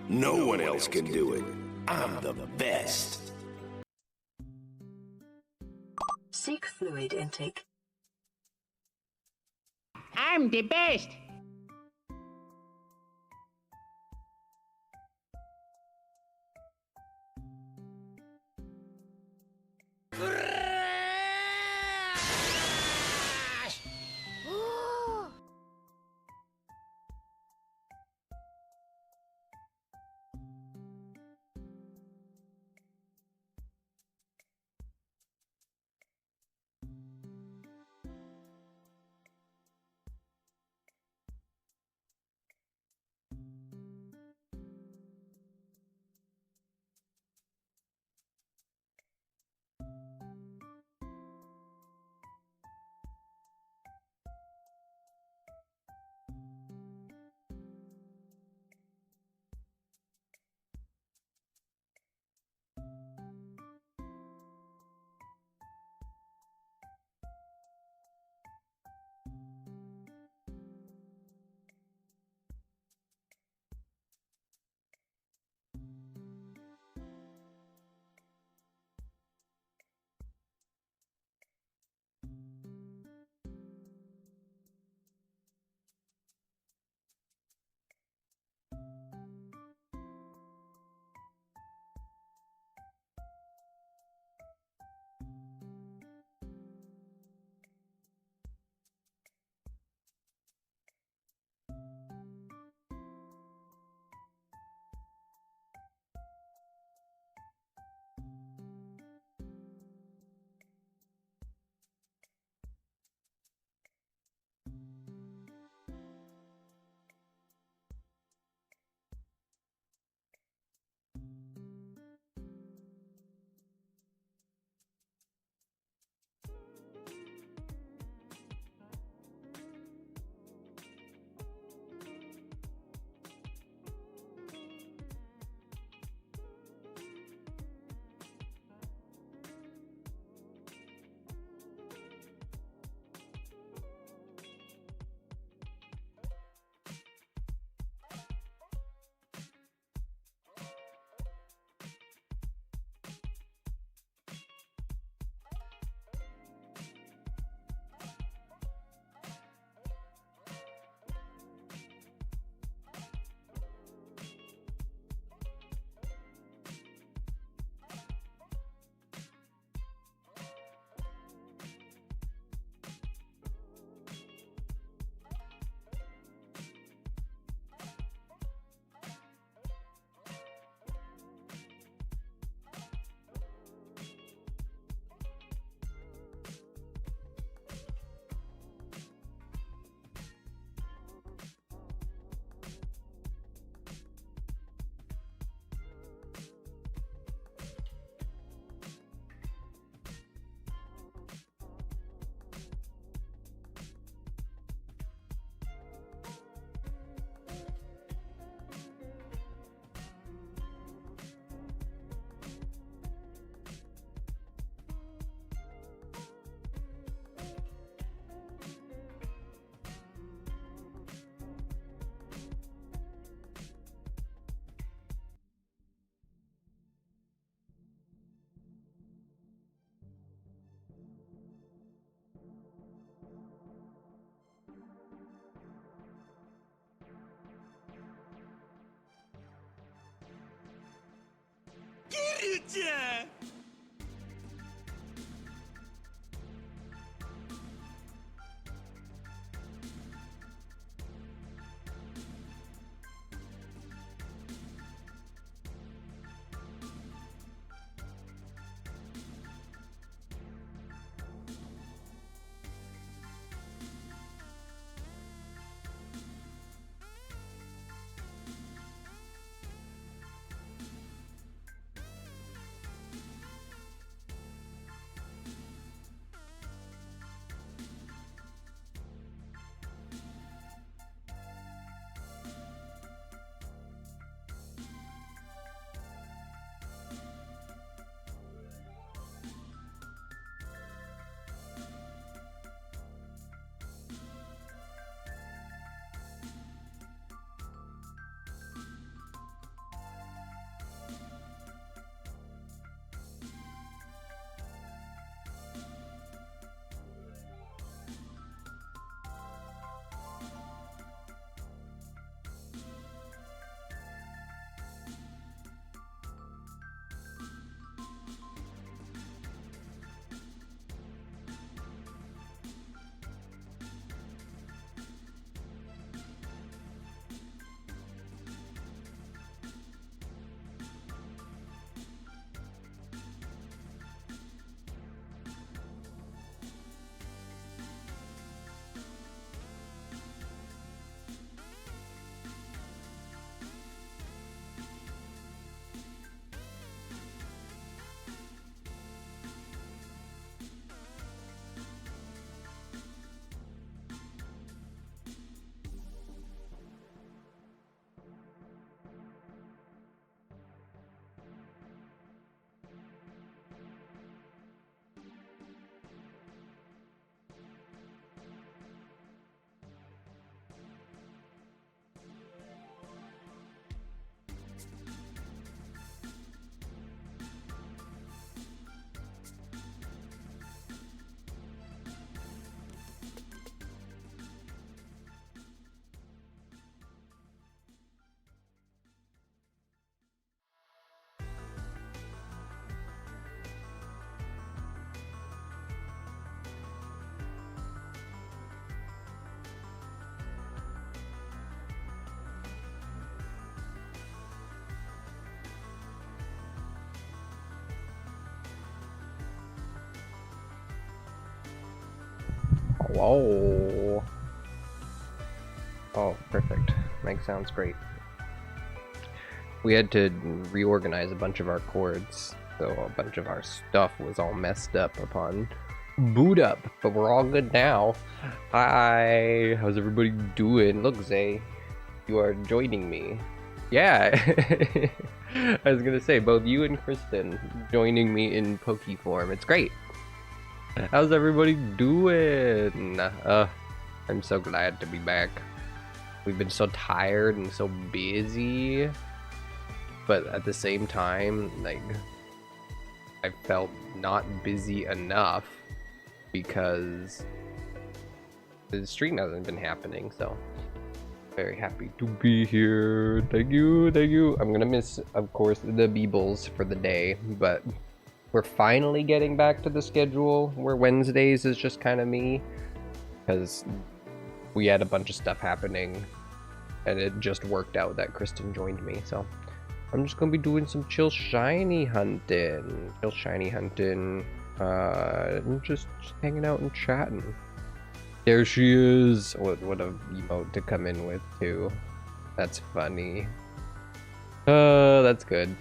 No one else can do it. I'm the best. Seek fluid intake. I'm the best. Idzie! Whoa. Oh, perfect. Mic sounds great. We had to reorganize a bunch of our cords, so a bunch of our stuff was all messed up upon boot up, but we're all good now. Hi, how's everybody doing? Look, Zay, you are joining me. Yeah, I was gonna say, both you and Kristen joining me in Poke form. It's great. How's everybody doing? I'm so glad to be back. We've been so tired and so busy, but at the same time, like, I felt not busy enough because the stream hasn't been happening, so very happy to be here. Thank you, thank you. I'm gonna miss, of course, the Beebles for the day, but we're finally getting back to the schedule where Wednesdays is just kind of me, because we had a bunch of stuff happening and it just worked out that Kristen joined me, so I'm just gonna be doing some chill shiny hunting. Just hanging out and chatting. There she is. What a emote to come in with too. That's funny. That's good.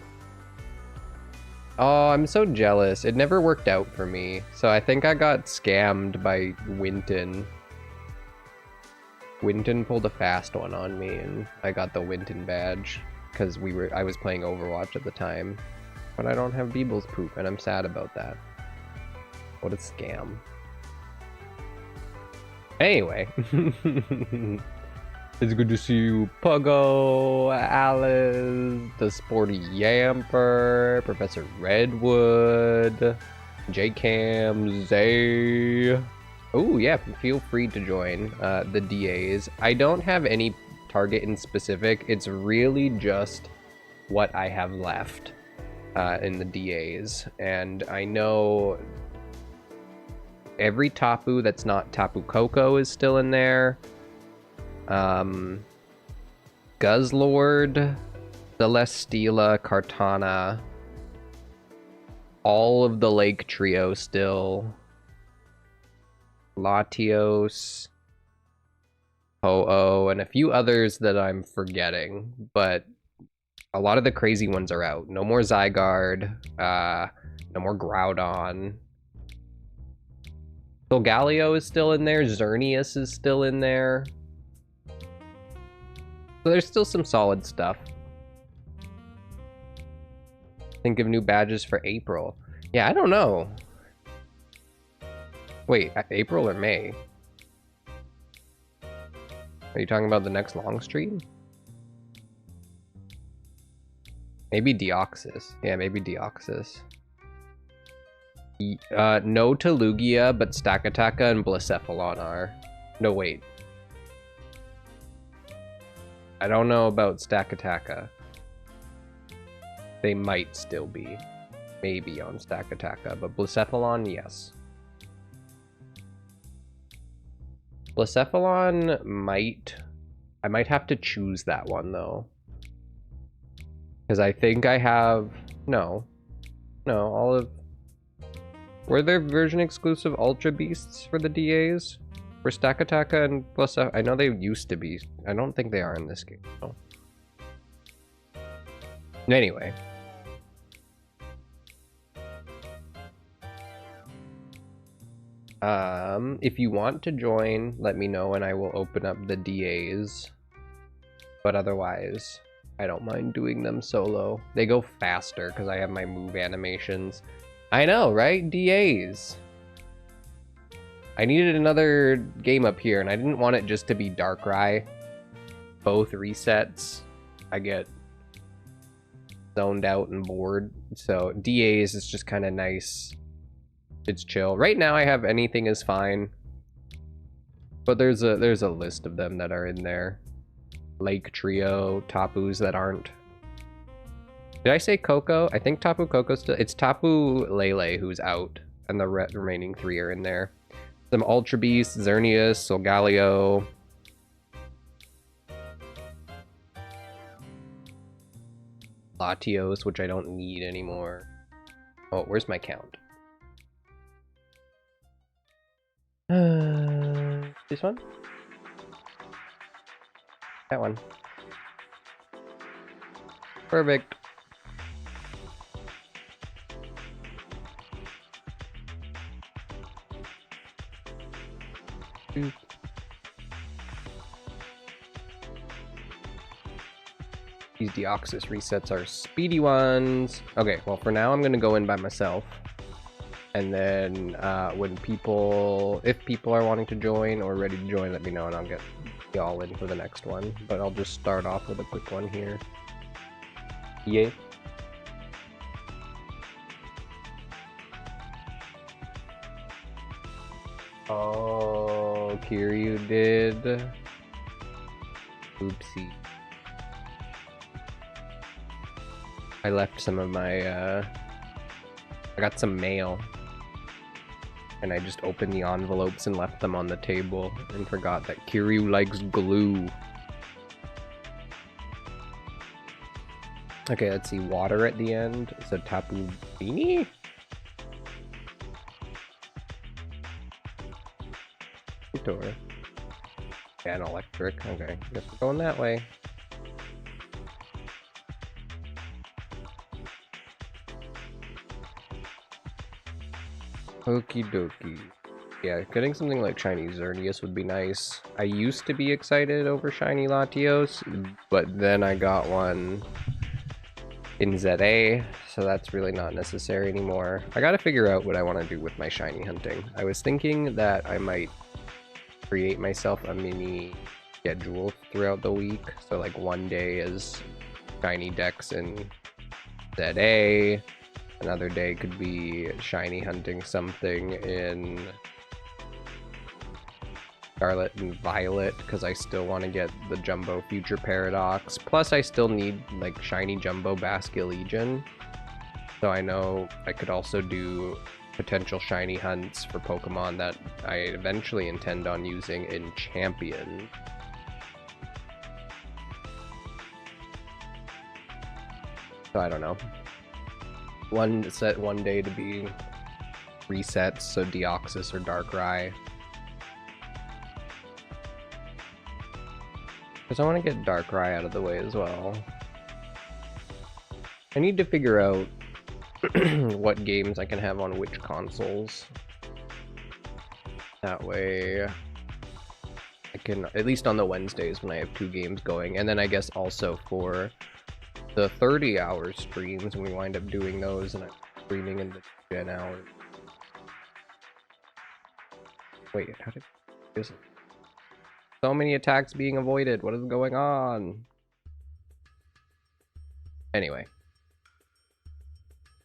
Oh, I'm so jealous. It never worked out for me. So I think I got scammed by Winton. Winton pulled a fast one on me and I got the Winton badge because I was playing Overwatch at the time. But I don't have Beeble's poop and I'm sad about that. What a scam. Anyway, it's good to see you, Puggo, Alice, the Sporty Yamper, Professor Redwood, J-Cam, Zay. Oh yeah, feel free to join the DAs. I don't have any target in specific. It's really just what I have left in the DAs, and I know every Tapu that's not Tapu Koko is still in there. Guzzlord, Celesteela, Kartana, all of the Lake Trio still. Latios, Ho-Oh, and a few others that I'm forgetting, but a lot of the crazy ones are out. No more Zygarde, no more Groudon. Solgaleo is still in there, Xerneas is still in there. So there's still some solid stuff. Think of new badges for April. Yeah, I don't know. Wait, April or May? Are you talking about the next long stream? Maybe Deoxys. Yeah, maybe Deoxys. No to Lugia, but Stakataka and Blacephalon are. No, wait. I don't know about Stakataka. They might still be. Maybe on Stakataka, but Blacephalon, yes. Blacephalon might... I might have to choose that one, though. Because I think I have... No, all of... Were there version exclusive Ultra Beasts for the DAs? For Stakataka and Blacephalon? I know they used to be. I don't think they are in this game. No. Anyway. If you want to join, let me know and I will open up the DAs. But otherwise, I don't mind doing them solo. They go faster because I have my move animations. I know, right? DAs. I needed another game up here, and I didn't want it just to be Darkrai. Both resets, I get zoned out and bored. So DAs is just kind of nice. It's chill. Right now I have anything is fine. But there's a list of them that are in there. Lake Trio, Tapus that aren't. Did I say Coco? I think Tapu Koko still... It's Tapu Lele who's out, and the remaining 3 are in there. Some Ultra Beasts, Xerneas, Solgaleo. Latios, which I don't need anymore. Oh, where's my count? This one? That one. Perfect. These Deoxys resets are speedy ones. Okay, well for now I'm gonna go in by myself. And then if people are wanting to join or ready to join, let me know and I'll get y'all in for the next one. But I'll just start off with a quick one here. Yay. Oh, Kiryu did. Oopsie. I left some of my, I got some mail. And I just opened the envelopes and left them on the table and forgot that Kiryu likes glue. Okay, let's see. Water at the end. So Tapu Beanie? Door. Yeah, an electric. Okay, guess we're going that way. Okie dokie. Yeah, getting something like Shiny Xerneas would be nice. I used to be excited over Shiny Latios, but then I got one in ZA, so that's really not necessary anymore. I gotta figure out what I want to do with my shiny hunting. I was thinking that I might create myself a mini schedule throughout the week, so like one day is shiny decks in ZA, another day could be shiny hunting something in Scarlet and Violet, because I still want to get the Jumbo Future Paradox. Plus I still need like shiny Jumbo Basculegion. So I know I could also do potential shiny hunts for Pokemon that I eventually intend on using in Champion. So I don't know. One day to be resets, so Deoxys or Darkrai. Because I want to get Darkrai out of the way as well. I need to figure out what games I can have on which consoles. That way I can, at least on the Wednesdays when I have 2 games going, and then I guess also for the 30-hour streams when we wind up doing those and I'm streaming in the 10 hours. Wait, how did this? So many attacks being avoided. What is going on? Anyway,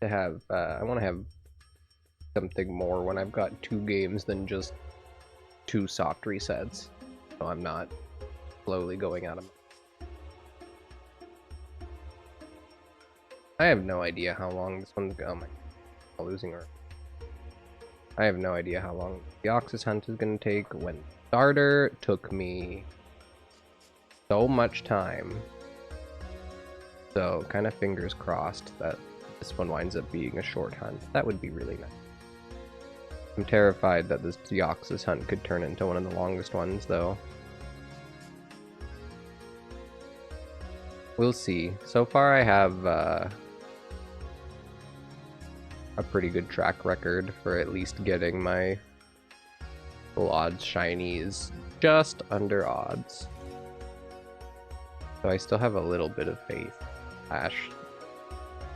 to have I want to have something more when I've got 2 games than just 2 soft resets, so I'm not slowly going out of. I have no idea how long this one's going. I'm losing her. I have no idea how long the Deoxys hunt is going to take. When starter took me so much time. So kind of fingers crossed that this one winds up being a short hunt. That would be really nice. I'm terrified that this Deoxys hunt could turn into one of the longest ones though. We'll see. So far I have a pretty good track record for at least getting my full odds shinies just under odds. So I still have a little bit of faith. Slash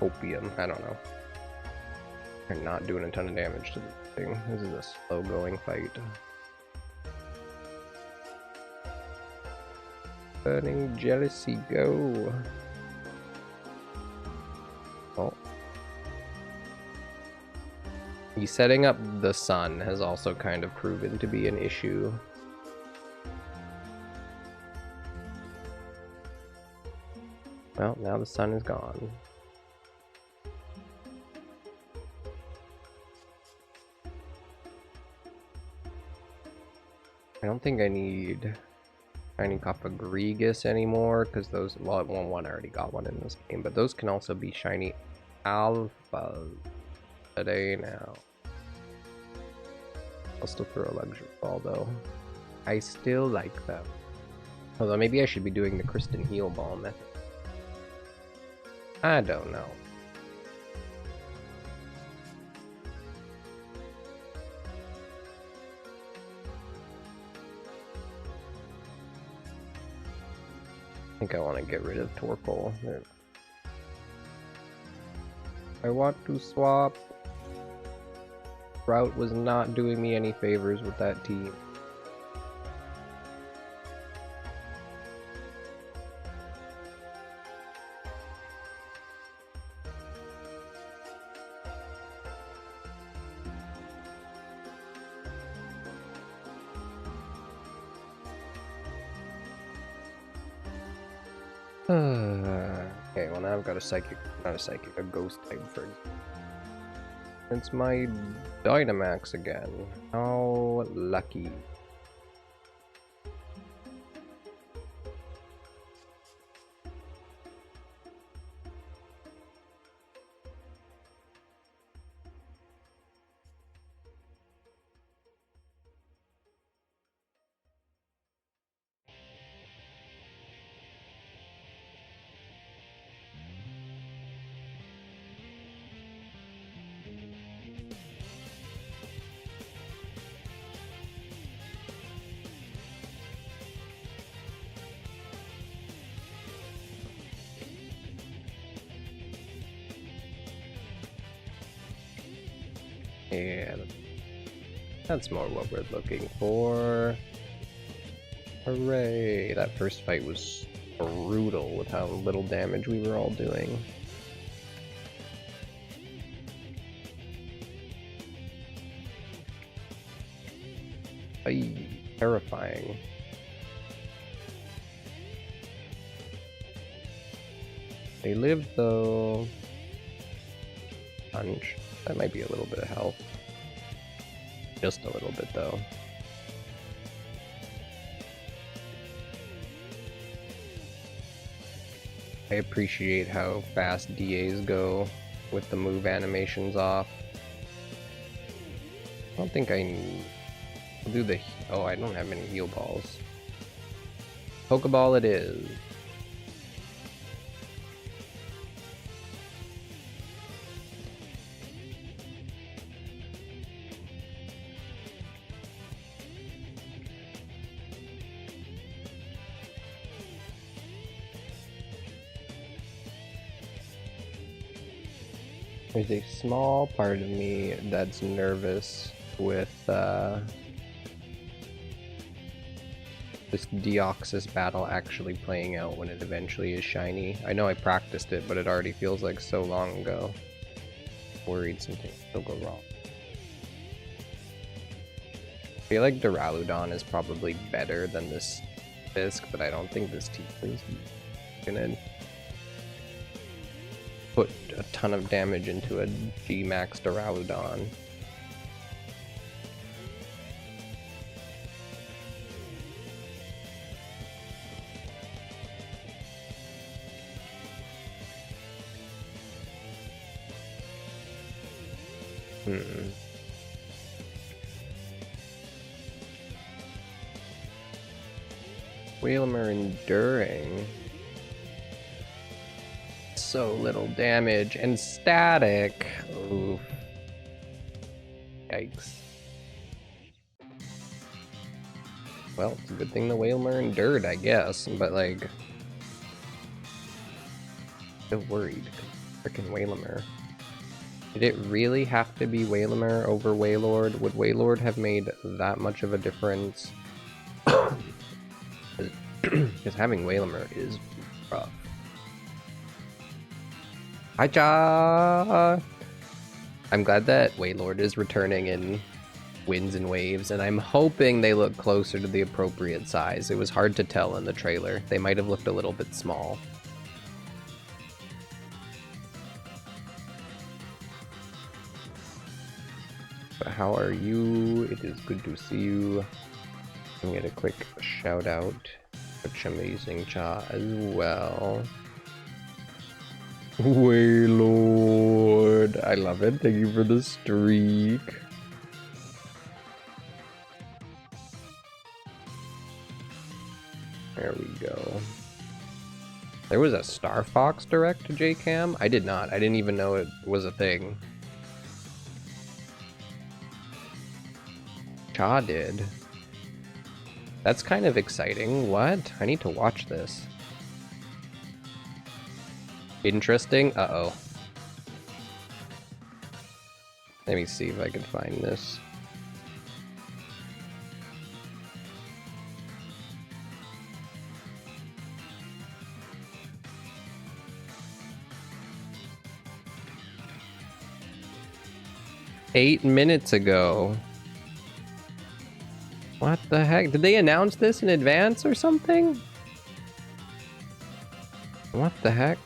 opium, I don't know. I'm not doing a ton of damage to this thing. This is a slow going fight. Burning jealousy, go. Oh. He's setting up the sun has also kind of proven to be an issue. Well, now the sun is gone. I don't think I need shiny Copagrigus anymore, because those, well, one I already got one in this game, but those can also be shiny alphas today now. I'll still throw a luxury ball though. I still like them. Although maybe I should be doing the Kristen Heal Ball method. I don't know. I think I want to get rid of Torkoal. I want to swap. Route was not doing me any favors with that team. Okay, well now I've got a psychic, not a psychic, a ghost type for example. It's my Dynamax again. How lucky. Yeah, that's more what we're looking for. Hooray! That first fight was brutal with how little damage we were all doing. Ay, terrifying. They lived though. Punch. That might be a little bit of health. Just a little bit though. I appreciate how fast DAs go with the move animations off. I don't think I'll do the... Oh, I don't have many heal balls. Pokeball it is. There's a small part of me that's nervous with this Deoxys battle actually playing out when it eventually is shiny. I know I practiced it, but it already feels like so long ago. Worried something will go wrong. I feel like Duraludon is probably better than this disc, but I don't think this team is gonna put a ton of damage into a G-Max Duraludon. Whalmer enduring. So little damage and static. Oof. Yikes. Well, it's a good thing the Whalmer endured, I guess, but like... still worried. Frickin' Whalmer. Did it really have to be Whalmer over Wailord? Would Wailord have made that much of a difference? Because having Whalmer is rough. Hi-cha! I'm glad that Wailord is returning in Winds and Waves, and I'm hoping they look closer to the appropriate size. It was hard to tell in the trailer. They might have looked a little bit small. But how are you? It is good to see you. Let me get a quick shout out. Such amazing cha as well. Wailord, I love it. Thank you for the streak. There we go. There was a Star Fox Direct to JCam? I did not. I didn't even know it was a thing. Cha did. That's kind of exciting. What? I need to watch this. Interesting? Uh-oh. Let me see if I can find this. Eight minutes ago. What the heck? Did they announce this in advance or something? What the heck?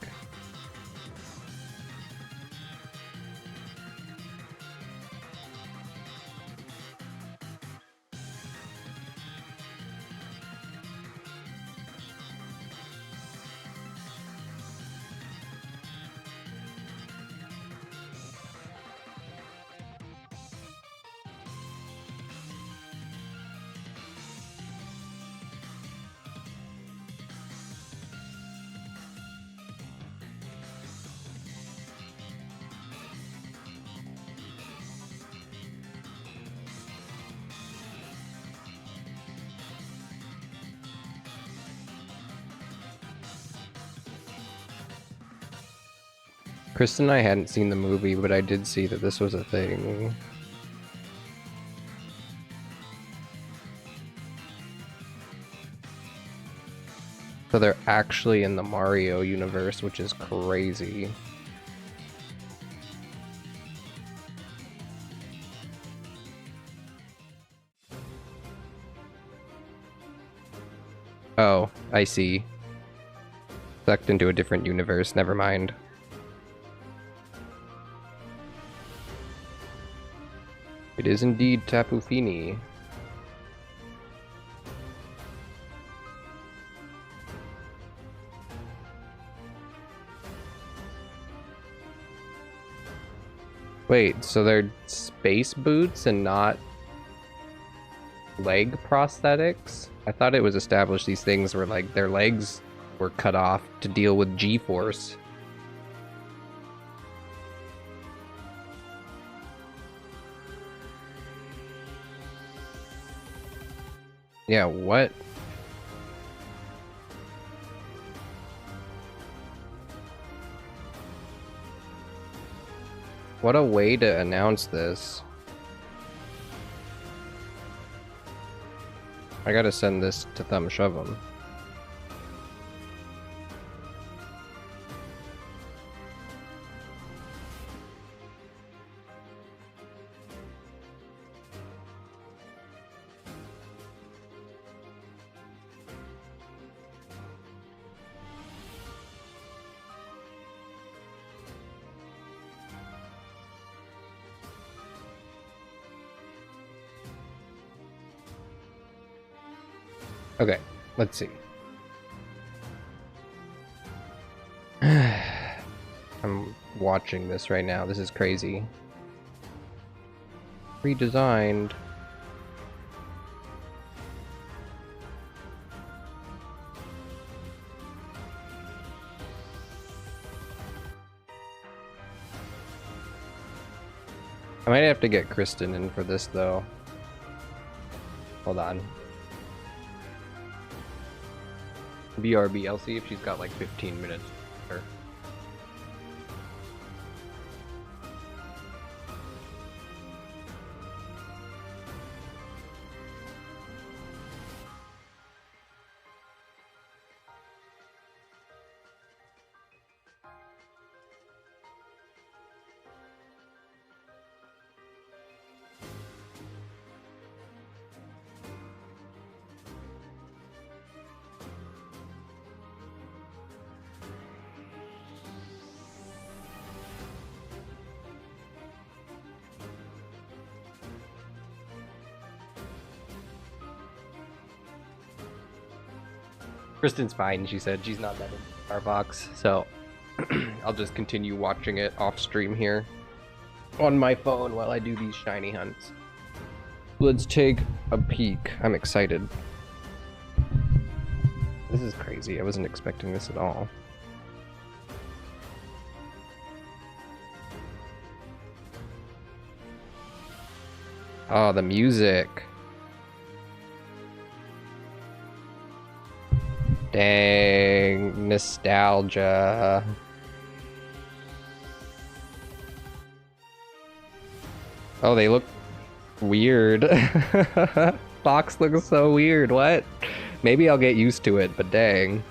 Kristen and I hadn't seen the movie, but I did see that this was a thing. So they're actually in the Mario universe, which is crazy. Oh, I see. Sucked into a different universe, never mind. It is indeed Tapu Fini. Wait, so they're space boots and not leg prosthetics? I thought it was established these things were like their legs were cut off to deal with G-force. Yeah, what? What a way to announce this. I gotta send this to Thumb Shove 'em. Okay, let's see. I'm watching this right now. This is crazy. Redesigned. I might have to get Kristen in for this though. Hold on. BRB, I'll see if she's got like 15 minutes. Or... Kristen's fine, she said. She's not that into Starbucks, so I'll just continue watching it off stream here on my phone while I do these shiny hunts. Let's take a peek. I'm excited. This is crazy. I wasn't expecting this at all. Oh, the music. Dang, nostalgia. Oh, they look weird. Fox looks so weird. What? Maybe I'll get used to it, but dang.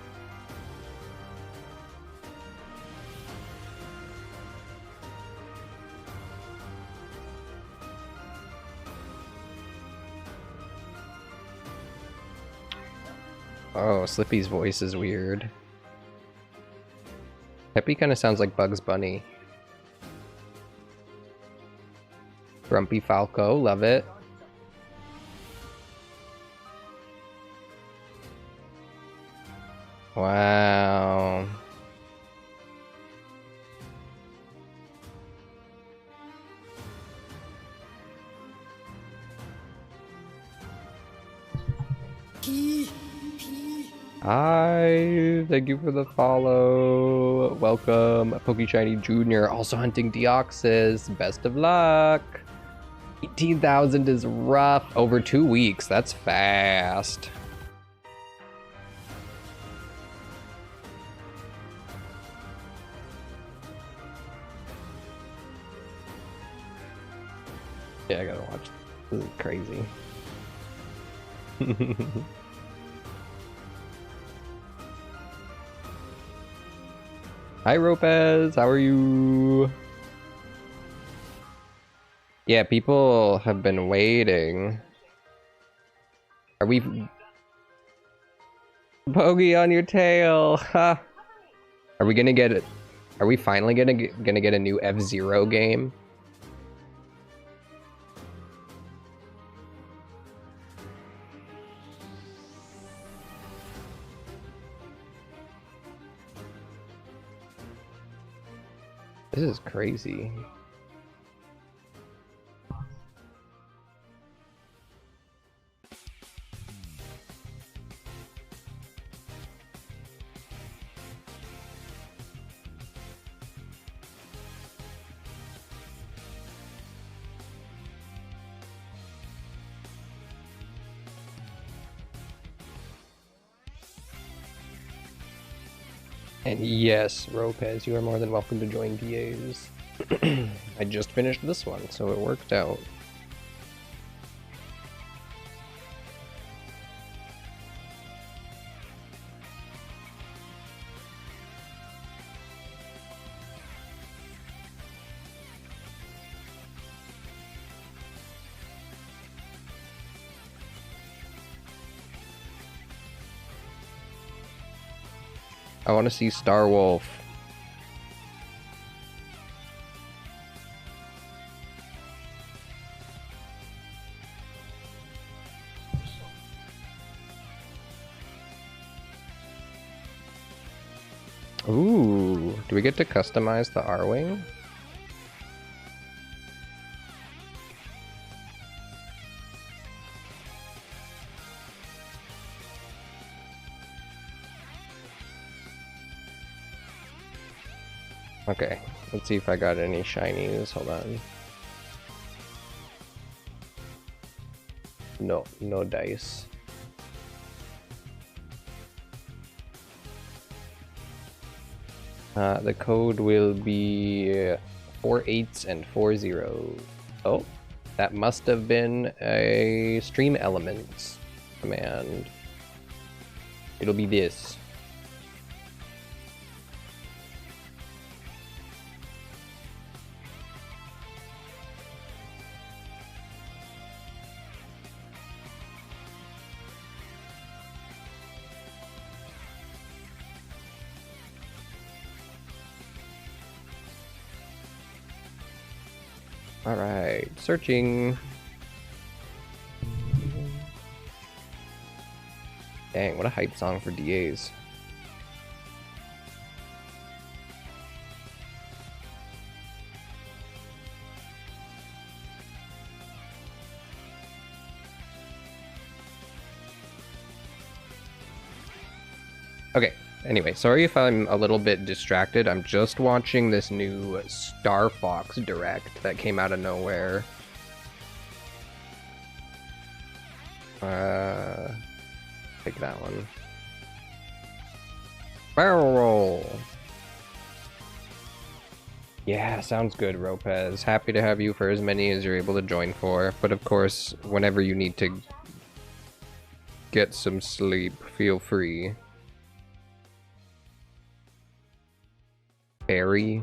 Oh, Slippy's voice is weird. Peppy kind of sounds like Bugs Bunny. Grumpy Falco, love it. Wow. Hi, thank you for the follow. Welcome, PokeShiny Jr. Also hunting Deoxys. Best of luck. 18,000 is rough. Over 2 weeks. That's fast. Yeah, I gotta watch. This is crazy. Hi, Ropez. How are you? Yeah, people have been waiting. Are we... Bogey on your tail! Ha! Are we gonna get it? Are we finally gonna get a new F-Zero game? This is crazy. And yes, Ropez, you are more than welcome to join DAs. I just finished this one, so it worked out. I want to see Star Wolf. Ooh, do we get to customize the R-Wing? Okay, let's see if I got any shinies. Hold on. No, no dice. The code will be 4 8s and 4 0s. Oh, that must have been a stream elements command. It'll be this. Alright, searching. Dang, what a hype song for DAs. Okay, anyway, sorry if I'm a little bit distracted. I'm just watching this new Star Fox Direct that came out of nowhere. Take that one. Barrel roll! Yeah, sounds good, Ropez. Happy to have you for as many as you're able to join for. But of course, whenever you need to get some sleep, feel free. Barry.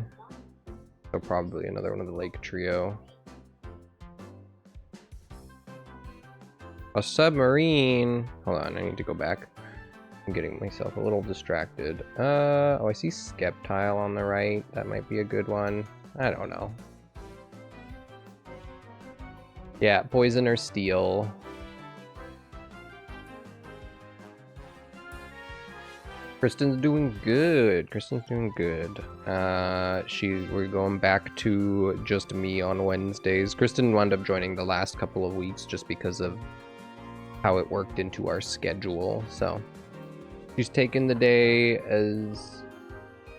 So probably another one of the Lake Trio. A submarine! Hold on, I need to go back. I'm getting myself a little distracted. Oh, I see Skeptile on the right. That might be a good one. I don't know. Yeah, Poison or Steel. Kristen's doing good. Kristen's doing good. We're going back to just me on Wednesdays. Kristen wound up joining the last couple of weeks just because of how it worked into our schedule. So she's taken the day as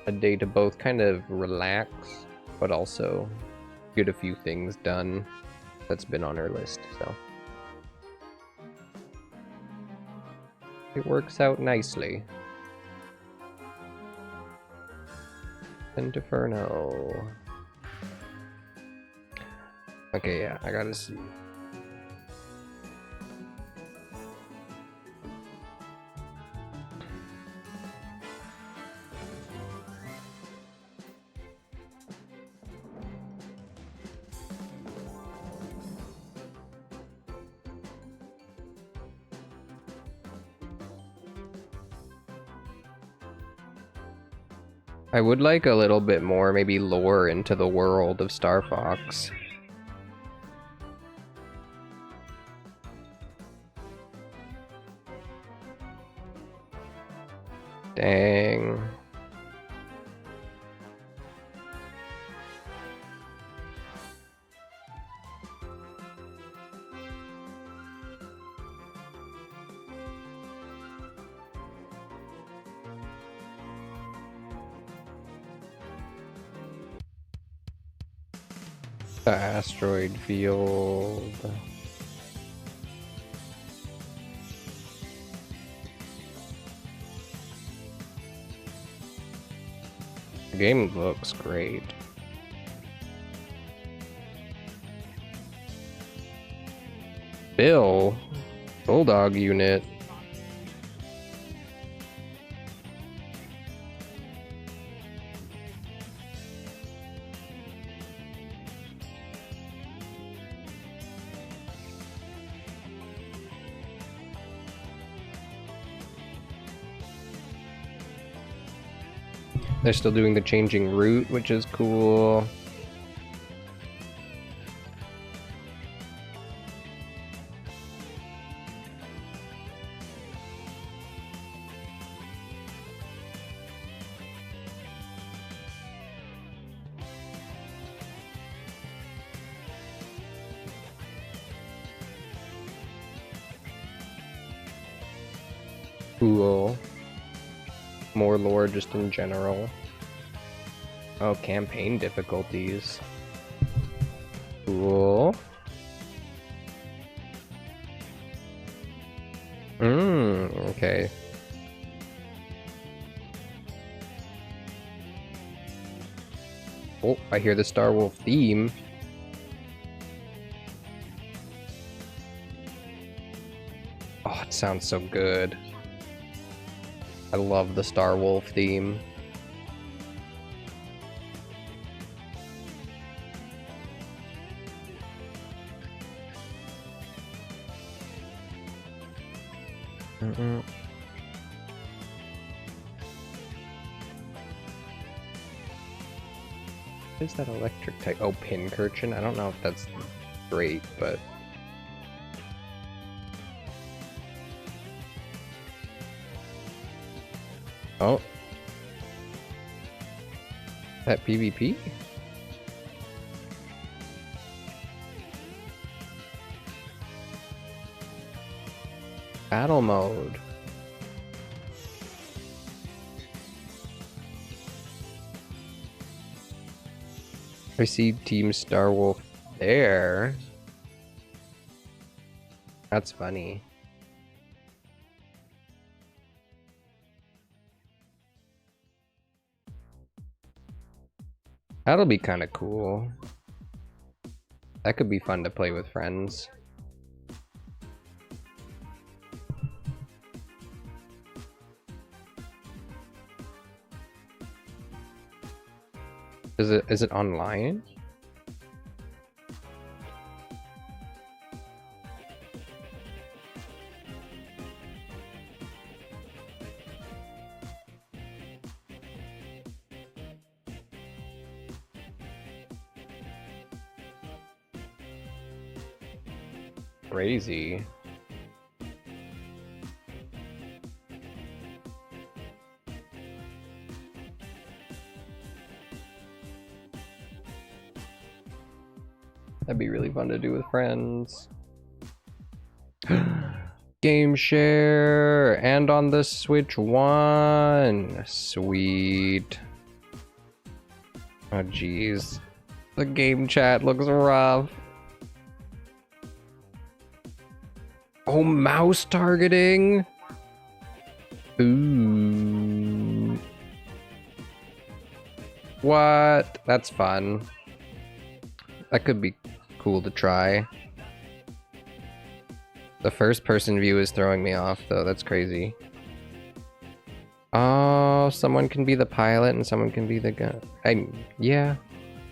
a day to both kind of relax, but also get a few things done that's been on her list. So it works out nicely. Inferno. Okay, yeah, I gotta see. I would like a little bit more, maybe lore into the world of Star Fox. Dang. The asteroid field. The game looks great. Bill, Bulldog unit. They're still doing the changing route, which is cool. Cool. More lore just in general. Oh, campaign difficulties. Cool. Okay. Oh, I hear the Star Wolf theme. Oh, it sounds so good. I love the Star Wolf theme. What is that electric type? Oh, Pincurchin? I don't know if that's great, but... Oh. That PvP? Battle mode. I see Team Starwolf there. That's funny. That'll be kind of cool. That could be fun to play with friends. Is it online? Crazy. That'd be really fun to do with friends. Game share and on the Switch One. Sweet. Oh jeez. The game chat looks rough. Oh, mouse targeting. Ooh. What? That's fun. That could be cool to try. The first person view is throwing me off though. That's crazy. Oh, someone can be the pilot and someone can be the gun. Yeah,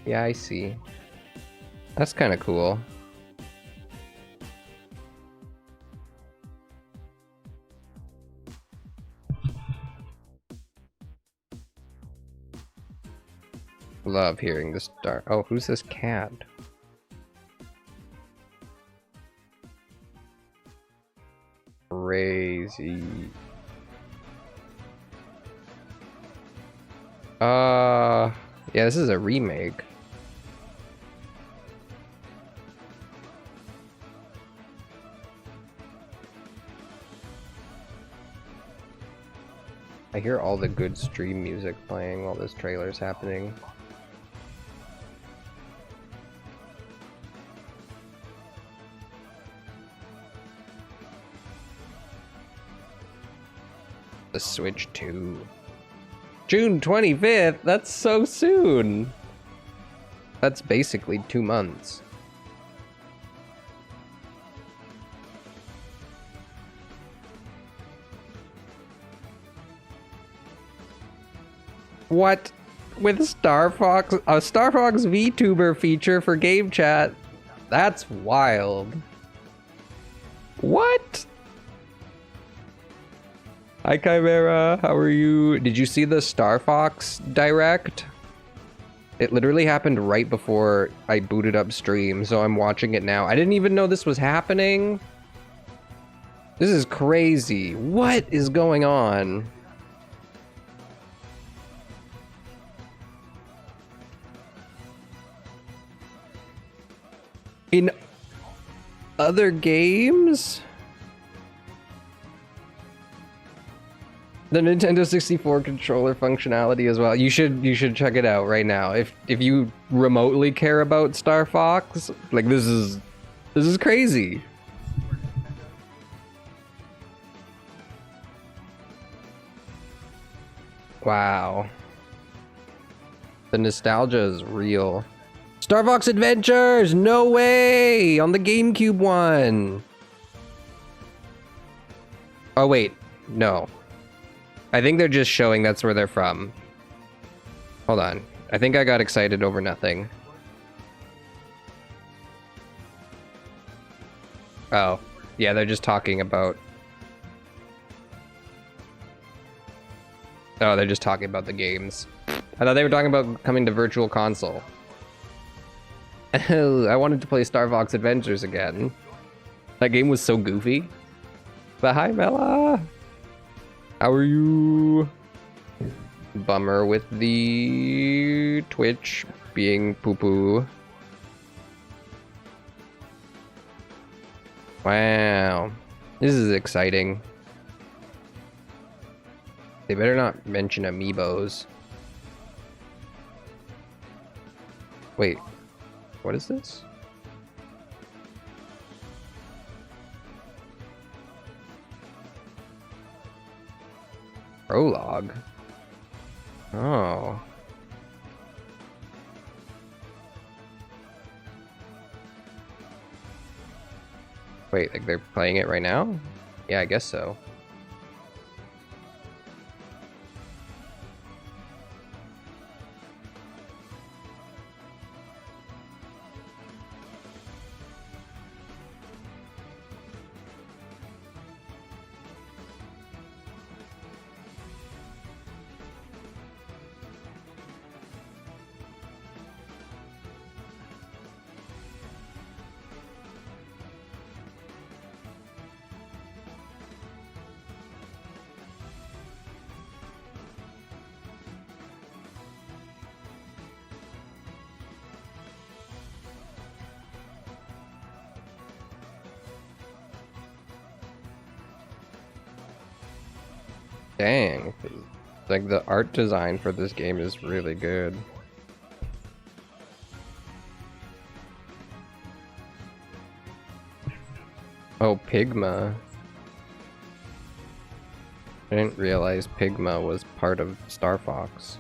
I see. That's kind of cool. Love hearing the star. Oh, who's this cat? Crazy. Yeah, this is a remake. I hear all the good stream music playing while this trailer's happening. The Switch 2. June 25th? That's so soon! That's basically 2 months. What? With Star Fox? A Star Fox VTuber feature for game chat? That's wild. What? Hi Chimera, how are you? Did you see the Star Fox Direct? It literally happened right before I booted up stream, so I'm watching it now. I didn't even know this was happening. This is crazy. What is going on? In other games? The Nintendo 64 controller functionality as well. You should check it out right now. If you remotely care about Star Fox, like this is crazy. Wow. The nostalgia is real. Star Fox Adventures! No way! On the GameCube one! Oh wait, no. I think they're just showing that's where they're from. Hold on. I think I got excited over nothing. Oh. Yeah, they're just talking about... Oh, they're just talking about the games. I thought they were talking about coming to Virtual Console. I wanted to play Star Fox Adventures again. That game was so goofy. But hi, Bella! How are you? Bummer with the Twitch being poo-poo. Wow. This is exciting. They better not mention amiibos. Wait, what is this? Prologue. Oh. Wait, like they're playing it right now? Yeah, I guess so. Dang. Like, the art design for this game is really good. Oh, Pigma. I didn't realize Pigma was part of Star Fox.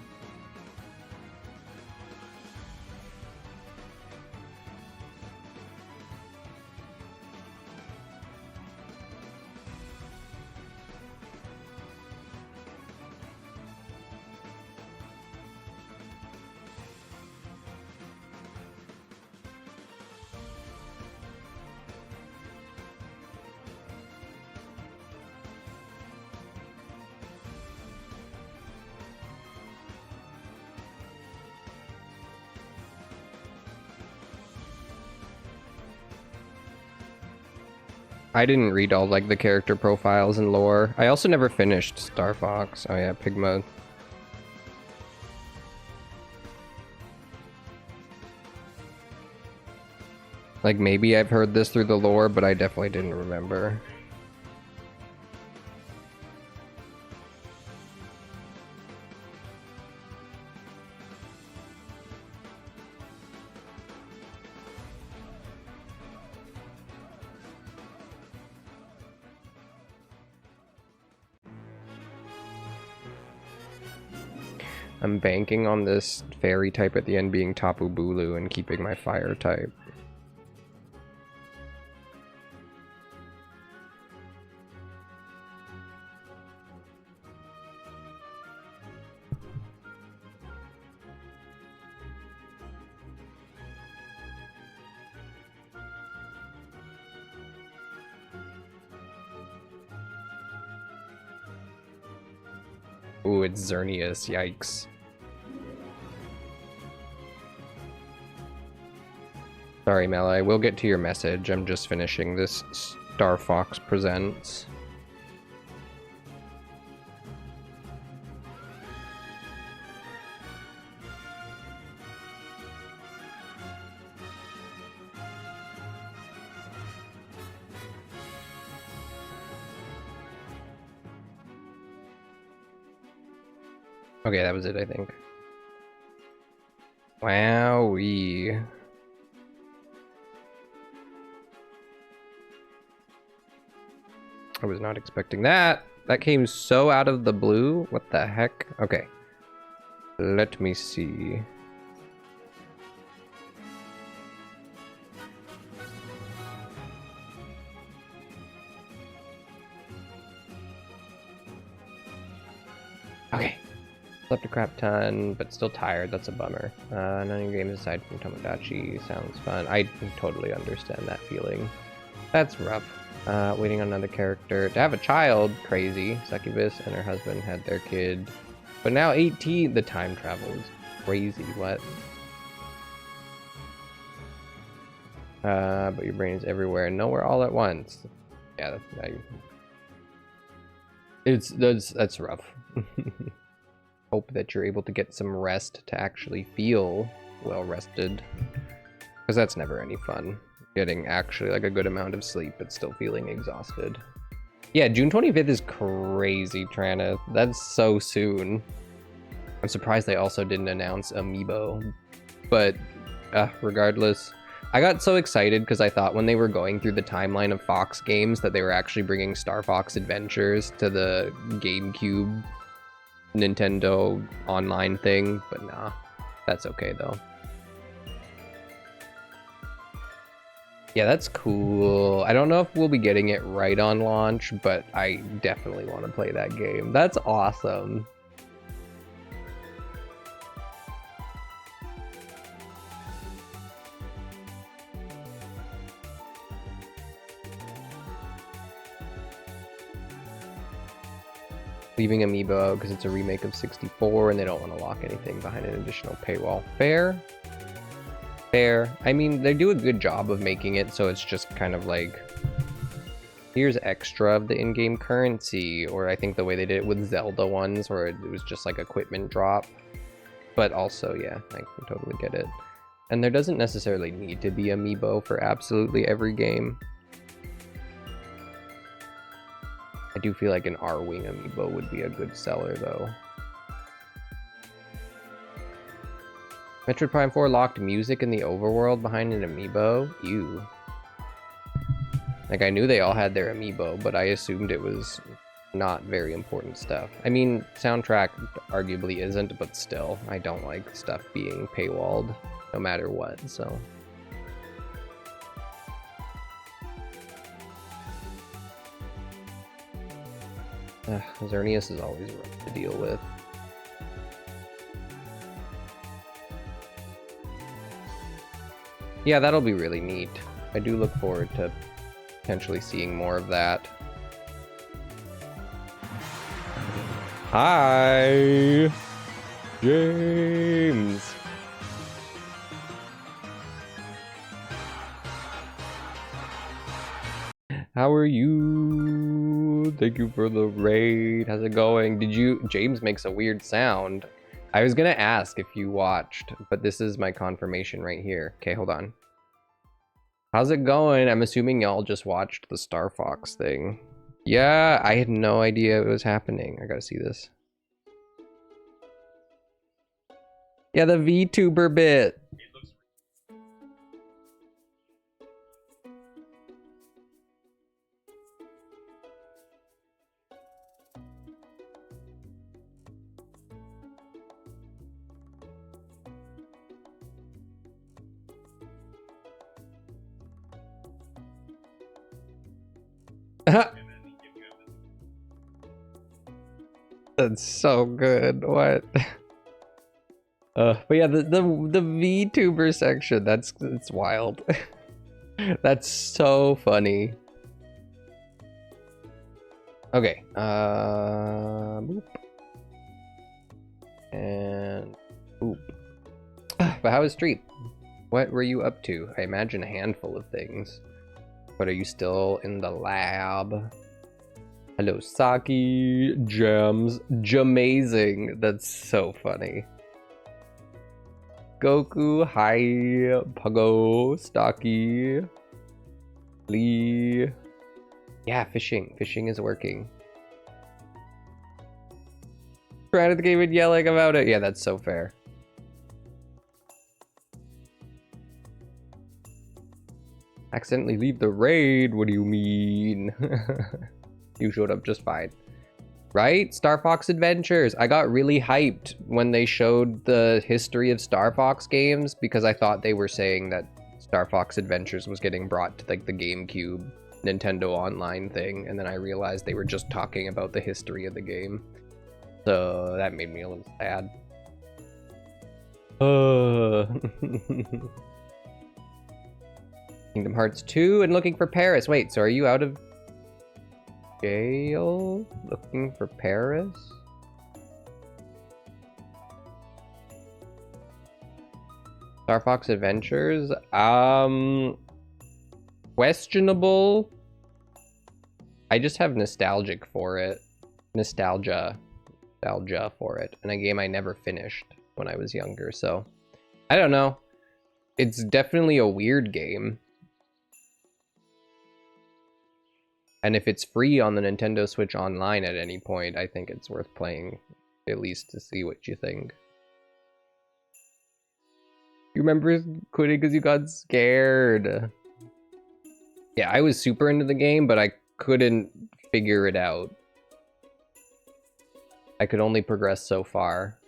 I didn't read all like the character profiles and lore. I also never finished Star Fox. Oh yeah, Pigma. Like maybe I've heard this through the lore, but I definitely didn't remember. I'm banking on this fairy type at the end being Tapu Bulu and keeping my fire type. Ooh, it's Xerneas, yikes. Sorry, Melee, we'll get to your message. I'm just finishing this Star Fox Presents. Okay, that was it, I think. Wowee. I was not expecting that. That came so out of the blue. What the heck? Okay. Let me see. Okay. Slept a crap ton, but still tired. That's a bummer. None of your games aside from Tomodachi sounds fun. I totally understand that feeling. That's rough. Waiting on another character. To have a child, crazy. Succubus and her husband had their kid. But now 18, the time travels. Crazy, what? But your brain is everywhere and nowhere all at once. Yeah, that's rough. Hope that you're able to get some rest to actually feel well rested, because that's never any fun, getting actually like a good amount of sleep but still feeling exhausted. Yeah, June 25th is crazy, Trana. That's so soon. I'm surprised they also didn't announce Amiibo, but Regardless, I got so excited because I thought when they were going through the timeline of Fox games that they were actually bringing Star Fox Adventures to the GameCube Nintendo online thing, but nah, that's okay though. Yeah, that's cool. I don't know if we'll be getting it right on launch, but I definitely want to play that game. That's awesome. Leaving Amiibo because it's a remake of 64 and they don't want to lock anything behind an additional paywall. Fair? Fair. I mean, they do a good job of making it so it's just kind of like, here's extra of the in-game currency, or I think the way they did it with Zelda ones where it was just like equipment drop. But also, yeah, I can totally get it. And there doesn't necessarily need to be Amiibo for absolutely every game. I do feel like an R-Wing Amiibo would be a good seller, though. Metroid Prime 4 locked music in the overworld behind an Amiibo? Ew. Like, I knew they all had their Amiibo, but I assumed it was not very important stuff. I mean, soundtrack arguably isn't, but still, I don't like stuff being paywalled, no matter what, so... Xerneas is always rough to deal with. Yeah, that'll be really neat. I do look forward to potentially seeing more of that. Hi, James. How are you? Thank you for the raid. How's it going? James makes a weird sound. I was gonna ask if you watched, but this is my confirmation right here. Okay, hold on. How's it going? I'm assuming y'all just watched the Star Fox thing. Yeah, I had no idea it was happening. I gotta see this. Yeah, the VTuber bit. That's so good. What? But yeah, the VTuber section, that's wild. That's so funny. Okay. Boop. And boop. But how was Street? What were you up to? I imagine a handful of things. But are you still in the lab? Hello, Saki, Gems, Jamazing. That's so funny. Goku, hi, Puggo, Stocky, Lee. Yeah, fishing. Fishing is working. Right at the game and yelling about it. Yeah, that's so fair. Accidentally leave the raid? What do you mean? You showed up just fine. Right? Star Fox Adventures. I got really hyped when they showed the history of Star Fox games because I thought they were saying that Star Fox Adventures was getting brought to like the GameCube Nintendo Online thing, and then I realized they were just talking about the history of the game. So that made me a little sad. Kingdom Hearts 2 and looking for Paris. Wait, so are you out of jail looking for Paris? Star Fox Adventures? Questionable. I just have nostalgia for it. Nostalgia for it. And a game I never finished when I was younger, so I don't know. It's definitely a weird game. And if it's free on the Nintendo Switch Online at any point, I think it's worth playing, at least to see what you think. You remember quitting because you got scared. Yeah, I was super into the game, but I couldn't figure it out. I could only progress so far.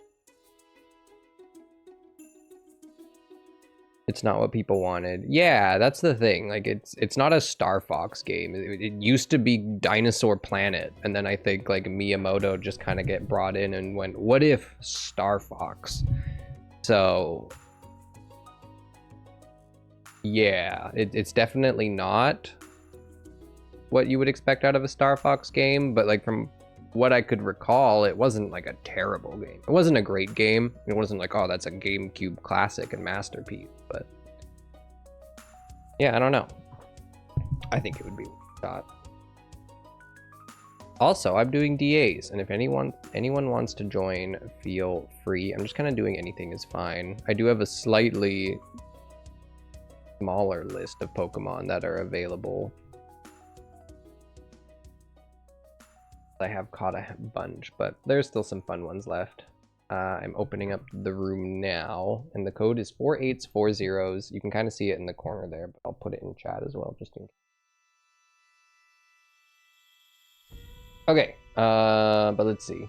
It's not what people wanted. Yeah, that's the thing. Like, it's not a Star Fox game. It used to be Dinosaur Planet, and then I think like Miyamoto just kind of get brought in and went, "What if Star Fox?" So, yeah, it's definitely not what you would expect out of a Star Fox game, but like from what I could recall, it wasn't like a terrible game. It wasn't a great game. It wasn't like, oh, that's a GameCube classic and masterpiece, but yeah, I don't know. I think it would be a shot. Also, I'm doing DAs, and if anyone wants to join, feel free. I'm just kind of doing anything is fine. I do have a slightly smaller list of Pokemon that are available. I have caught a bunch, but there's still some fun ones left. I'm opening up the room now, and the code is 4840s. You can kind of see it in the corner there, but I'll put it in chat as well, just in case. Okay, but let's see.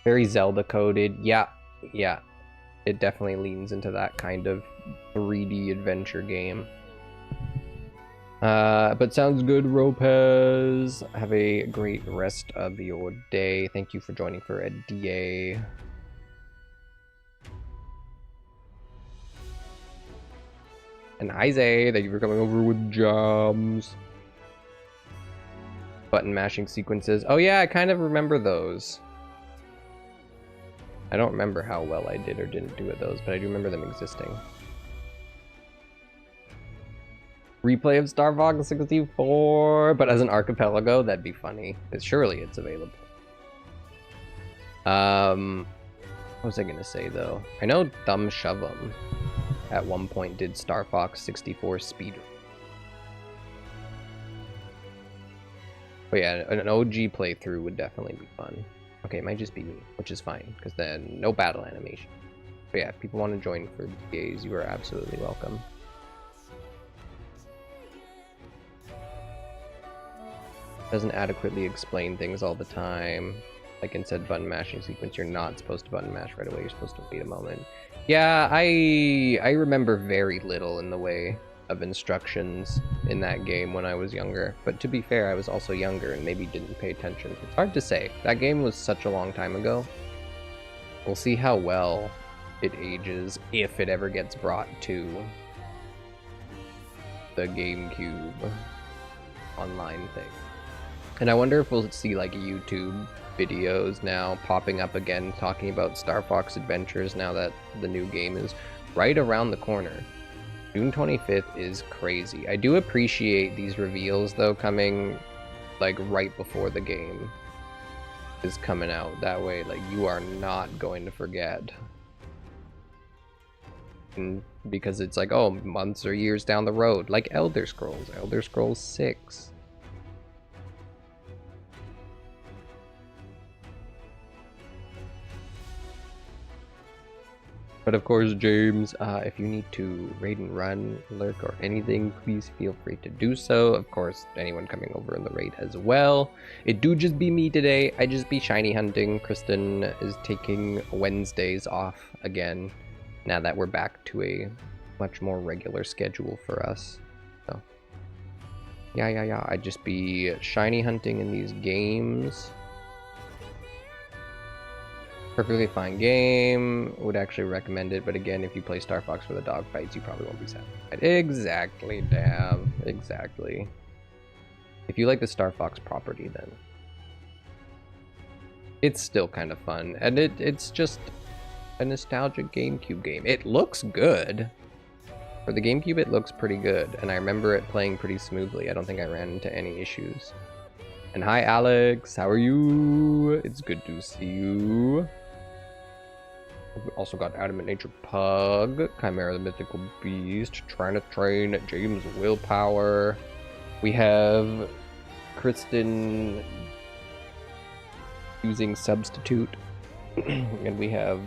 Very Zelda coded. Yeah. It definitely leans into that kind of 3D adventure game. But sounds good, Ropez. Have a great rest of your day. Thank you for joining for a DA. And hi, Zay. Thank you for coming over with jobs. Button mashing sequences. Oh yeah, I kind of remember those. I don't remember how well I did or didn't do with those, but I do remember them existing. Replay of Star Fox 64, but as an archipelago, that'd be funny. Surely it's available. What was I gonna say though? I know Thumb Shov'em at one point did Star Fox 64 speedrun. But yeah, an OG playthrough would definitely be fun. Okay, it might just be me, which is fine, because then no battle animation. But yeah, if people want to join for DAs, you are absolutely welcome. Doesn't adequately explain things all the time. Like in said button mashing sequence, you're not supposed to button mash right away, you're supposed to wait a moment. Yeah, I remember very little in the way of instructions in that game when I was younger. But to be fair, I was also younger and maybe didn't pay attention. It's hard to say. That game was such a long time ago. We'll see how well it ages, if it ever gets brought to the GameCube online thing. And I wonder if we'll see like YouTube videos now popping up again talking about Star Fox Adventures now that the new game is right around the corner. June 25th is crazy. I do appreciate these reveals though coming like right before the game is coming out. That way like you are not going to forget. And because it's like, oh, months or years down the road, like Elder Scrolls 6. But of course, James, if you need to raid and run, lurk, or anything, please feel free to do so. Of course, anyone coming over in the raid as well. It do just be me today. I just be shiny hunting. Kristen is taking Wednesdays off again, now that we're back to a much more regular schedule for us. So, yeah. I just be shiny hunting in these games. Perfectly fine game, would actually recommend it, but again, if you play Star Fox for the dogfights, you probably won't be satisfied. Exactly, Dav, exactly. If you like the Star Fox property, then it's still kind of fun, and it's just a nostalgic GameCube game. It looks good. For the GameCube, it looks pretty good, and I remember it playing pretty smoothly. I don't think I ran into any issues. And hi, Alex, how are you? It's good to see you. We also got Adamant Nature Pug, Chimera the Mythical Beast, trying to train James Willpower. We have Kristen using Substitute, and we have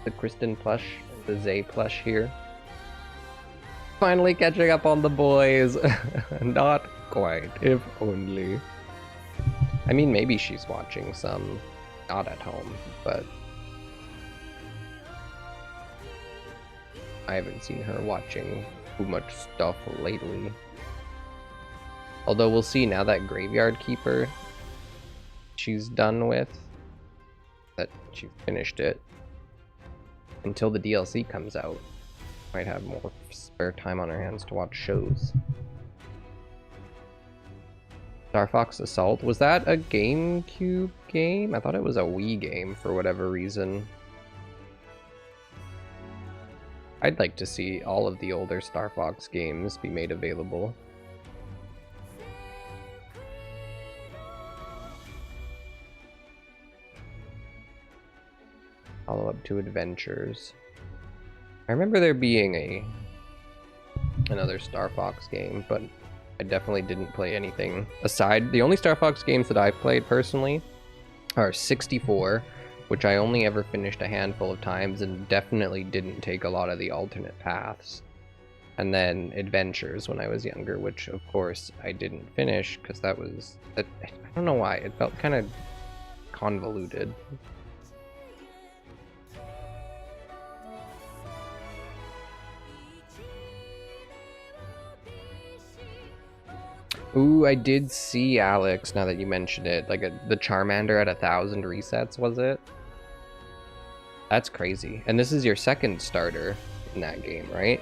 the Kristen plush, the Zay plush here. Finally catching up on the boys. Not quite, if only. I mean, maybe she's watching some, not at home, but I haven't seen her watching too much stuff lately. Although we'll see now that Graveyard Keeper she's done with, that she finished it, until the DLC comes out, might have more spare time on her hands to watch shows. Star Fox Assault, was that a GameCube game? I thought it was a Wii game for whatever reason. I'd like to see all of the older Star Fox games be made available. Follow-up to Adventures. I remember there being another Star Fox game, but I definitely didn't play anything aside. The only Star Fox games that I've played personally are 64, which I only ever finished a handful of times and definitely didn't take a lot of the alternate paths. And then Adventures when I was younger, which of course I didn't finish because I don't know why, it felt kind of convoluted. Ooh, I did see, Alex, now that you mention it, like the Charmander at 1,000 resets, was it? That's crazy. And this is your second starter in that game, right?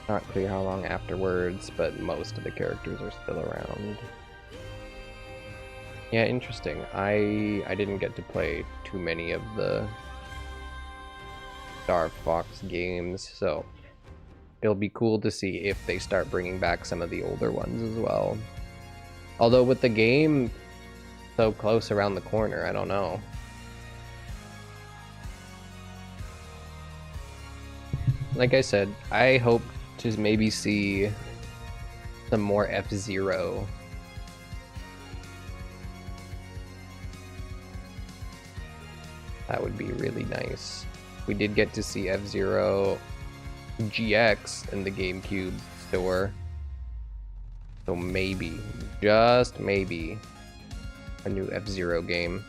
Not clear how long afterwards, but most of the characters are still around. Yeah, interesting. I didn't get to play too many of the Star Fox games, so it'll be cool to see if they start bringing back some of the older ones as well. Although with the game so close around the corner, I don't know. Like I said, I hope to maybe see some more F-Zero. That would be really nice. We did get to see F-Zero GX in the GameCube store. So maybe, just maybe, a new F-Zero game.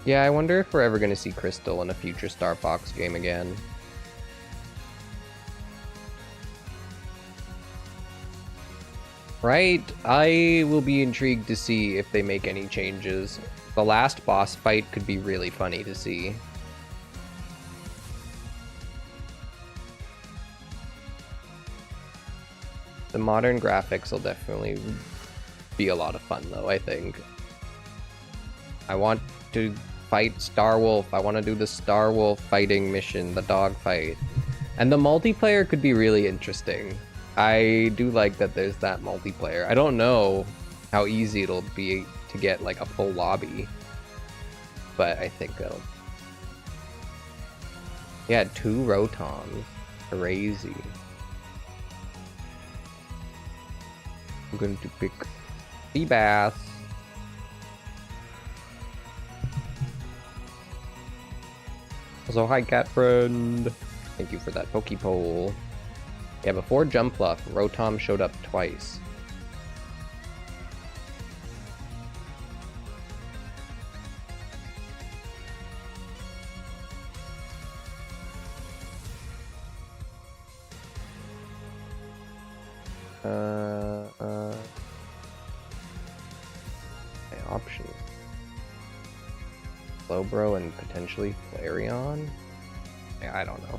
Yeah, I wonder if we're ever going to see Crystal in a future Star Fox game again. Right? I will be intrigued to see if they make any changes. The last boss fight could be really funny to see. The modern graphics will definitely be a lot of fun, though, I think. I want to fight Starwolf. I want to do the Starwolf fighting mission, the dog fight. And the multiplayer could be really interesting. I do like that there's that multiplayer. I don't know how easy it'll be to get like a full lobby, but I think it'll... Yeah, 2 Rotons. Crazy. I'm going to pick Seabass. Also, hi cat friend. Thank you for that Pokepole. Yeah, before Jumpluff, Rotom showed up twice. My options. Slowbro and potentially Flareon? Yeah, I don't know.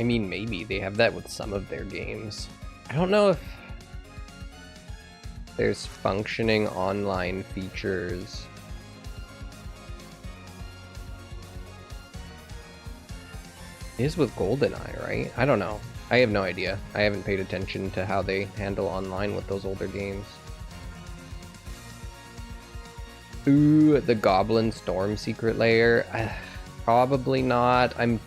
I mean, maybe they have that with some of their games. I don't know if there's functioning online features It is with GoldenEye, right? I don't know. I have no idea. I haven't paid attention to how they handle online with those older games. Ooh, the Goblin Storm Secret Lair. Probably not. I'm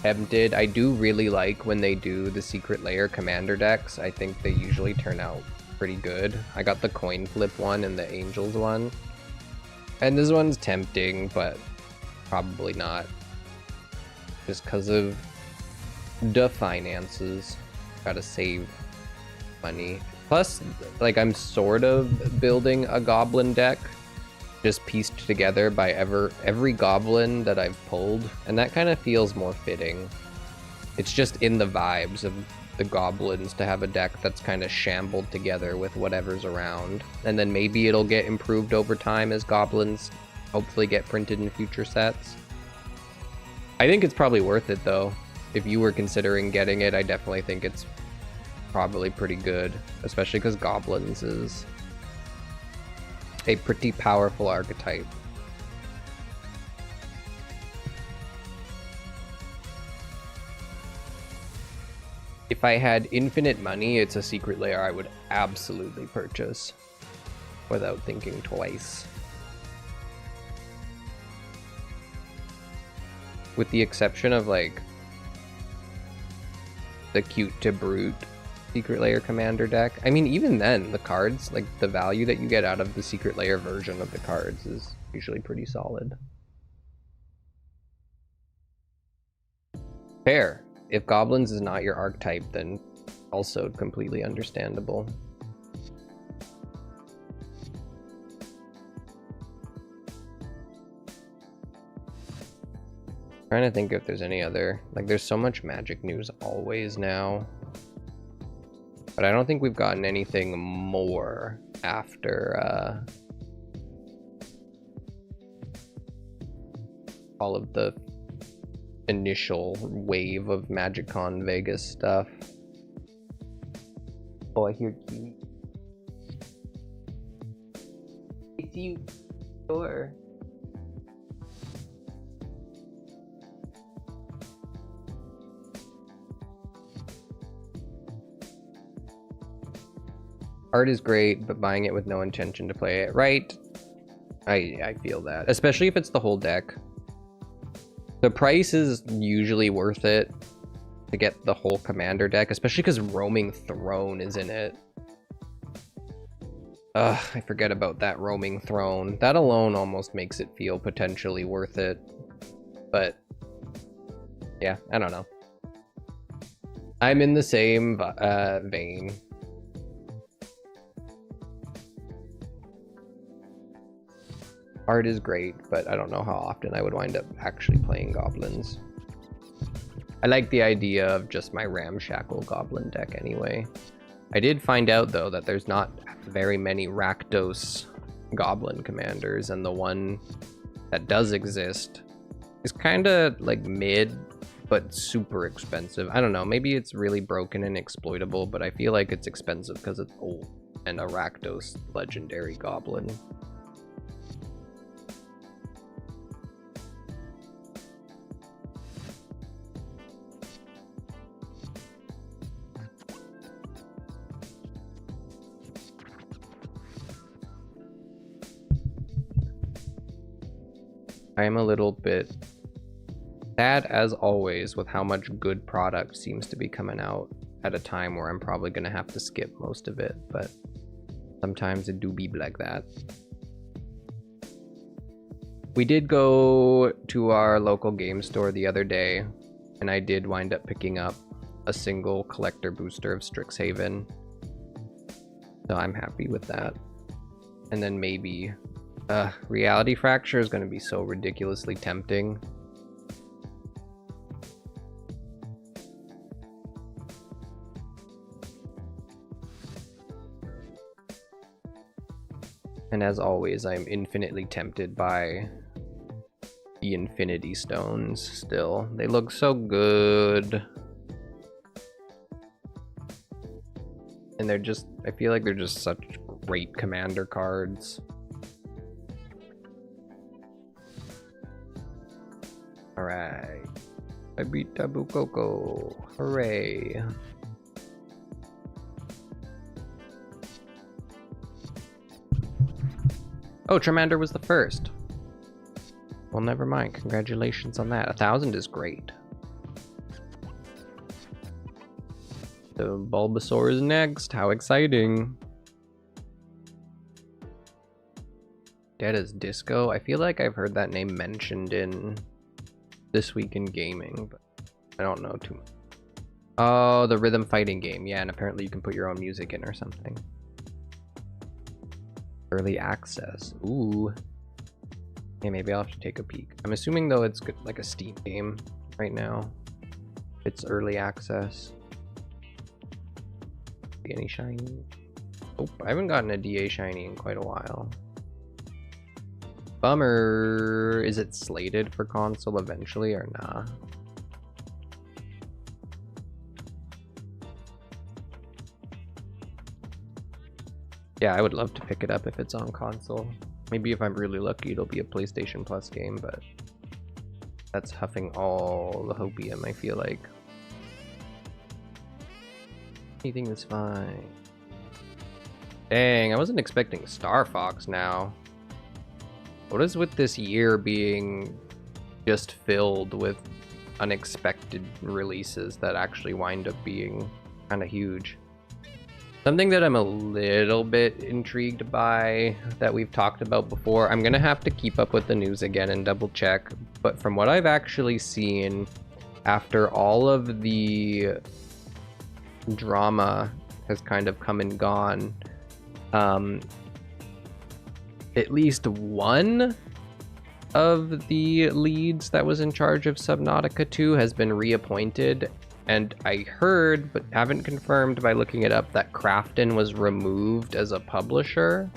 tempted. I do really like when they do the Secret Lair commander decks. I think they usually turn out pretty good. I got the coin flip one and the Angels one. And this one's tempting, but probably not. Just because of the finances. Gotta save money. Plus, like, I'm sort of building a goblin deck, just pieced together by every goblin that I've pulled, and that kind of feels more fitting. It's just in the vibes of the goblins to have a deck that's kind of shambled together with whatever's around, and then maybe it'll get improved over time as goblins hopefully get printed in future sets. I think it's probably worth it though. If you were considering getting it, I definitely think it's probably pretty good, especially because goblins is a pretty powerful archetype. If I had infinite money, it's a Secret Lair I would absolutely purchase without thinking twice. With the exception of like the Cute to Brute Secret Lair commander deck. I mean, even then, the cards, like the value that you get out of the Secret Lair version of the cards is usually pretty solid. Fair. If goblins is not your archetype, then also completely understandable. Trying to think if there's any other, like, there's so much Magic news always now, but I don't think we've gotten anything more after all of the initial wave of MagicCon Vegas stuff. Oh, I hear Kiwi. It's you. Sure. Art is great, but buying it with no intention to play it right, I feel that. Especially if it's the whole deck. The price is usually worth it to get the whole commander deck, especially because Roaming Throne is in it. Ugh, I forget about that Roaming Throne. That alone almost makes it feel potentially worth it. But yeah, I don't know. I'm in the same vein. Art is great, but I don't know how often I would wind up actually playing goblins. I like the idea of just my ramshackle goblin deck anyway. I did find out though that there's not very many Rakdos goblin commanders, and the one that does exist is kind of like mid, but super expensive. I don't know, maybe it's really broken and exploitable, but I feel like it's expensive because it's old and a Rakdos legendary goblin. I am a little bit sad, as always, with how much good product seems to be coming out at a time where I'm probably going to have to skip most of it, but sometimes it do be like that. We did go to our local game store the other day, and I did wind up picking up a single collector booster of Strixhaven, so I'm happy with that. And then maybe Reality Fracture is going to be so ridiculously tempting. And as always, I'm infinitely tempted by the Infinity Stones still. They look so good. And they're just, I feel like they're just such great commander cards. Alright. I beat Tabu Koko. Hooray. Oh, Tremander was the first. Well, never mind. Congratulations on that. 1,000 is great. The Bulbasaur is next. How exciting. Dead as Disco. I feel like I've heard that name mentioned in This Week in Gaming, but I don't know too much. Oh, the rhythm fighting game. Yeah, and apparently you can put your own music in or something. Early access. Ooh. Yeah, maybe I'll have to take a peek. I'm assuming though it's good, like a Steam game right now. It's early access. Any shiny? Oh, I haven't gotten a DA shiny in quite a while. Bummer. Is it slated for console eventually or nah? Yeah, I would love to pick it up if it's on console. Maybe if I'm really lucky, it'll be a PlayStation Plus game, but that's huffing all the hopium, I feel like. Anything is fine. Dang, I wasn't expecting Star Fox now. What is with this year being just filled with unexpected releases that actually wind up being kind of huge? Something that I'm a little bit intrigued by that we've talked about before. I'm gonna have to keep up with the news again and double check, but from what I've actually seen after all of the drama has kind of come and gone, at least one of the leads that was in charge of Subnautica 2 has been reappointed, and I heard, but haven't confirmed by looking it up, that Krafton was removed as a publisher.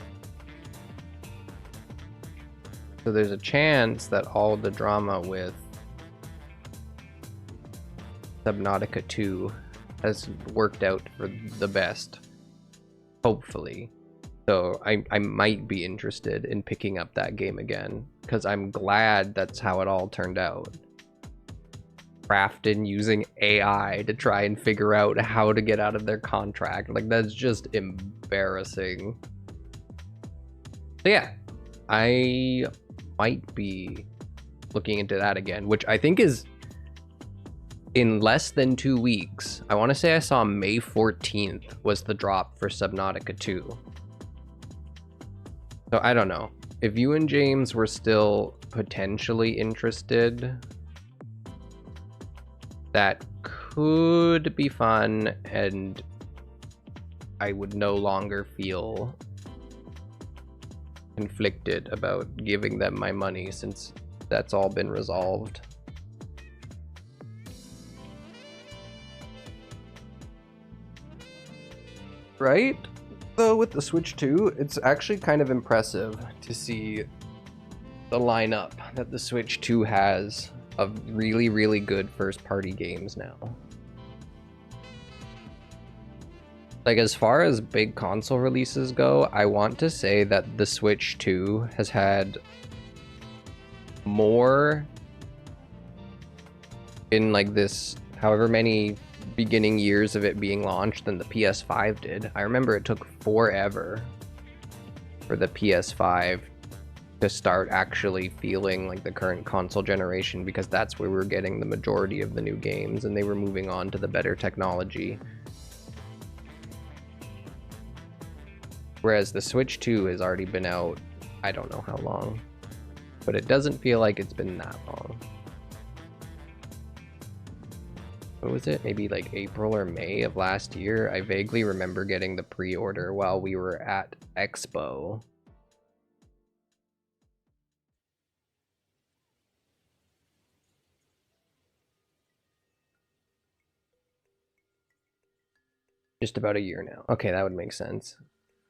So there's a chance that all the drama with Subnautica 2 has worked out for the best, hopefully. So I might be interested in picking up that game again, because I'm glad that's how it all turned out. Krafton using AI to try and figure out how to get out of their contract. Like, that's just embarrassing. So yeah, I might be looking into that again, which I think is in less than 2 weeks. I want to say I saw May 14th was the drop for Subnautica 2. So I don't know. If you and James were still potentially interested, that could be fun, and I would no longer feel conflicted about giving them my money since that's all been resolved. Right? Though with the Switch 2, it's actually kind of impressive to see the lineup that the Switch 2 has of really, really good first-party games now. Like, as far as big console releases go, I want to say that the Switch 2 has had more in, like, this however many beginning years of it being launched than the PS5 did. I remember it took forever for the PS5 to start actually feeling like the current console generation, because that's where we were getting the majority of the new games and they were moving on to the better technology. Whereas the Switch 2 has already been out, I don't know how long, but it doesn't feel like it's been that long. What was it? Maybe like April or May of last year? I vaguely remember getting the pre-order while we were at Expo. Just about a year now. Okay, that would make sense.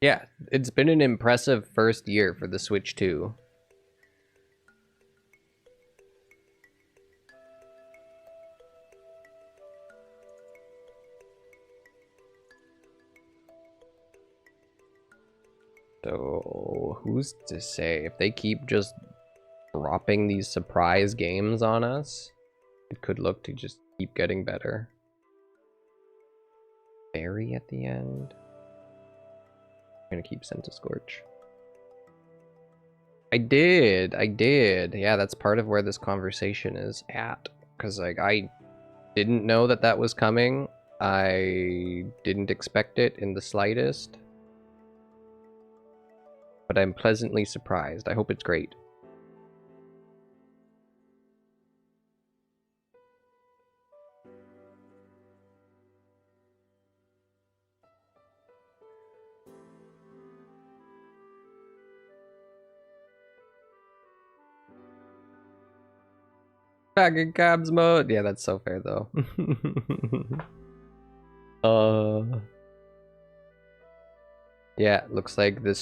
Yeah, it's been an impressive first year for the Switch 2. So, who's to say? If they keep just dropping these surprise games on us, It could look to just keep getting better. Berry at the end. I'm gonna keep Scorch. I did. Yeah, that's part of where this conversation is at. Because, like, I didn't know that that was coming. I didn't expect it in the slightest. But I'm pleasantly surprised. I hope it's great. Back in cabs mode. Yeah, that's so fair though. Yeah, looks like the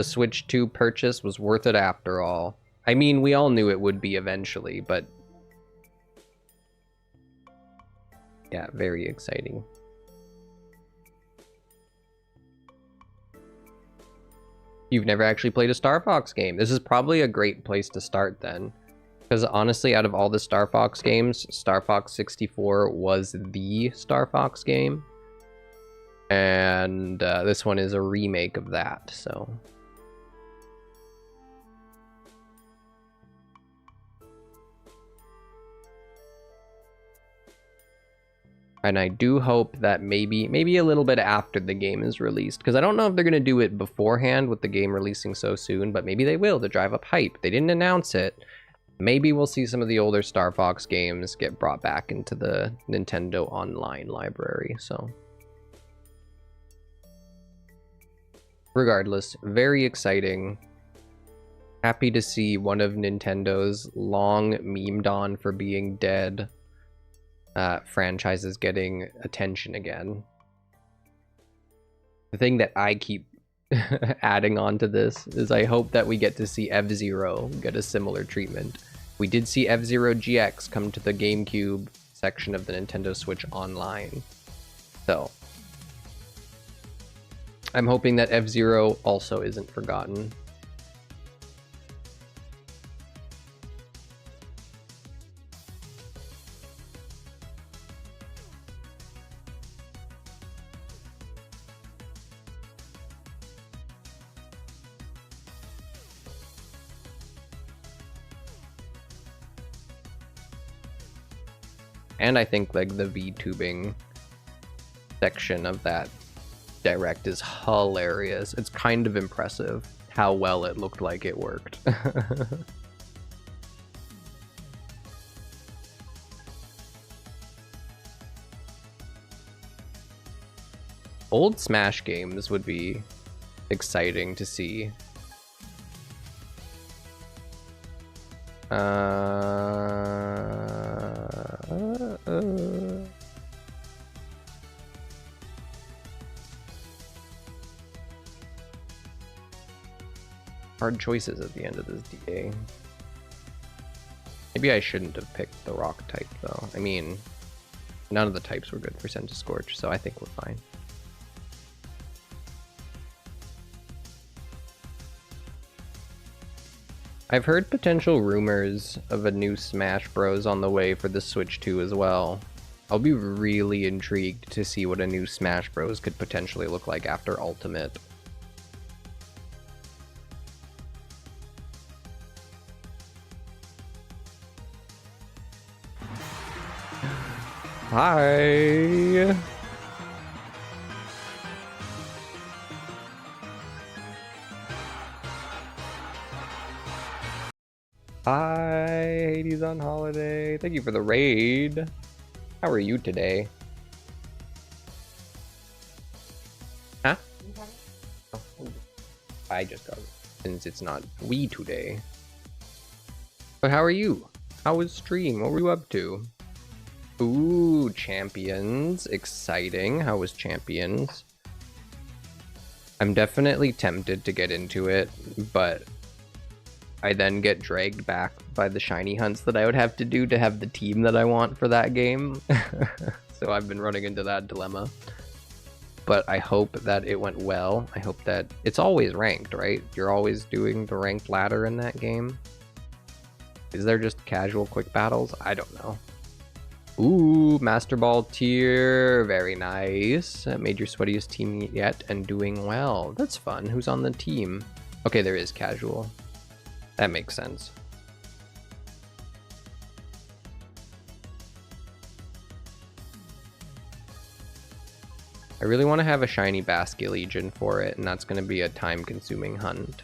Switch 2 purchase was worth it after all. I mean, we all knew it would be eventually, but yeah, very exciting. You've never actually played a Star Fox game. This is probably a great place to start then. Because honestly, out of all the Star Fox games, Star Fox 64 was the Star Fox game. And this one is a remake of that, so... And I do hope that maybe a little bit after the game is released, because I don't know if they're going to do it beforehand with the game releasing so soon, but maybe they will to drive up hype. They didn't announce it. Maybe we'll see some of the older Star Fox games get brought back into the Nintendo Online library, so... Regardless, very exciting. Happy to see one of Nintendo's long memed on for being dead franchises getting attention again. The thing that I keep adding on to this is I hope that we get to see F-Zero get a similar treatment. We did see F-Zero GX come to the GameCube section of the Nintendo Switch Online. So, I'm hoping that F-Zero also isn't forgotten. And I think like the VTubing section of that Direct is hilarious. It's kind of impressive how well it looked like it worked. Old Smash games would be exciting to see. Hard choices at the end of this DA. Maybe I shouldn't have picked the rock type though. I mean, none of the types were good for Scorch, so I think we're fine. I've heard potential rumors of a new Smash Bros on the way for the Switch 2 as well. I'll be really intrigued to see what a new Smash Bros could potentially look like after Ultimate. Hi. Hi, Hades on holiday. Thank you for the raid. How are you today? Huh? Oh, I just got it since it's not we today. But how are you? How was stream? What were you up to? Ooh, Champions. Exciting. How was Champions? I'm definitely tempted to get into it, but I then get dragged back by the shiny hunts that I would have to do to have the team that I want for that game. So I've been running into that dilemma. But I hope that it went well. I hope that it's always ranked, right? You're always doing the ranked ladder in that game. Is there just casual quick battles? I don't know. Ooh, Master Ball tier. Very nice. Made your sweatiest team yet and doing well. That's fun. Who's on the team? Okay, there is casual. That makes sense. I really want to have a shiny Basque Legion for it, and that's going to be a time-consuming hunt.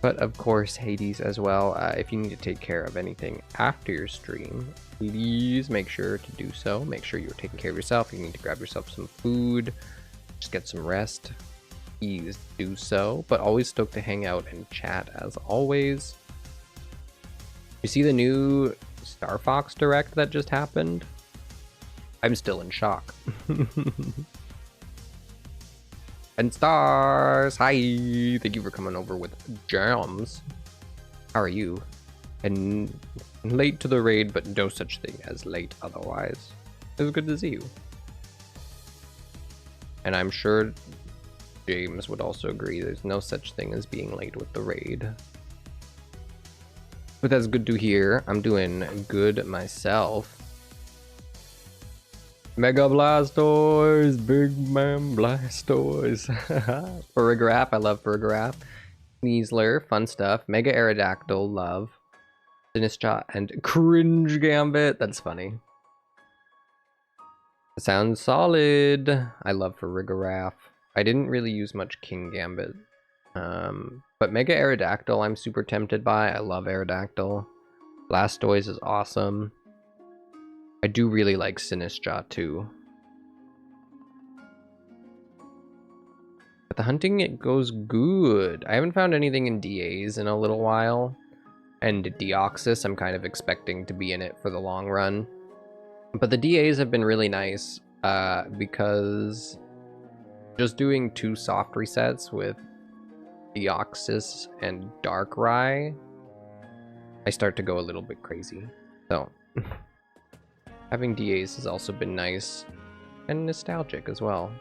But of course, Hades as well. If you need to take care of anything after your stream, please make sure to do so. Make sure you're taking care of yourself. You need to grab yourself some food, just get some rest. Please do so. But always stoked to hang out and chat as always. You see the new Star Fox Direct that just happened? I'm still in shock. And stars, hi! Thank you for coming over with jams. How are you? And late to the raid, but no such thing as late otherwise. It was good to see you. And I'm sure James would also agree there's no such thing as being late with the raid. But that's good to hear. I'm doing good myself. Mega Blastoise, Big Man Blastoise. Furgraph, I love Furgraph. Sneasler, fun stuff. Mega Aerodactyl, love. Sinistcha and Cringe Gambit, that's funny. Sounds solid. I love Furgraph. I didn't really use much King Gambit. But Mega Aerodactyl I'm super tempted by. I love Aerodactyl. Blastoise is awesome. I do really like Sinistcha too. But the hunting, it goes good. I haven't found anything in DAs in a little while. And Deoxys, I'm kind of expecting to be in it for the long run. But the DAs have been really nice because just doing 2 soft resets with Deoxys and Darkrai, I start to go a little bit crazy. So having DAs has also been nice and nostalgic as well.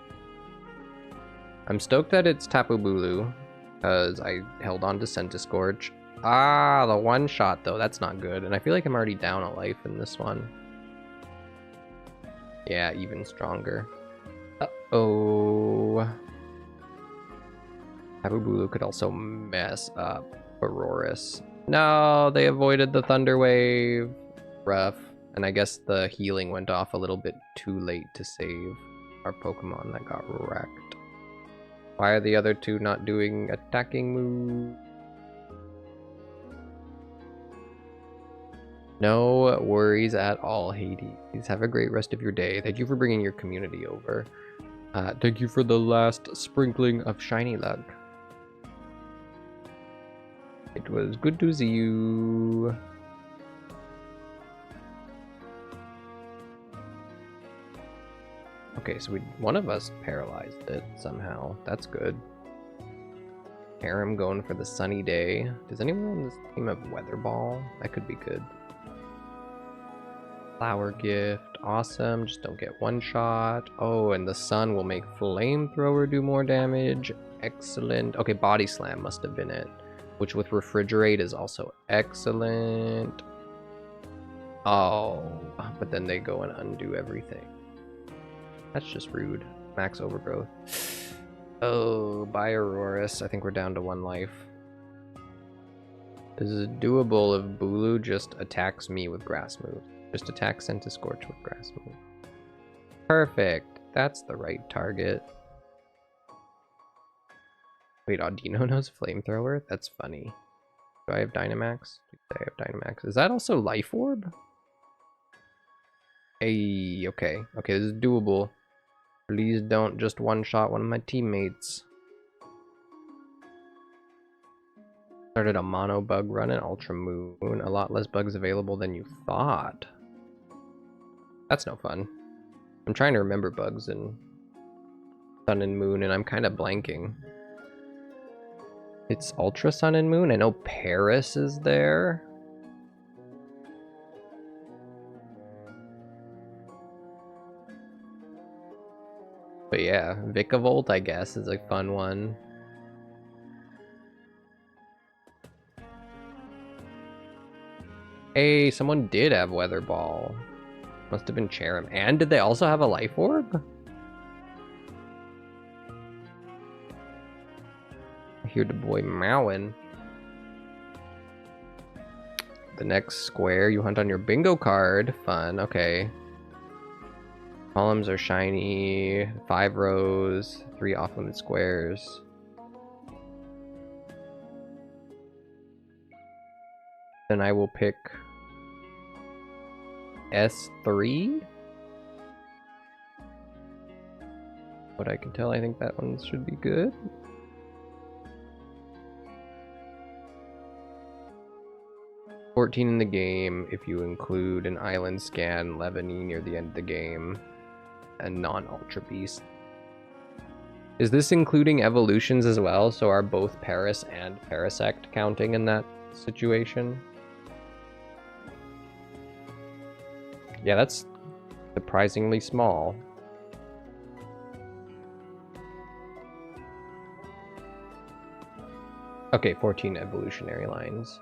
I'm stoked that it's Tapu Bulu because I held on to Centiskorch. Ah, the one shot though, that's not good. And I feel like I'm already down a life in this one. Yeah, even stronger. Uh-oh. Tapu Bulu could also mess up Aurorus. No, they avoided the Thunder Wave. Rough. And I guess the healing went off a little bit too late to save our Pokemon that got wrecked. Why are the other 2 not doing attacking moves? No worries at all, Hades. Have a great rest of your day. Thank you for bringing your community over. Thank you for the last sprinkling of shiny luck. It was good to see you. Okay, so one of us paralyzed it somehow. That's good. Aram going for the sunny day. Does anyone on this team have Weather Ball? That could be good. Flower Gift. Awesome. Just don't get one shot. Oh, and the sun will make Flamethrower do more damage. Excellent. Okay, Body Slam must have been it. Which with Refrigerate is also excellent. Oh, but then they go and undo everything. That's just rude. Max Overgrowth. Oh, bye Aurorus. I think we're down to 1 life. This is doable if Bulu just attacks me with Grass Move. Just attack Centiskorch with Grass Move. Perfect. That's the right target. Wait, Audino knows Flamethrower? That's funny. Do I have Dynamax? I have Dynamax. Is that also Life Orb? Hey, okay. Okay, this is doable. Please don't just one-shot one of my teammates. Started a mono bug run in Ultra Moon. A lot less bugs available than you thought. That's no fun. I'm trying to remember bugs in Sun and Moon, and I'm kind of blanking. It's Ultra Sun and Moon. I know Paris is there. But yeah, Vikavolt, I guess, is a fun one. Hey, someone did have Weather Ball. Must have been Cherim. And did they also have a Life Orb? I hear the boy mowing. The next square, you hunt on your bingo card. Fun, okay. Columns are shiny. 5 rows, 3 off-limit squares. Then I will pick S3. What I can tell, I think that one should be good. $14 in the game if you include an island scan, Levany near the end of the game, and non-Ultra Beast. Is this including evolutions as well? So are both Paris and Parasect counting in that situation? Yeah, that's surprisingly small. Okay, 14 evolutionary lines.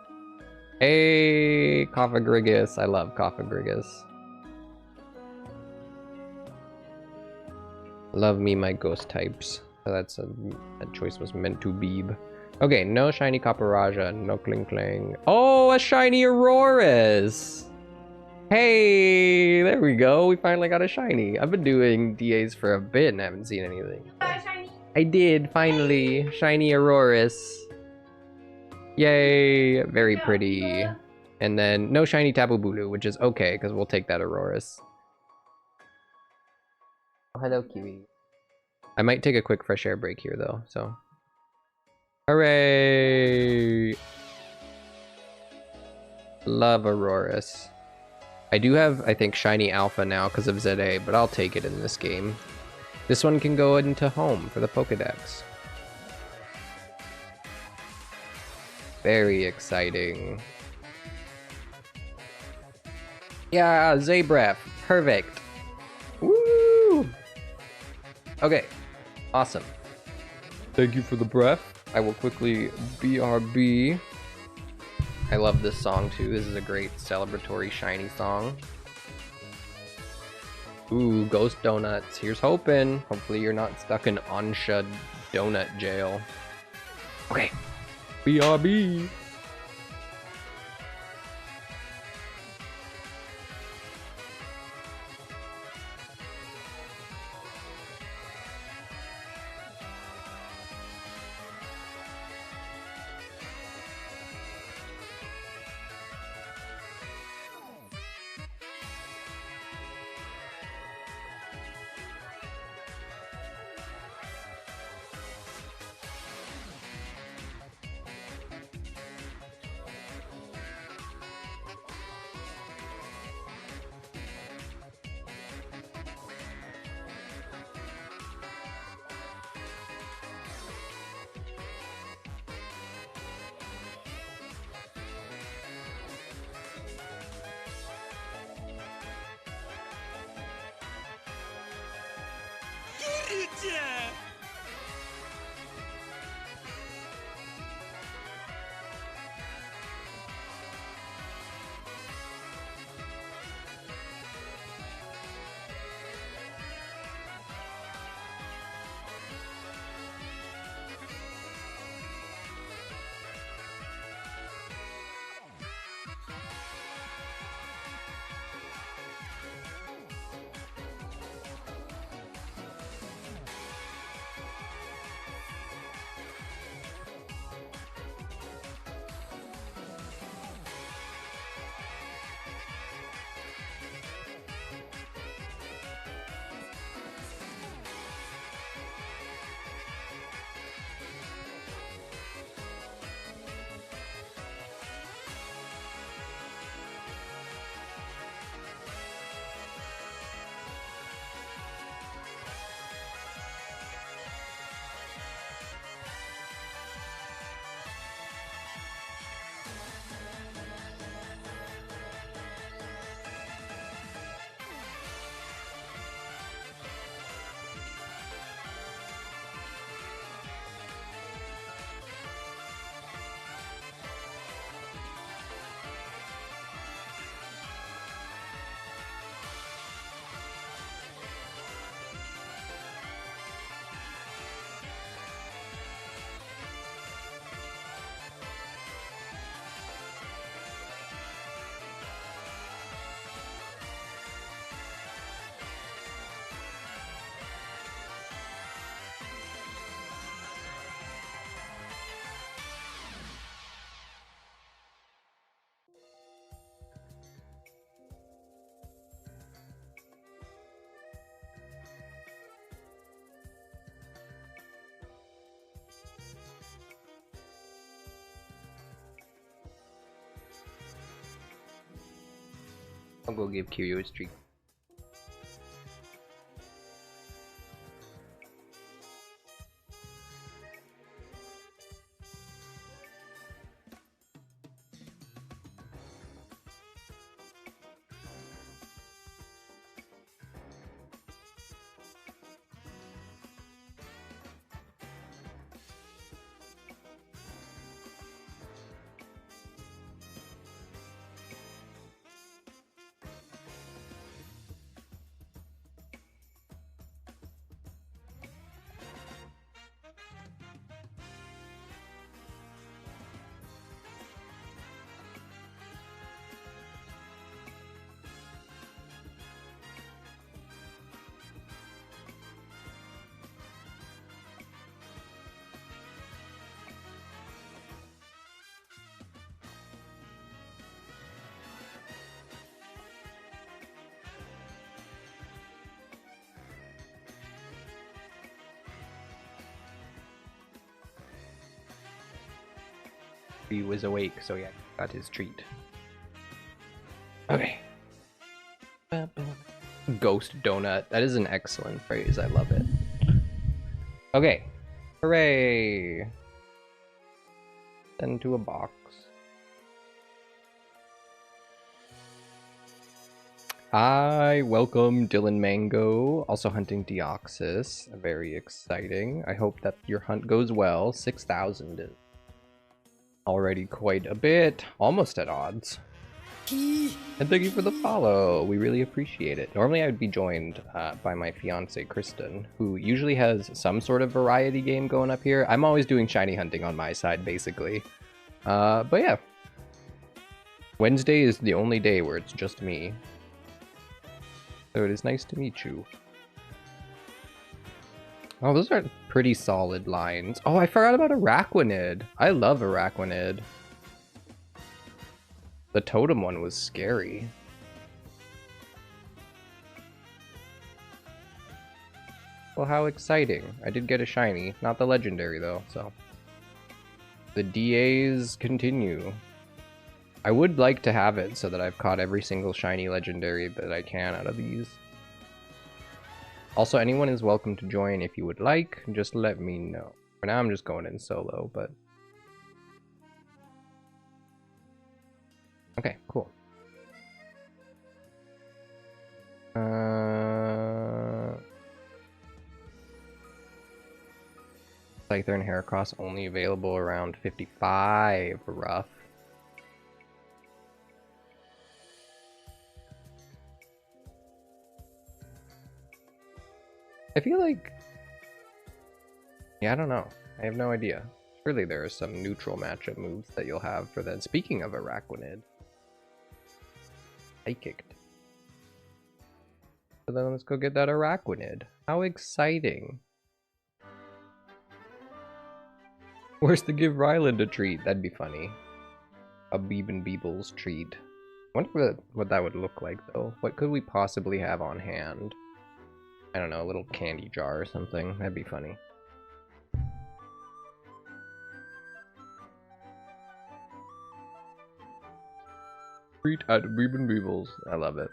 Hey, Cophagrigus. I love Cophagrigus. Love me my ghost types. So that choice was meant to be. Okay, no shiny Copperajah, no Klinkling. Oh, a shiny Aurorus! Hey, there we go. We finally got a shiny. I've been doing DAs for a bit and haven't seen anything. Shiny. I did, finally. Shiny Aurorus. Yay, very pretty. And then no shiny Tapu Bulu, which is okay, because we'll take that Aurorus. Oh, hello, Kiwi. I might take a quick fresh air break here, though, so. Hooray! Love Aurorus. I do have, I think, shiny Alpha now because of ZA, but I'll take it in this game. This one can go into home for the Pokedex. Very exciting. Yeah, Zabref. Perfect. Woo! Okay. Awesome. Thank you for the breath. I will quickly BRB. I love this song too. This is a great celebratory shiny song. Ooh, Ghost Donuts. Here's hoping. Hopefully you're not stuck in Ansha Donut Jail. Okay. BRB. I'll go give Kiryu his treat. He was awake, so yeah, got his treat. Okay. Ghost donut. That is an excellent phrase. I love it. Okay. Hooray! Send to a box. Hi, welcome Dylan Mango. Also hunting Deoxys. Very exciting. I hope that your hunt goes well. 6,000 is already quite a bit. Almost at odds. And thank you for the follow. We really appreciate it. Normally I would be joined by my fiance Kristen, who usually has some sort of variety game going up here. I'm always doing shiny hunting on my side, basically. But yeah. Wednesday is the only day where it's just me. So it is nice to meet you. Oh, those are pretty solid lines. Oh, I forgot about Araquanid. I love Araquanid. The totem one was scary. Well, how exciting. I did get a shiny. Not the legendary, though, so. The DAs continue. I would like to have it so that I've caught every single shiny legendary that I can out of these. Also, anyone is welcome to join if you would like. Just let me know. For now, I'm just going in solo, but... Okay, cool. Scyther and Heracross only available around 55. Rough. I feel like... Yeah, I don't know. I have no idea. Surely there are some neutral matchup moves that you'll have for that. Speaking of Araquanid. I kicked. So then let's go get that Araquanid. How exciting. Where's to give Ryland a treat? That'd be funny. A Beeb and Beebles treat. I wonder what that would look like, though. What could we possibly have on hand? I don't know, a little candy jar or something. That'd be funny. Treat at Beeb and Beebles. I love it.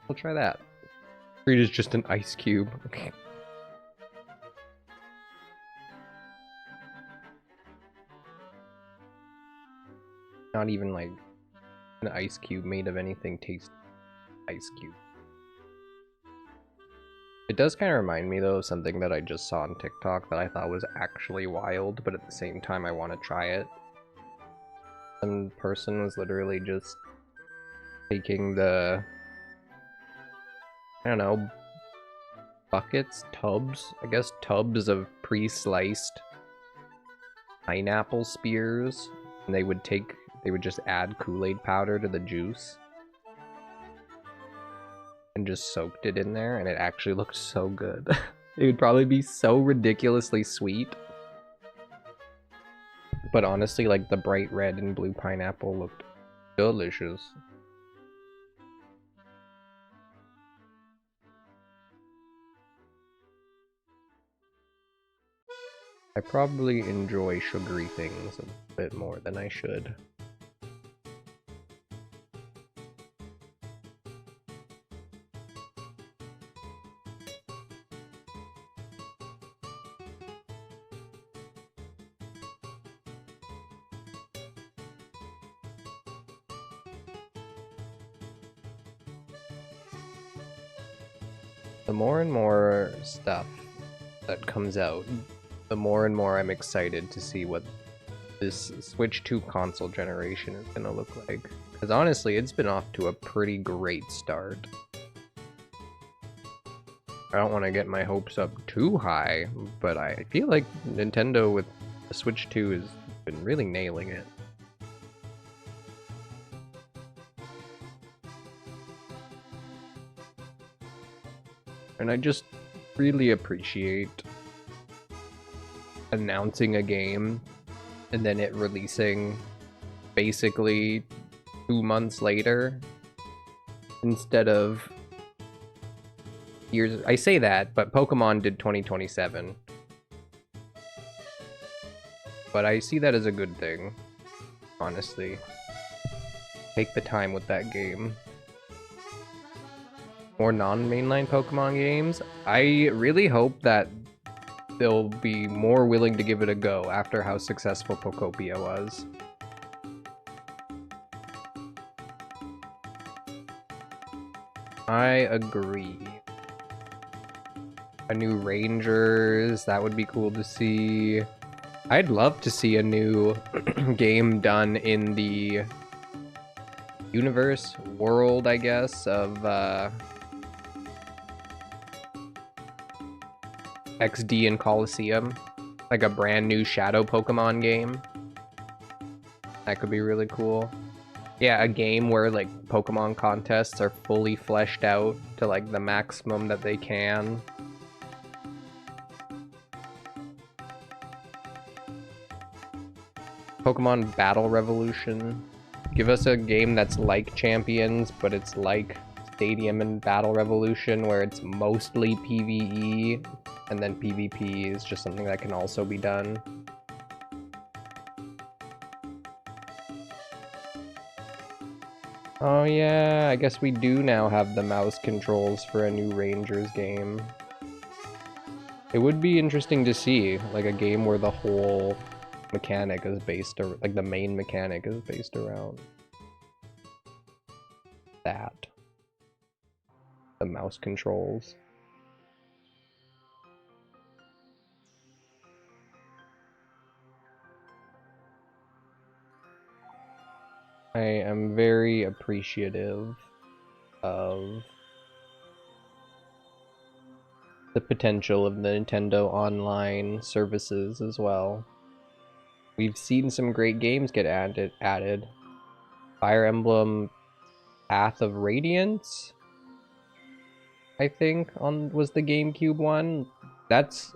We'll try that. Treat is just an ice cube. Not even like an ice cube made of anything tastes ice cube. It does kind of remind me though of something that I just saw on TikTok that I thought was actually wild, but at the same time I want to try it. Some person was literally just taking the, I don't know, buckets, tubs, I guess tubs of pre-sliced pineapple spears, and they would just add Kool-Aid powder to the juice and just soaked it in there, and it actually looked so good. It would probably be so ridiculously sweet. But honestly, like the bright red and blue pineapple looked delicious. I probably enjoy sugary things a bit more than I should. The more and more stuff that comes out, the more and more I'm excited to see what this Switch 2 console generation is going to look like. Because honestly, it's been off to a pretty great start. I don't want to get my hopes up too high, but I feel like Nintendo with the Switch 2 has been really nailing it. And I just really appreciate announcing a game and then it releasing basically 2 months later instead of years. I say that, but Pokemon did 2027. But I see that as a good thing, honestly. Take the time with that game. More non-mainline Pokemon games. I really hope that they'll be more willing to give it a go after how successful Pokopia was. I agree. A new Rangers, that would be cool to see. I'd love to see a new game done in the universe, world, I guess, of XD and Coliseum. Like a brand new Shadow Pokemon game. That could be really cool. Yeah, a game where like Pokemon contests are fully fleshed out to like the maximum that they can. Pokemon Battle Revolution. Give us a game that's like Champions, but it's like Stadium and Battle Revolution, where it's mostly PvE, and then PvP is just something that can also be done. Oh yeah, I guess we do now have the mouse controls for a new Rangers game. It would be interesting to see, like a game where the whole mechanic is based, or like the main mechanic is based around that. The mouse controls. I am very appreciative of the potential of the Nintendo Online services as well. We've seen some great games get added. Fire Emblem Path of Radiance, I think, was the GameCube one. That's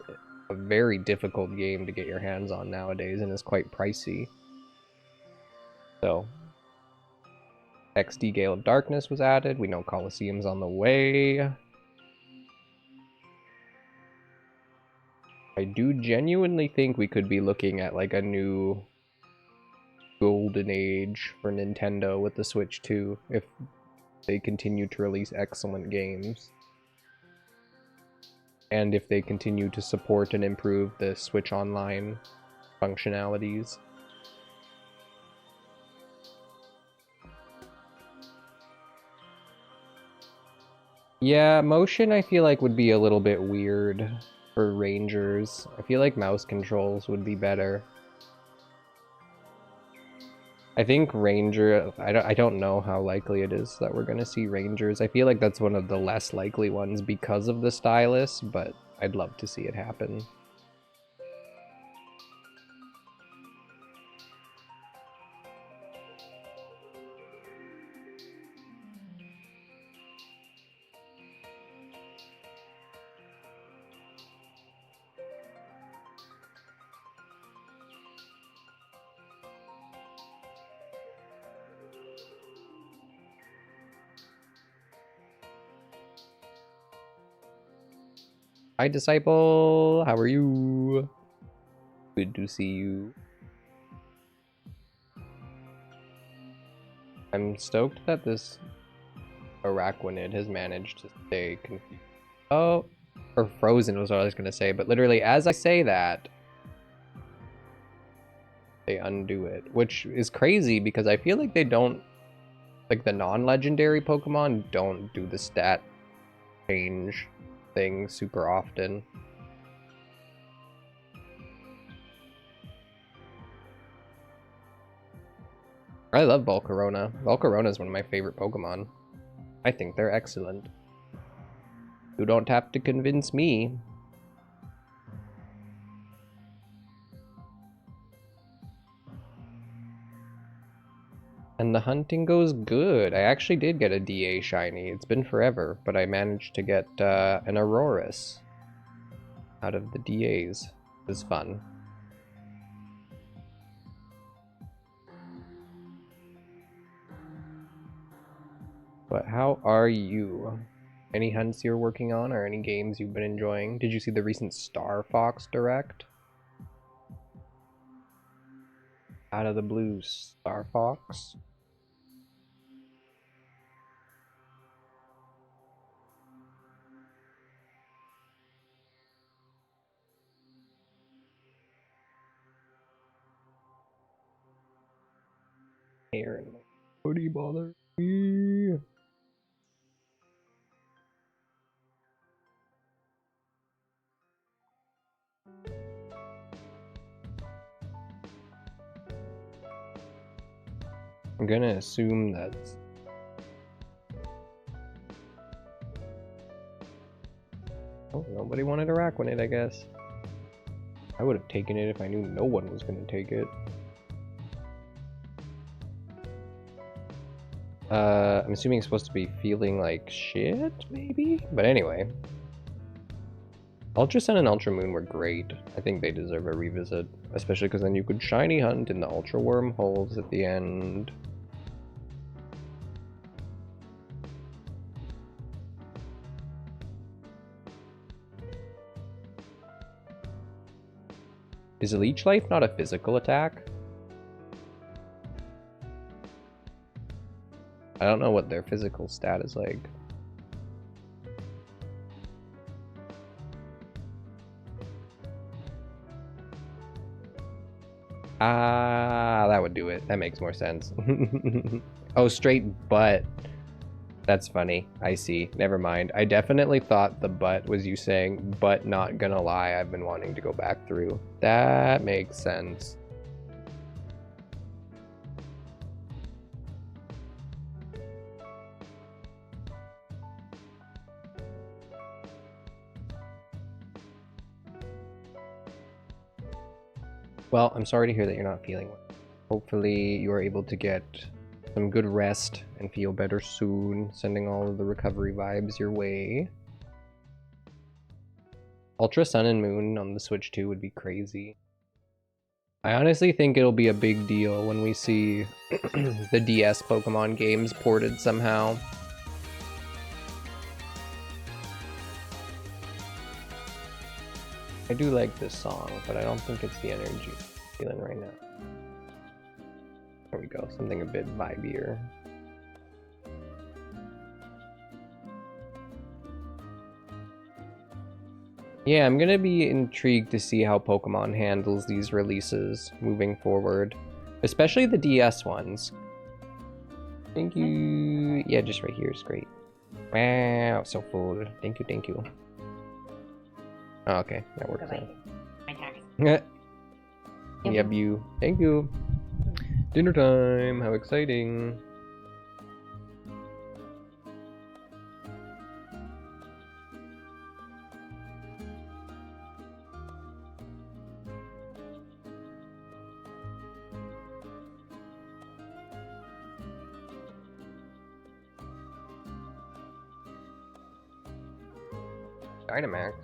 a very difficult game to get your hands on nowadays and is quite pricey. So, XD Gale of Darkness was added. We know Coliseum's on the way. I do genuinely think we could be looking at like a new golden age for Nintendo with the Switch 2 if they continue to release excellent games. And if they continue to support and improve the Switch Online functionalities. Yeah, motion I feel like would be a little bit weird for Rangers. I feel like mouse controls would be better. I think Ranger, I don't know how likely it is that we're going to see Rangers. I feel like that's one of the less likely ones because of the stylus, but I'd love to see it happen. Hi, Disciple. How are you? Good to see you. I'm stoked that this Araquanid has managed to stay confused. Oh, or frozen was what I was going to say, but literally as I say that, they undo it, which is crazy because I feel like they don't, like the non-legendary Pokemon don't do the stat change thing super often. I love Volcarona. Volcarona is one of my favorite Pokemon. I think they're excellent. You don't have to convince me. And the hunting goes good. I actually did get a DA shiny. It's been forever, but I managed to get an Aurorus out of the DAs. It was fun. But how are you? Any hunts you're working on or any games you've been enjoying? Did you see the recent Star Fox Direct? Out of the blue, Star Fox? Aaron, what do you bother me? I'm gonna assume that's... Oh, nobody wanted Araquanid, I guess. I would have taken it if I knew no one was gonna take it. I'm assuming it's supposed to be feeling like shit, maybe? But anyway. Ultra Sun and Ultra Moon were great. I think they deserve a revisit. Especially because then you could shiny hunt in the Ultra Wormholes at the end. Is a Leech Life not a physical attack? I don't know what their physical stat is like. Ah, that would do it. That makes more sense. Oh, straight butt. That's funny. I see. Never mind. I definitely thought the butt was you saying, but not gonna lie, I've been wanting to go back through. That makes sense. Well, I'm sorry to hear that you're not feeling well. Hopefully you are able to get some good rest and feel better soon. Sending all of the recovery vibes your way. Ultra Sun and Moon on the Switch 2 would be crazy. I honestly think it'll be a big deal when we see the DS Pokemon games ported somehow. I do like this song, but I don't think it's the energy I'm feeling right now. There we go, something a bit vibier. Yeah, I'm gonna be intrigued to see how Pokemon handles these releases moving forward. Especially the DS ones. Thank you. Yeah, just right here is great. Wow, so full. Thank you, thank you. Oh, okay, that works out. Yep, you. Thank you. Dinner time. How exciting. Dynamax.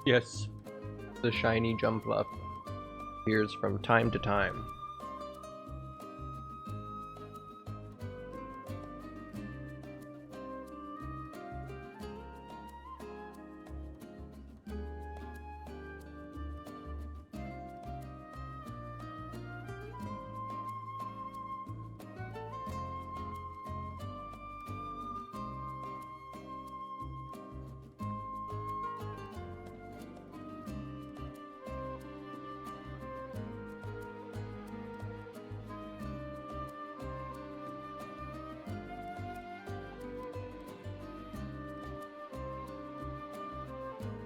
Yes, the shiny Jumpluff appears from time to time.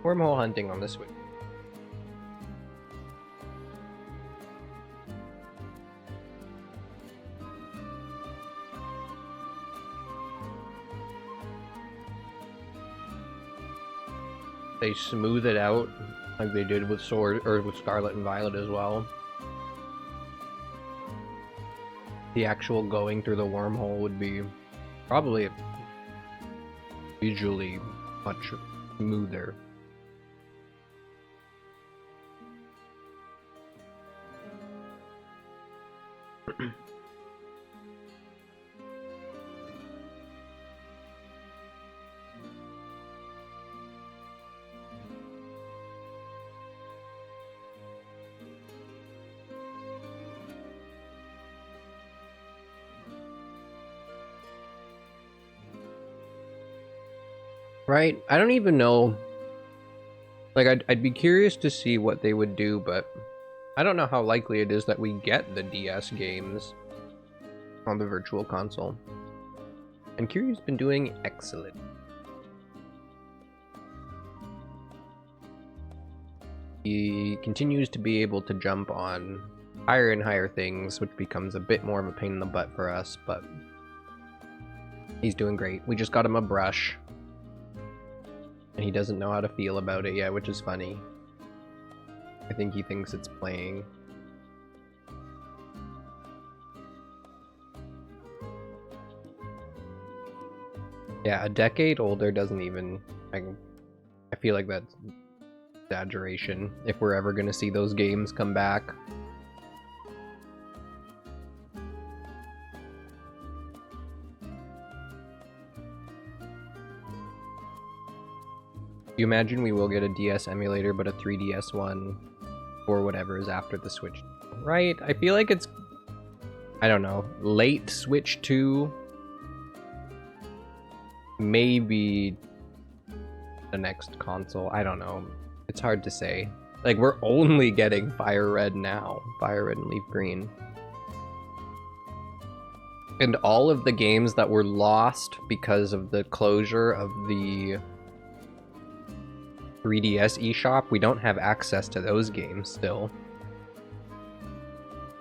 Wormhole hunting on the Switch. They smooth it out like they did with Sword or with Scarlet and Violet as well. The actual going through the wormhole would be probably visually much smoother. Right? I don't even know. Like, I'd be curious to see what they would do, but I don't know how likely it is that we get the DS games on the Virtual Console. And Kiryu's been doing excellent. He continues to be able to jump on higher and higher things, which becomes a bit more of a pain in the butt for us, but he's doing great. We just got him a brush. And he doesn't know how to feel about it yet, which is funny. I think he thinks it's playing. Yeah, a decade older doesn't even... I feel like that's exaggeration if we're ever gonna see those games come back. You imagine we will get a DS emulator, but a 3DS one, or whatever is after the Switch, right? I feel like it's, I don't know, late Switch 2, maybe the next console. I don't know. It's hard to say. Like, we're only getting Fire Red now, Fire Red and Leaf Green. And all of the games that were lost because of the closure of the 3DS eShop, we don't have access to those games still.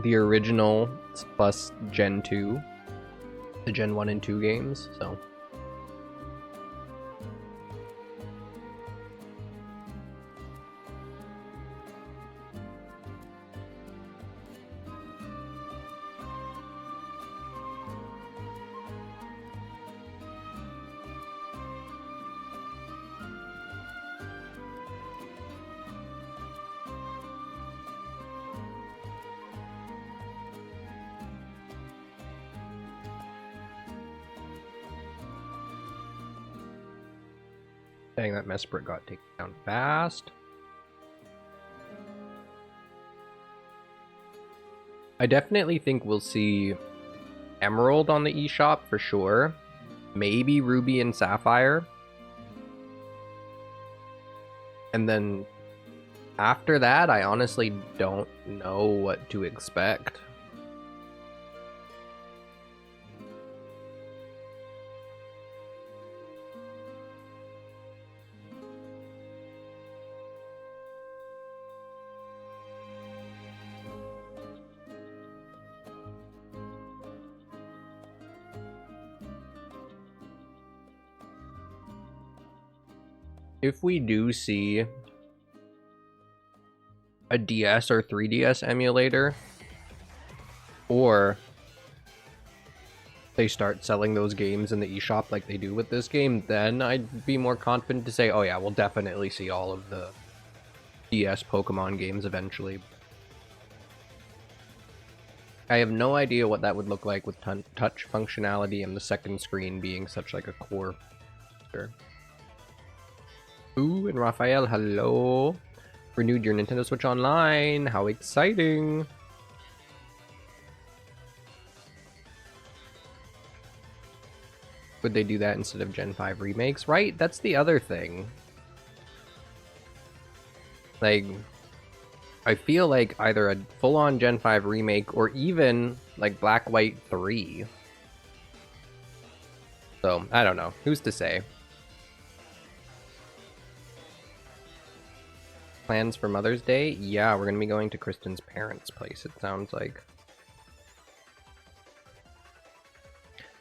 The original plus Gen 2, the Gen 1 and 2 games, so. Dang, that Mesprit got taken down fast. I definitely think we'll see Emerald on the eShop for sure. Maybe Ruby and Sapphire. And then after that, I honestly don't know what to expect. If we do see a DS or 3DS emulator, or they start selling those games in the eShop like they do with this game, then I'd be more confident to say, oh yeah, we'll definitely see all of the DS Pokemon games eventually. I have no idea what that would look like with touch functionality and the second screen being such like a core. Sure. Ooh, and Raphael, hello. Renewed your Nintendo Switch Online. How exciting. Would they do that instead of Gen 5 remakes? Right, that's the other thing. Like, I feel like either a full-on Gen 5 remake or even like Black White 3. So, I don't know. Who's to say? Plans for Mother's Day? Yeah, we're gonna be going to Kristen's parents' place, it sounds like.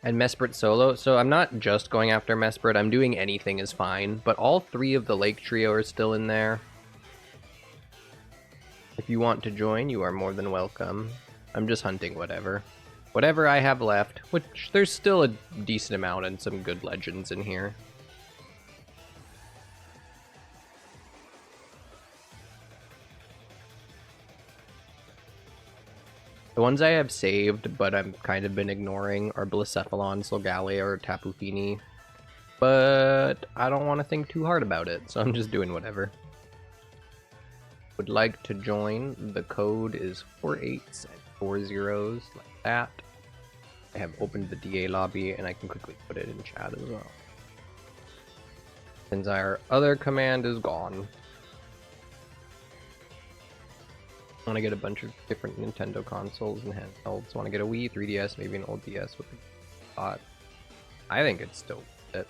And Mesprit solo. So I'm not just going after Mesprit, I'm doing anything is fine. But all 3 of the Lake Trio are still in there. If you want to join, you are more than welcome. I'm just hunting whatever. Whatever I have left, which there's still a decent amount and some good legends in here. The ones I have saved, but I've kind of been ignoring, are Blacephalon, Solgaleo, or Tapu Fini. But I don't want to think too hard about it, so I'm just doing whatever. Would like to join. The code is 4 8s and 4 0s, like that. I have opened the DA lobby, and I can quickly put it in chat as well. Since our other command is gone. I want to get a bunch of different Nintendo consoles and handhelds. Want to get a Wii, 3DS, maybe an old DS with a bot. I think it's still worth it.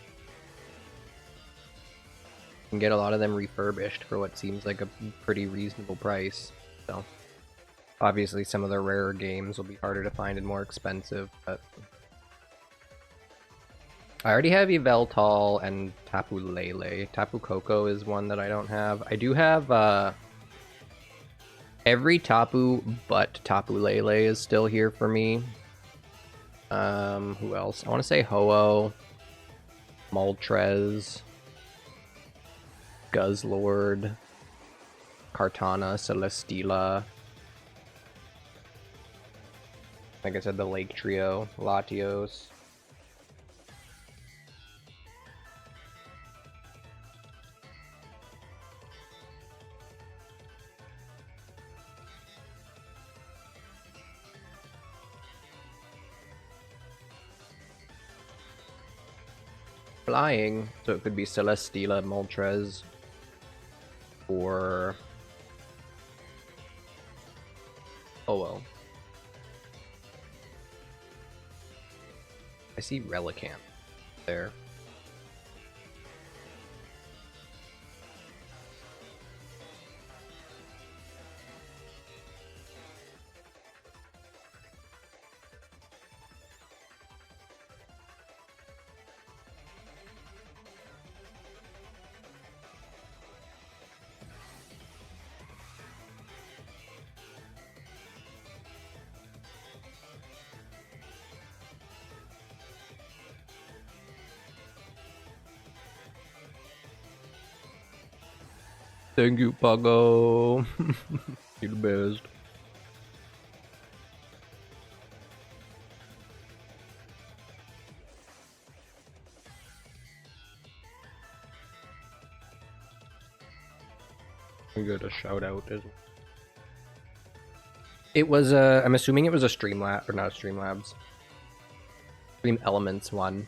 You can get a lot of them refurbished for what seems like a pretty reasonable price. So, obviously some of the rarer games will be harder to find and more expensive, but I already have Yveltal and Tapu Lele. Tapu Koko is one that I don't have. I do have every Tapu but Tapu Lele is still here for me. Who else? I want to say Ho-Oh, Moltres, Guzzlord, Kartana, Celesteela. Like I said, the Lake Trio, Latios. Flying, so it could be Celesteela, Moltres, or oh well. I see Relicanth there. Thank you, Pago. You're the best. We got a shout out as well. It was I'm assuming it was a Streamlab, or not a Streamlabs. Stream Elements one.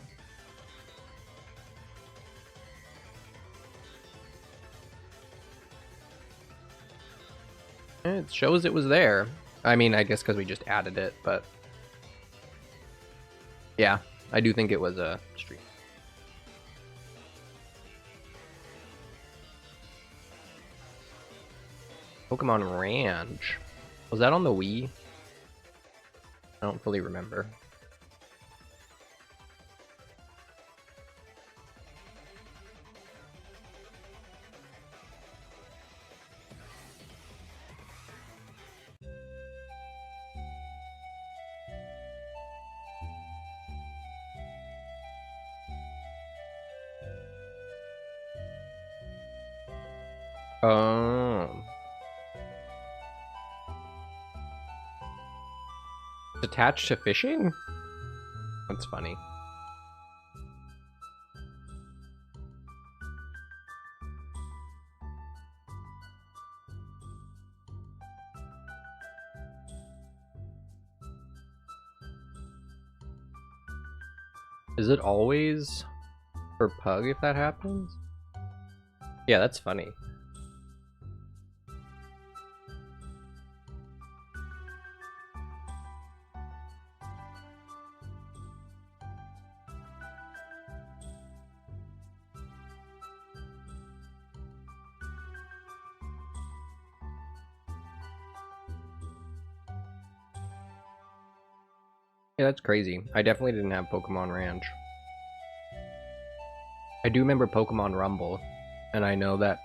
It shows it was there. I mean, I guess because we just added it, but yeah, I do think it was a stream. Pokemon Ranch. Was that on the Wii? I don't fully remember. Oh. Attached to fishing? That's funny. Is it always for Pug if that happens? Yeah, that's funny. Yeah, that's crazy. I definitely didn't have Pokemon Ranch. I do remember Pokemon Rumble, and I know that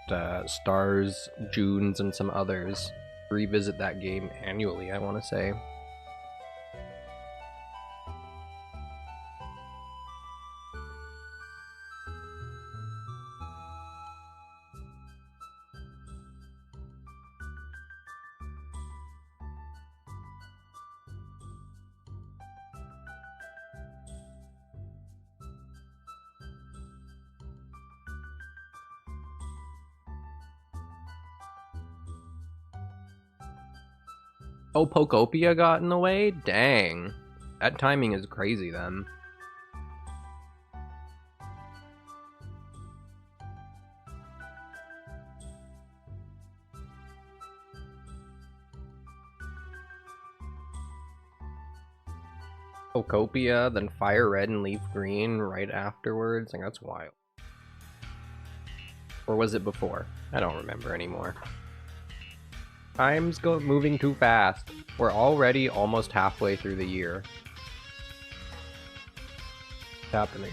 Stars, Junes, and some others revisit that game annually, I want to say. Oh, Pokopia got in the way? Dang. That timing is crazy then. Pokopia, then Fire Red and Leaf Green right afterwards. Like, that's wild. Or was it before? I don't remember anymore. Time's moving too fast. We're already almost halfway through the year. What's happening?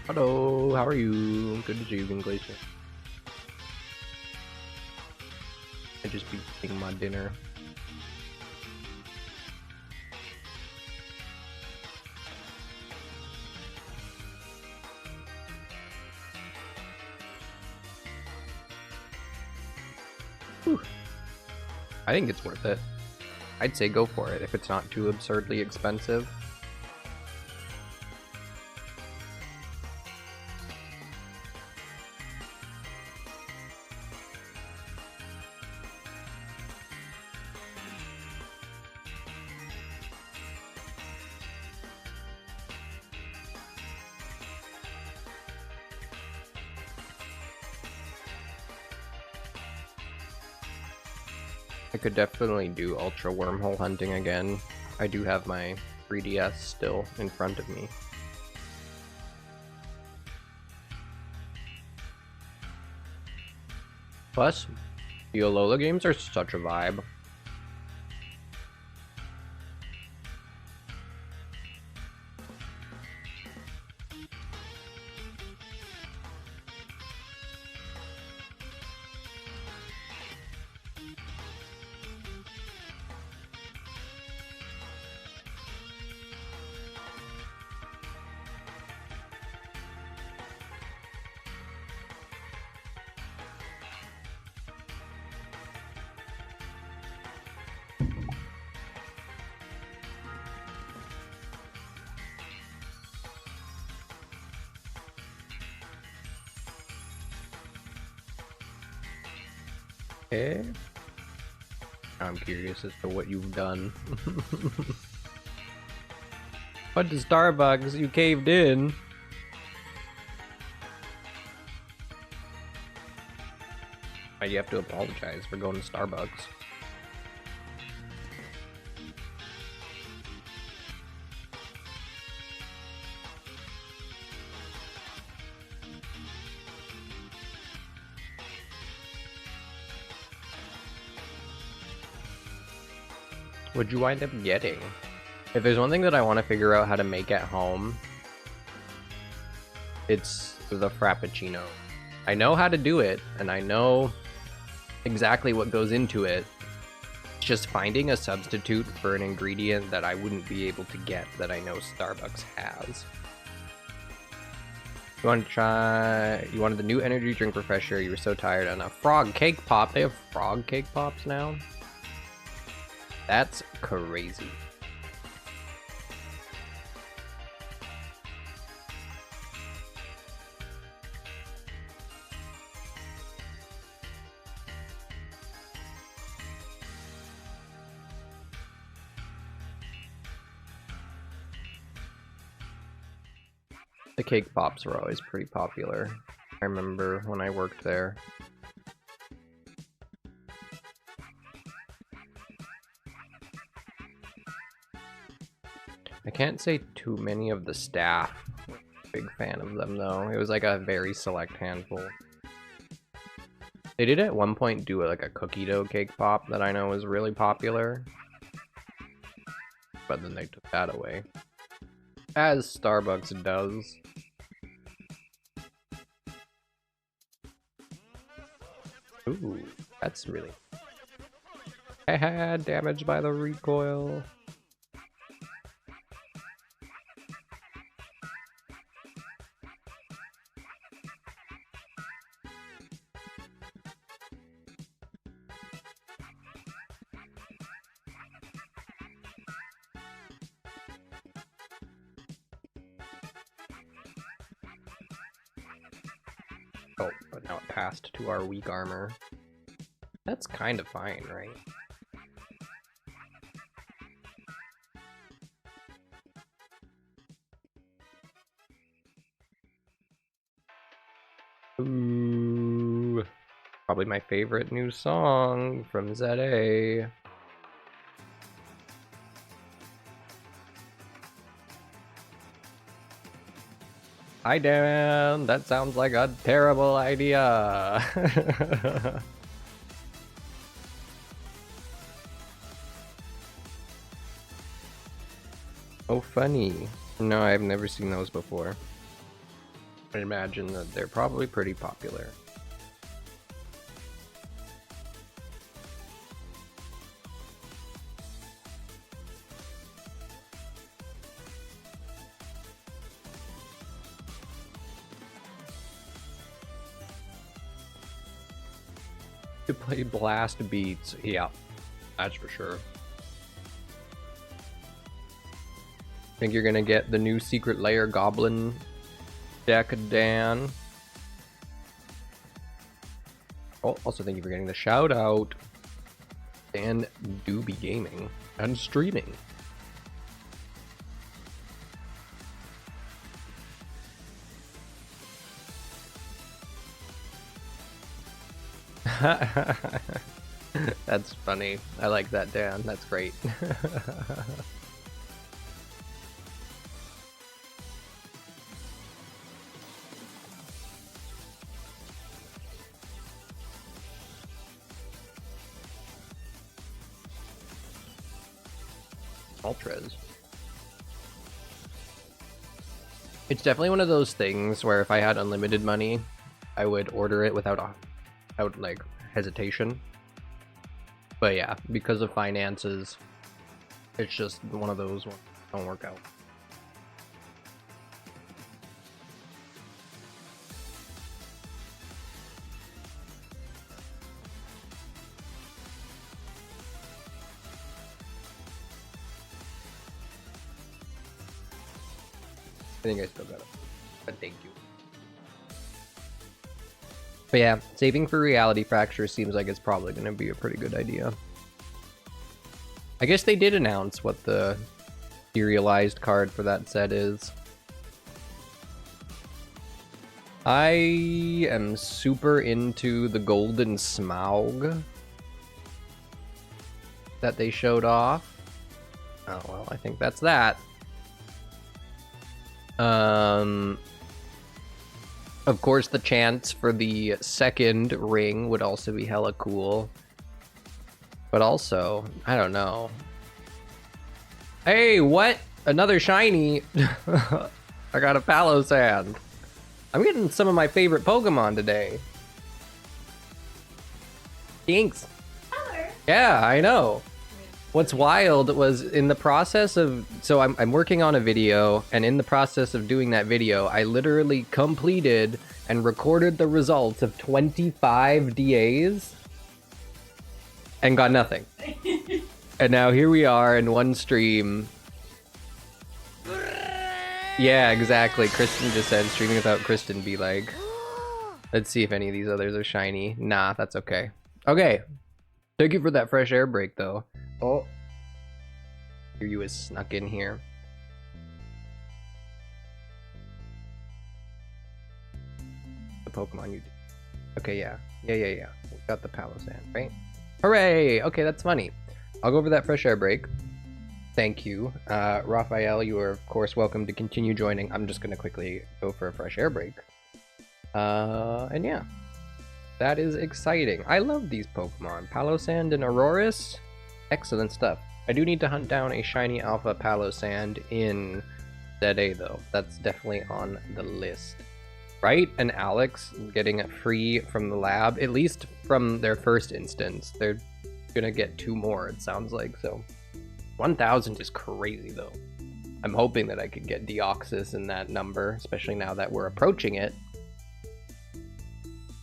Hello, how are you? Good to see you, Glacier. I just be eating my dinner. Whew. I think it's worth it. I'd say go for it if it's not too absurdly expensive. I could definitely do Ultra Wormhole hunting again. I do have my 3DS still in front of me. Plus, the Alola games are such a vibe. Okay. I'm curious as to what you've done. What to Starbucks? You caved in. Why do you have to apologize for going to Starbucks? What'd you wind up getting? If there's one thing that I want to figure out how to make at home, it's the Frappuccino. I know how to do it, and I know exactly what goes into it. It's just finding a substitute for an ingredient that I wouldn't be able to get that I know Starbucks has. You want to try... You wanted the new energy drink refresher. You were so tired on a frog cake pop. They have frog cake pops now? That's crazy. The cake pops were always pretty popular. I remember when I worked there. I can't say too many of the staff. Big fan of them though. It was like a very select handful. They did at one point do like a cookie dough cake pop that I know was really popular. But then they took that away. As Starbucks does. Ooh, that's really... I had damage by the recoil. Oh, but now it passed to our weak armor. That's kind of fine, right? Ooh, probably my favorite new song from ZA. Hi Dan, that sounds like a terrible idea. Oh, funny. No, I've never seen those before. I imagine that they're probably pretty popular. To play blast beats, yeah, that's for sure. Think you're gonna get the new secret layer goblin deck, Dan? Oh, also thank you for getting the shout out. Dan do be gaming and streaming. That's funny. I like that, Dan. That's great. Ultras. It's definitely one of those things where if I had unlimited money, I would order it without like hesitation. But yeah, because of finances, it's just one of those ones that don't work out. I think I still got it, but thank you. But yeah, saving for reality fracture seems like it's probably going to be a pretty good idea. I guess they did announce what the serialized card for that set is. I am super into the golden Smaug that they showed off. Oh, well, I think that's that. Of course, the chance for the second ring would also be hella cool. But also, I don't know. Hey, what? Another shiny. I got a Palosand. I'm getting some of my favorite Pokemon today. Thanks. Yeah, I know. What's wild was in the process of, so I'm working on a video, and in the process of doing that video, I literally completed and recorded the results of 25 DAs and got nothing. And now here we are in one stream. Yeah, exactly. Kristen just said streaming without Kristen be like. Let's see if any of these others are shiny. Nah, that's okay. Okay. Thank you for that fresh air break, though. Oh. Here you is snuck in here. The Pokemon you did. Okay, yeah. Yeah. We got the Palosand, right? Hooray! Okay, that's funny. I'll go over that fresh air break. Thank you. Raphael, you are, of course, welcome to continue joining. I'm just going to quickly go for a fresh air break. And yeah. That is exciting. I love these Pokemon. Palosand and Aurorus. Excellent stuff. I do need to hunt down a shiny Alpha Palosand in ZA, though. That's definitely on the list. Right? And Alex getting it free from the lab, at least from their first instance. They're gonna get 2 more, it sounds like, so. 1,000 is crazy, though. I'm hoping that I could get Deoxys in that number, especially now that we're approaching it.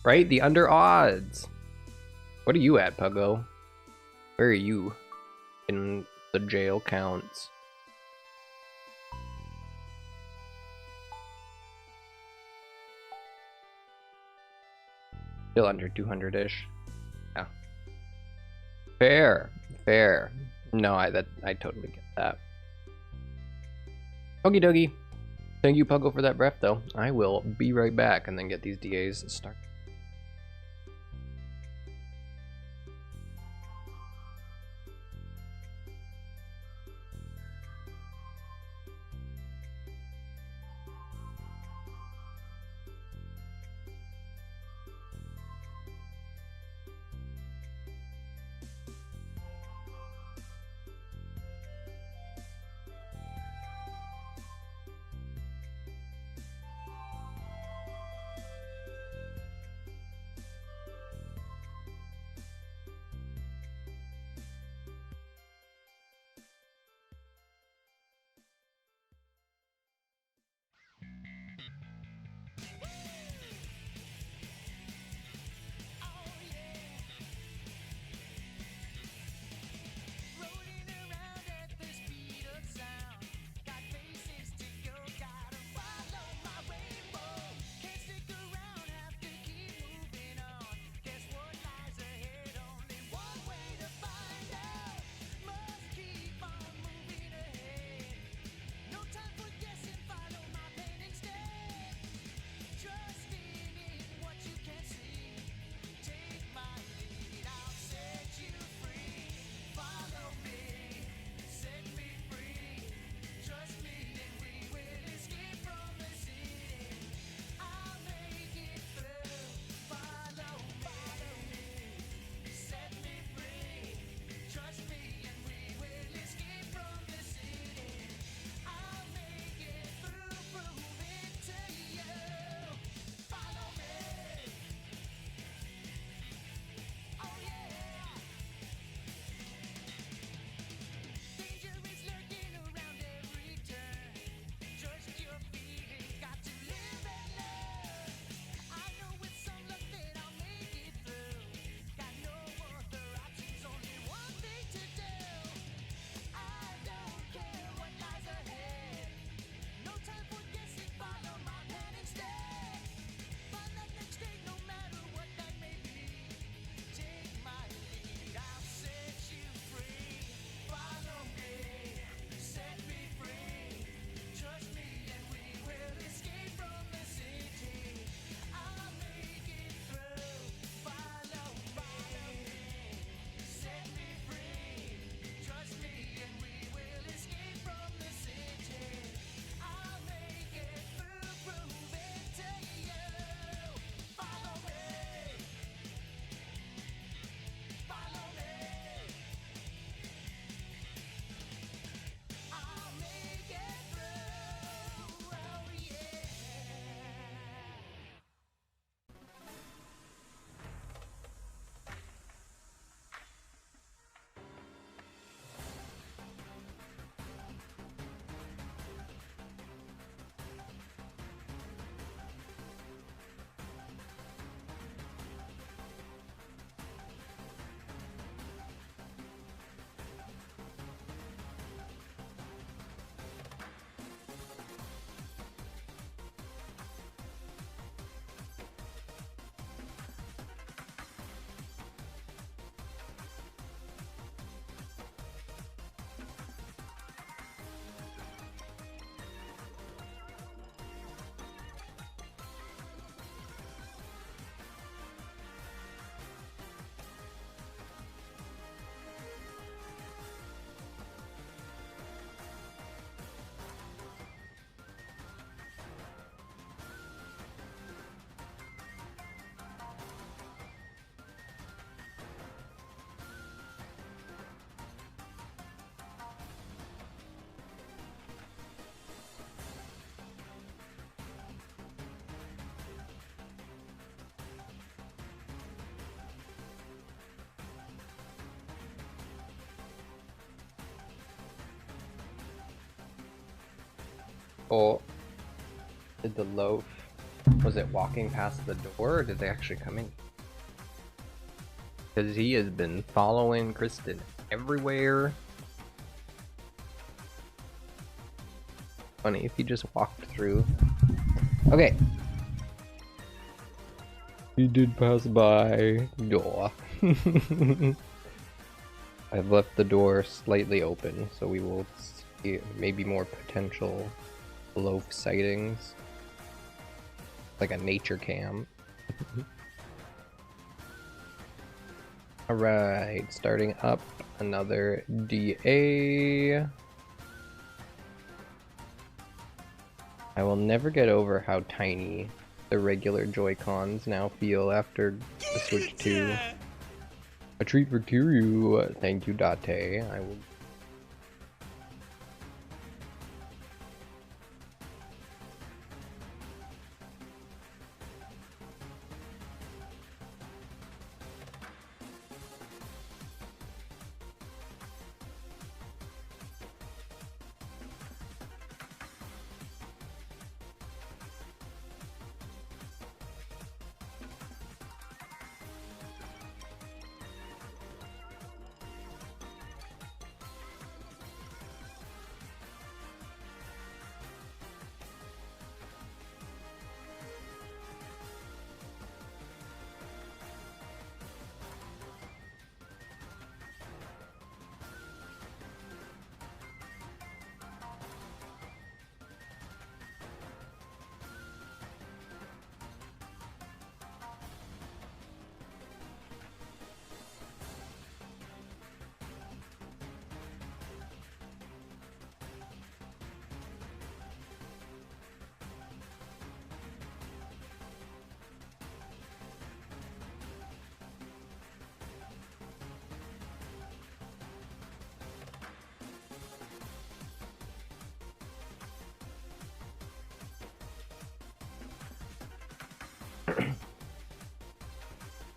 Right? The under odds. What are you at, Puggo? Where are you? In the jail counts. Still under 200-ish. Yeah. Fair. No, I totally get that. Okie dokie. Thank you, Puggo, for that breath, though. I will be right back and then get these DAs started. Oh, did the loaf, was it walking past the door, or did they actually come in? Because he has been following Kristen everywhere. Funny if he just walked through. Okay. He did pass by door. I've left the door slightly open, so we will see maybe more potential loaf sightings. Like a nature cam. Alright, starting up another DA. I will never get over how tiny the regular Joy-Cons now feel after the Switch 2. A treat for Kiryu. Thank you, Date. I will.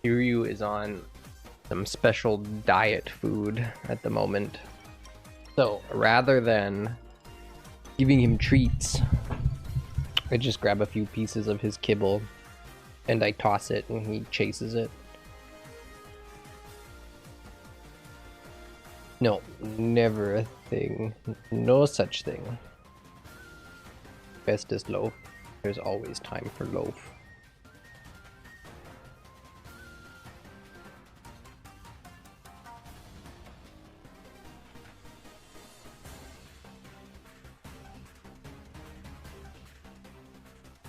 Kiryu is on some special diet food at the moment. So rather than giving him treats, I just grab a few pieces of his kibble and I toss it and he chases it. No, never a thing. No such thing. Bestest loaf. There's always time for loaf.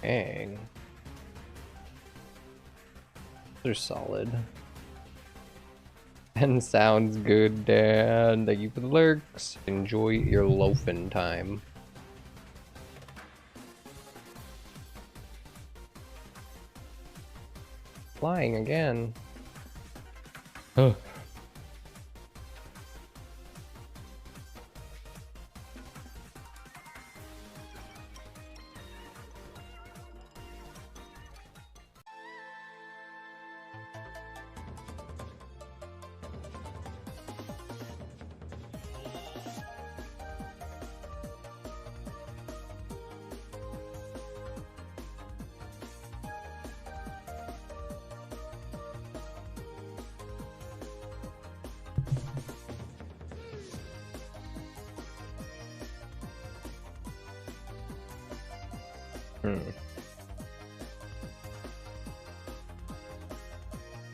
Dang. They're solid. And sounds good, Dad. Thank you for the lurks. Enjoy your loafing time. Flying again. Ugh.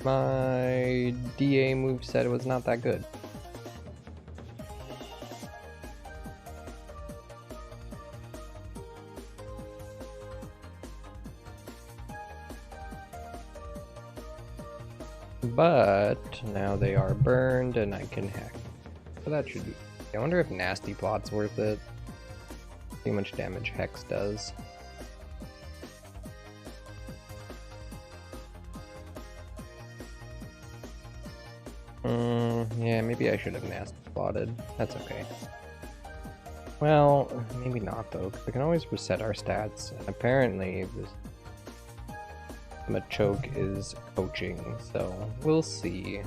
My DA moveset was not that good. But now they are burned and I can hack. So that should be. I wonder if Nasty Plot's worth it. See how much damage Hex does. Yeah, maybe I should have Nasty Plotted. That's okay. Well, maybe not though, because we can always reset our stats. And apparently, this Machoke is coaching, so we'll see.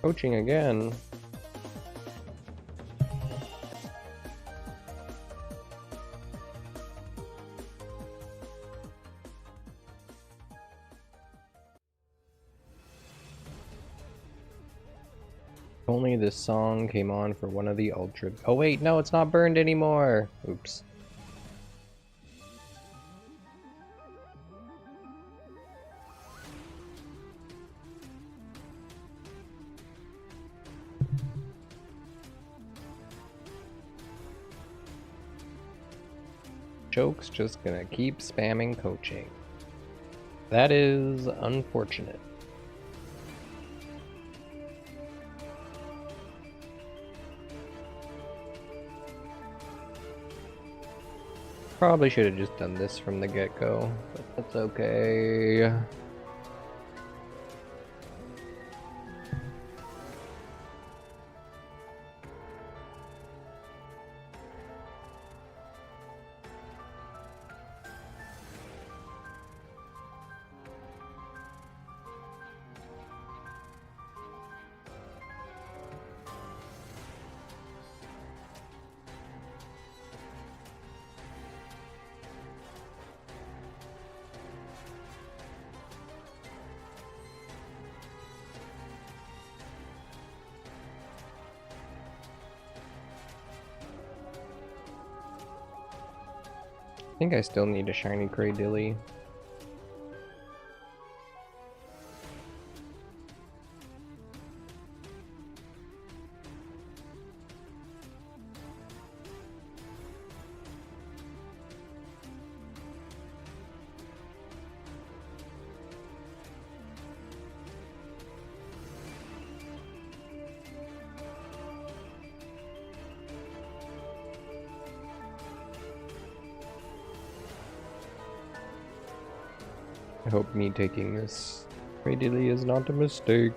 Coaching again. Only this song came on for one of the ultra. Oh wait, no, it's not burned anymore. Oops. Joke's just gonna keep spamming coaching. That is unfortunate. Probably should have just done this from the get-go, but that's okay. I think I still need a shiny Cradilly. I hope me taking this Cradilly is not a mistake.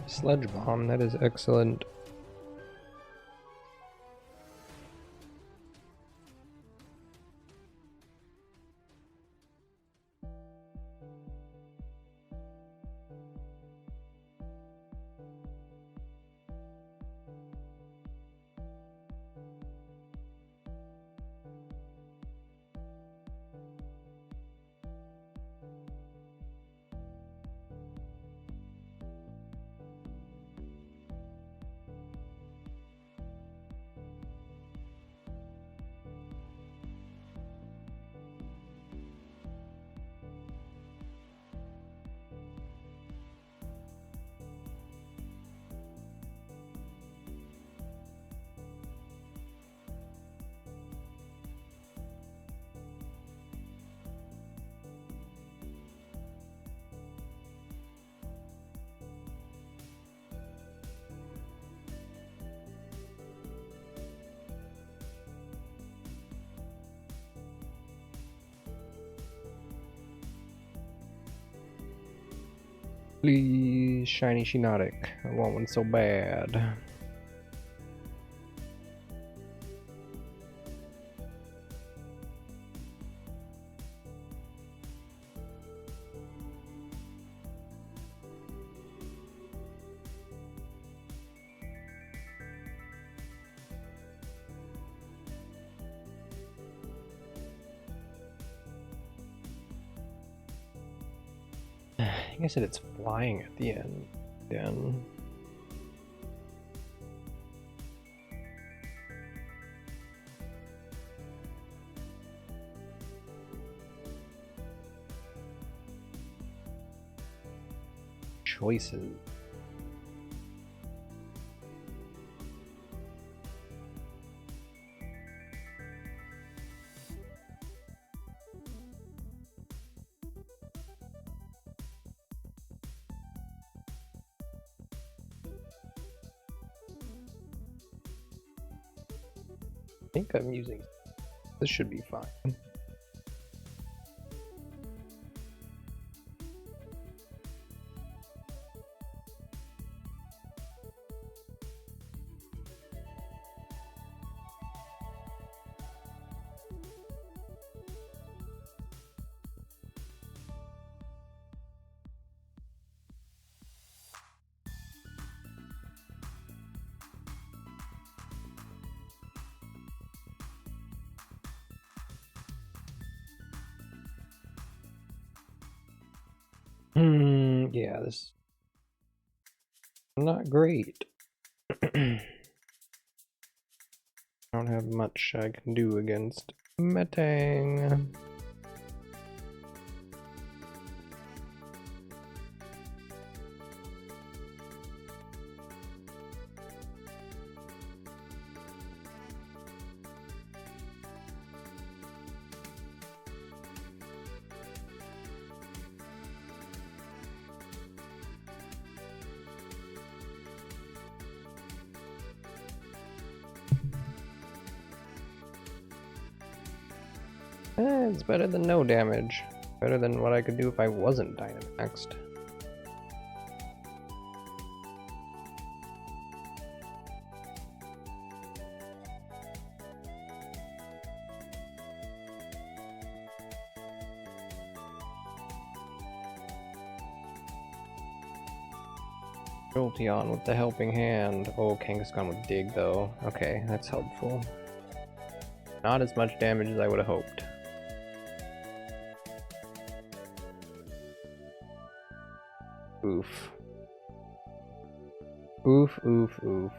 Sledge bomb, that is excellent. Please, shiny Shiinotic. I want one so bad. I think I said it's flying at the end. Again. Choices. I think I'm using... This should be fine. Yeah, this not great. I don't have much I can do against Metang. It's better than no damage. Better than what I could do if I wasn't Dynamaxed. Jolteon with the helping hand. Oh, Kangaskhan with Dig though. Okay, that's helpful. Not as much damage as I would have hoped. Oof. Oof, oof, oof.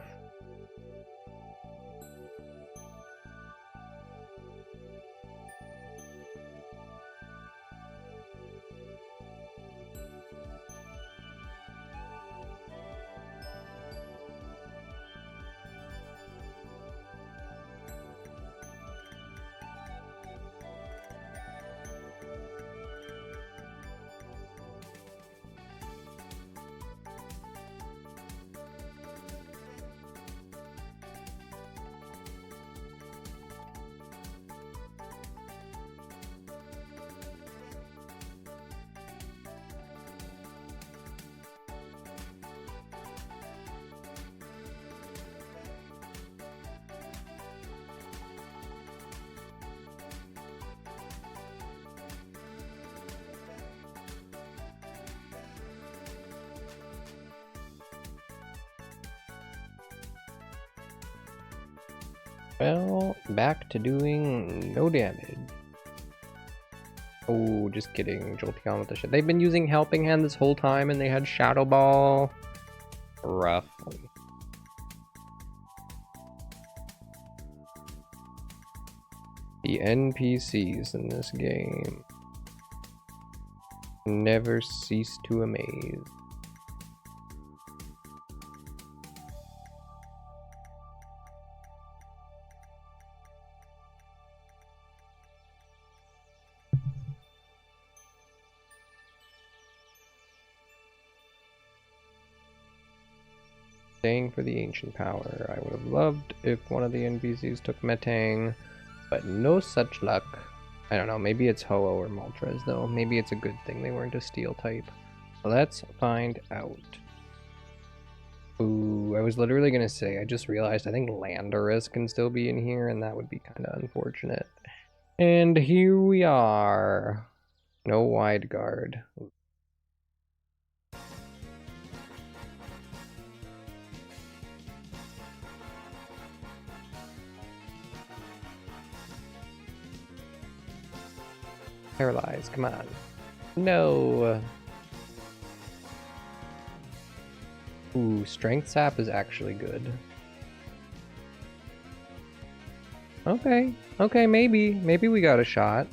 Well, back to doing no damage. Oh, just kidding. Jolteon with the shit. They've been using Helping Hand this whole time and they had Shadow Ball. Rough. The NPCs in this game never cease to amaze. Staying for the ancient power. I would have loved if one of the NPCs took Metang, but no such luck. I don't know, maybe it's Ho-Oh or Moltres though. Maybe it's a good thing they weren't a steel type. Let's find out. Ooh, I was literally gonna say, I just realized I think Landorus can still be in here and that would be kind of unfortunate. And here we are. No wide guard. Paralyzed, come on. No. Ooh, Strength Sap is actually good. Okay, okay, maybe we got a shot.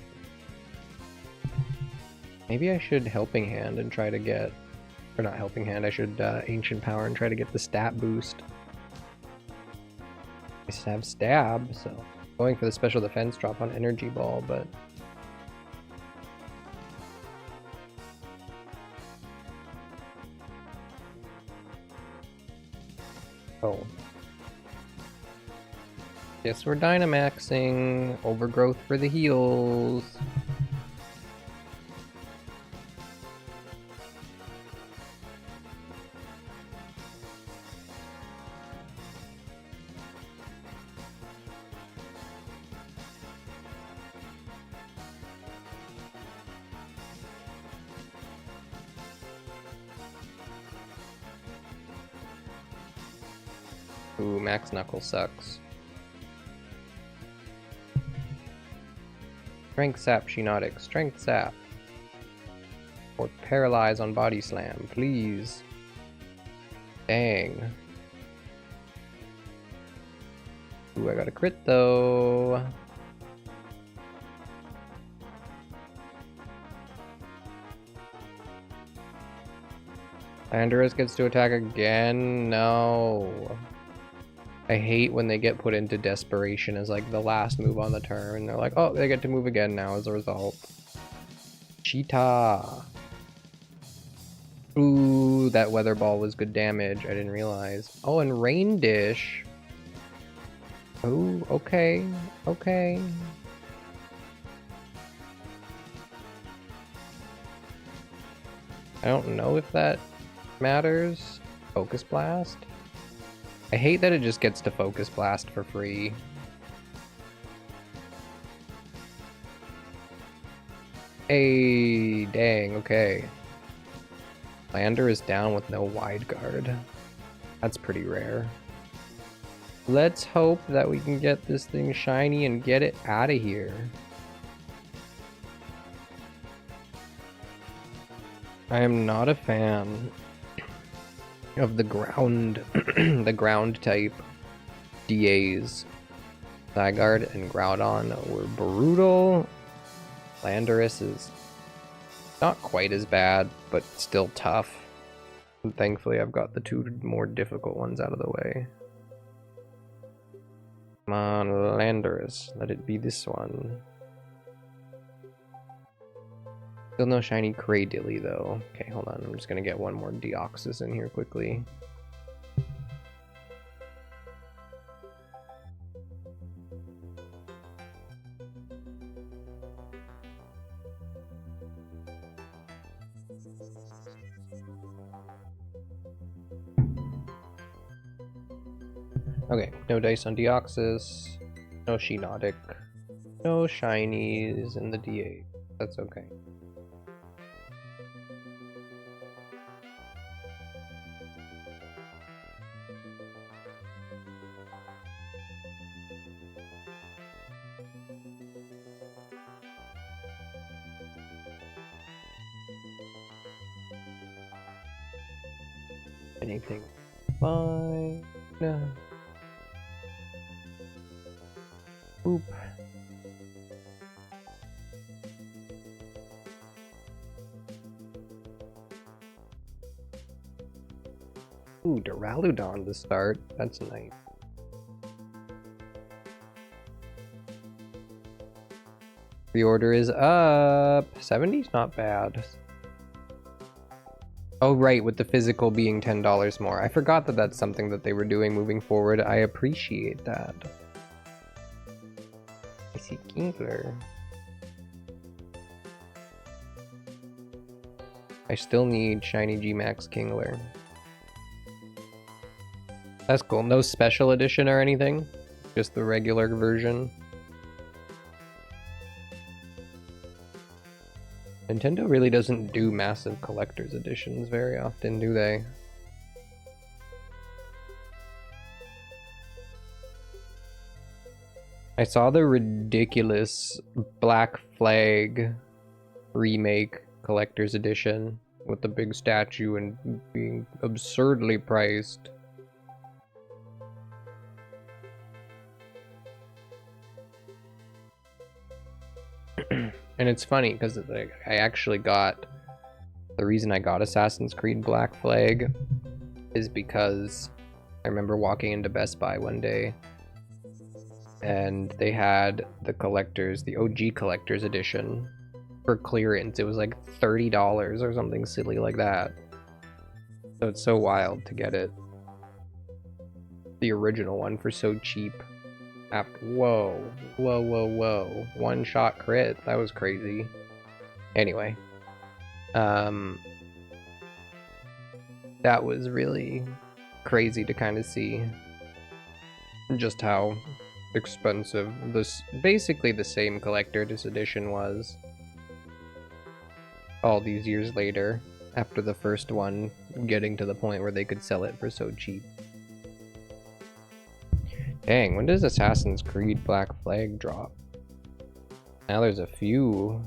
Maybe I should Helping Hand and try to get, or not Helping Hand, I should Ancient Power and try to get the stat boost. I just have Stab, so going for the special defense drop on Energy Ball, but Guess we're Dynamaxing. Overgrowth for the heals. Ooh, Max Knuckle sucks. Strength Sap Shinotic. Strength Sap. Or Paralyze on Body Slam, please. Dang. Ooh, I got a crit though. Landorus gets to attack again? No. I hate when they get put into desperation as like the last move on the turn. They're like, oh, they get to move again now as a result. Cheetah. Ooh, that weather ball was good damage. I didn't realize. Oh, and Rain Dish. Oh, okay. Okay. I don't know if that matters. Focus Blast. I hate that it just gets to Focus Blast for free. Hey, dang, okay. Lander is down with no wide guard. That's pretty rare. Let's hope that we can get this thing shiny and get it out of here. I am not a fan of the ground the ground type DAs. Zygarde and Groudon were brutal. Landorus is not quite as bad, but still tough. And thankfully I've got the two more difficult ones out of the way. Come on, Landorus, let it be this one. Still no shiny Cradilly though. Okay, hold on. I'm just gonna get one more Deoxys in here quickly. Okay, no dice on Deoxys, no Shinotic, no shinies in the D8. That's okay. Anything fine. No. Oop. Ooh, Duraludon to start. That's nice. Pre-order is up. 70's not bad. Oh, right, with the physical being $10 more. I forgot that that's something that they were doing moving forward. I appreciate that. I see Kingler. I still need shiny G-Max Kingler. That's cool. No special edition or anything? Just the regular version? Nintendo really doesn't do massive collector's editions very often, do they? I saw the ridiculous Black Flag remake collector's edition with the big statue and being absurdly priced. And it's funny because like, I actually got the reason I got Assassin's Creed Black Flag is because I remember walking into Best Buy one day and they had the OG collector's edition for clearance. It was like $30 or something silly like that. So it's so wild to get it, the original one, for so cheap. After whoa, whoa, whoa, whoa. One shot crit. That was crazy. Anyway. That was really crazy to kind of see just how expensive this basically the same collector's edition was all these years later after the first one getting to the point where they could sell it for so cheap. Dang, when does Assassin's Creed Black Flag drop? Now there's a few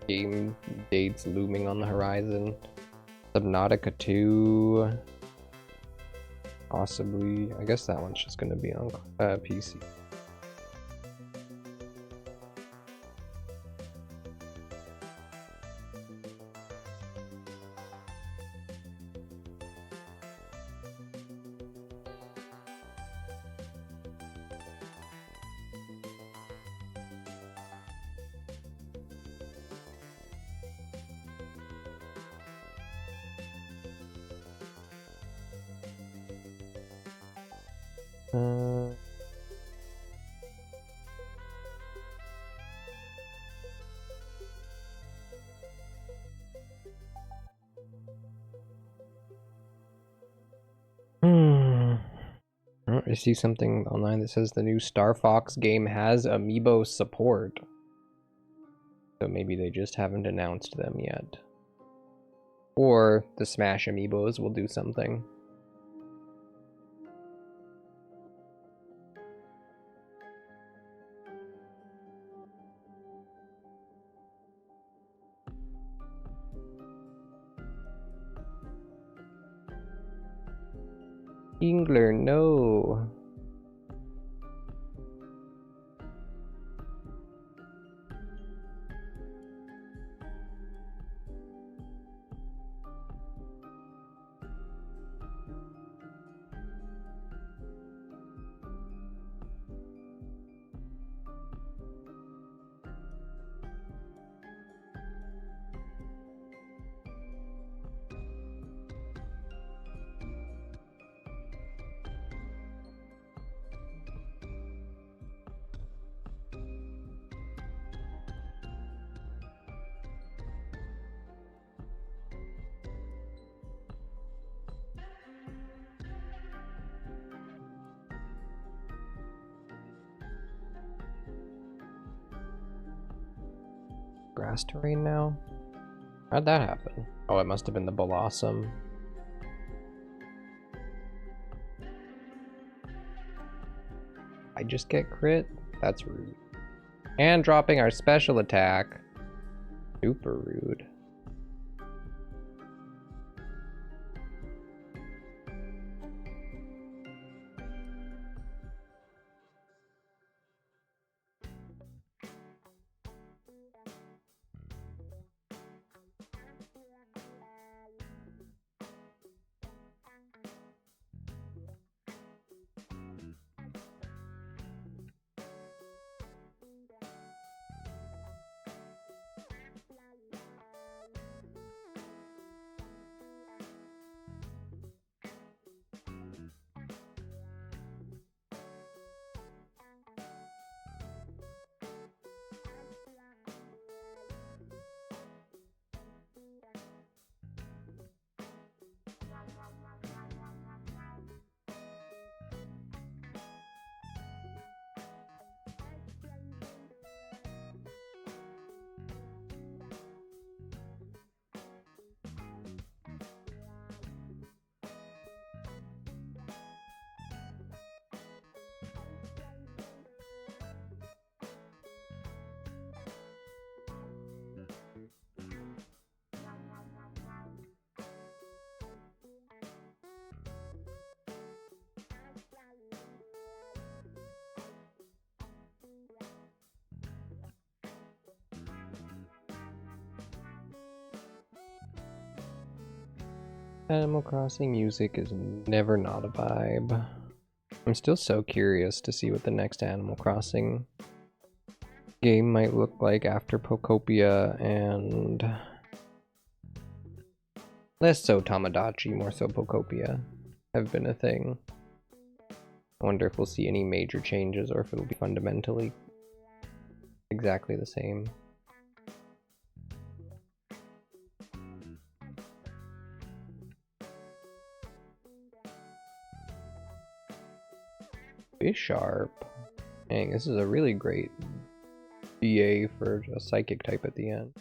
game dates looming on the horizon. Subnautica 2. Possibly. I guess that one's just going to be on PC. I see something online that says the new Star Fox game has amiibo support. So maybe they just haven't announced them yet. Or the Smash amiibos will do something. Ingler, no. Grass terrain now? How'd that happen? Oh, it must have been the Blossom. I just get crit? That's rude. And dropping our special attack. Super rude. Animal Crossing music is never not a vibe. I'm still so curious to see what the next Animal Crossing game might look like after Pokopia and less so Tamagotchi, more so Pokopia have been a thing. I wonder if we'll see any major changes or if it'll be fundamentally exactly the same. Bisharp. Dang, this is a really great BA for a psychic type at the end.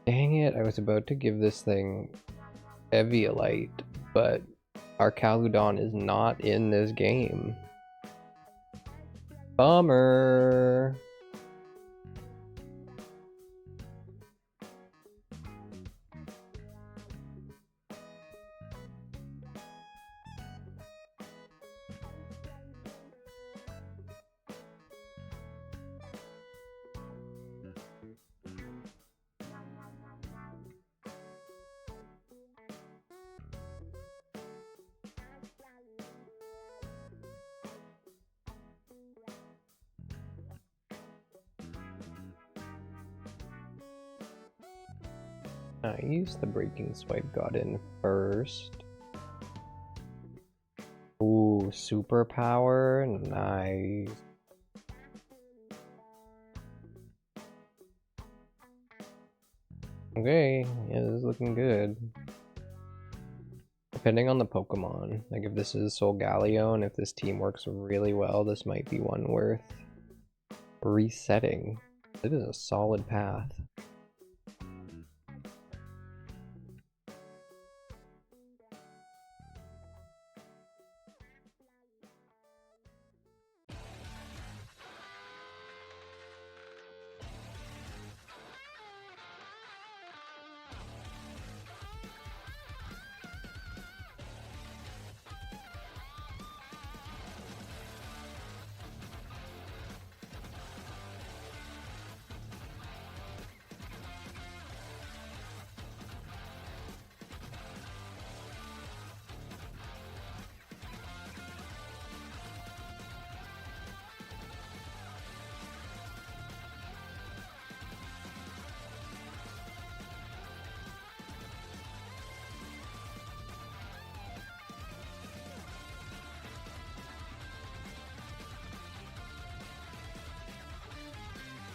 Dang it, I was about to give this thing Eviolite, but our Caludon is not in this game. Bummer. Nice, the breaking swipe got in first. Ooh, superpower, nice. Okay, yeah, this is looking good. Depending on the Pokemon, like if this is Solgaleo and if this team works really well, this might be one worth resetting. It is a solid path.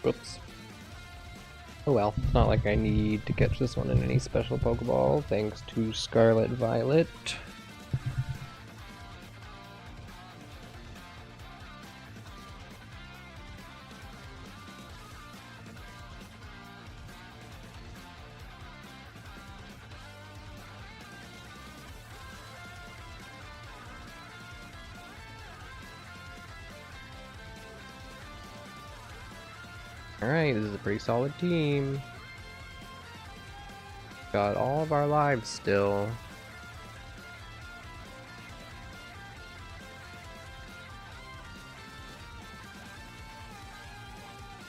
Whoops. Oh well, it's not like I need to catch this one in any special Pokeball, thanks to Scarlet Violet. Alright, this is a pretty solid team. Got all of our lives still.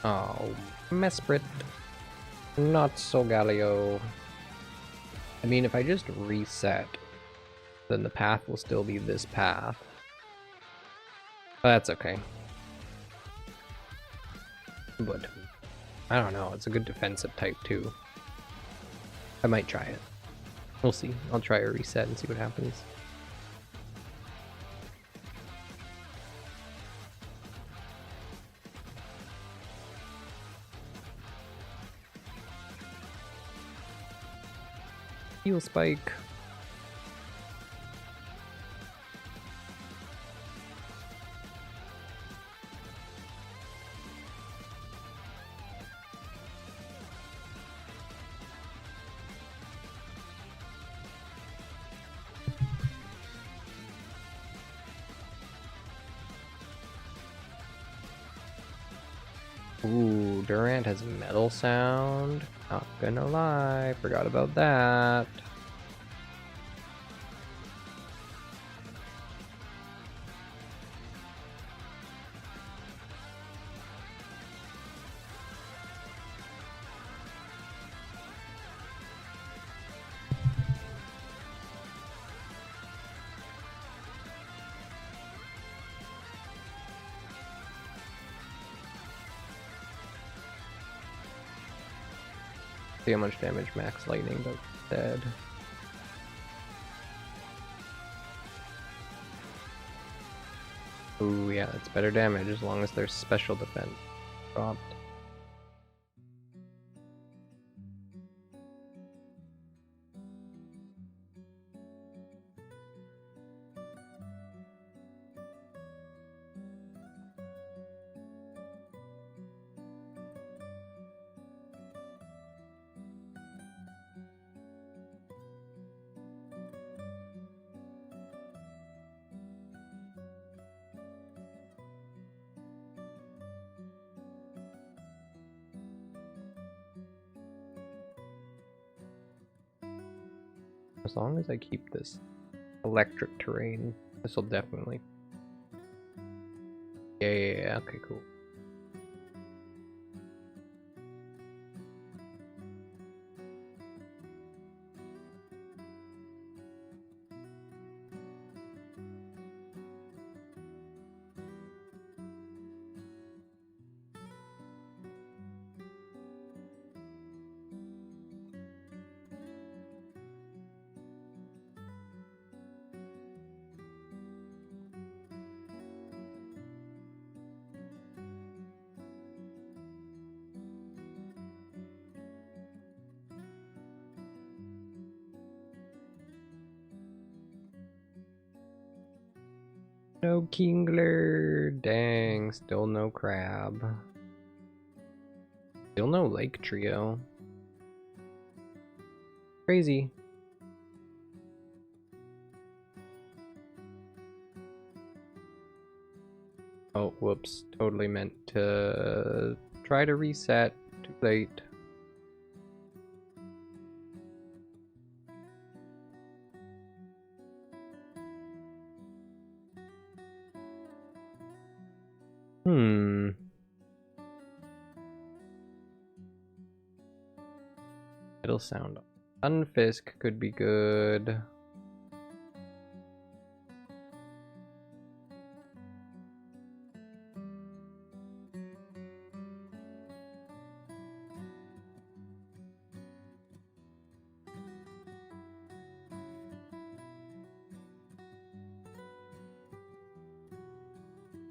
Oh, Mesprit. Not Solgaleo. I mean, if I just reset, then the path will still be this path. But that's okay. But I don't know, it's a good defensive type too. I might try it. We'll see. I'll try a reset and see what happens. Heal Spike. Ooh, Durant has Metal Sound. Not gonna lie, forgot about that. See how much damage max lightning does instead. Ooh, yeah, that's better damage as long as there's special defense dropped. As long as I keep this electric terrain, this will definitely... Yeah, okay, cool. No Kingler, dang, still no crab. Still no lake trio. Crazy. Oh, whoops, totally meant to try to reset. Too late. It'll sound. Unfisk could be good.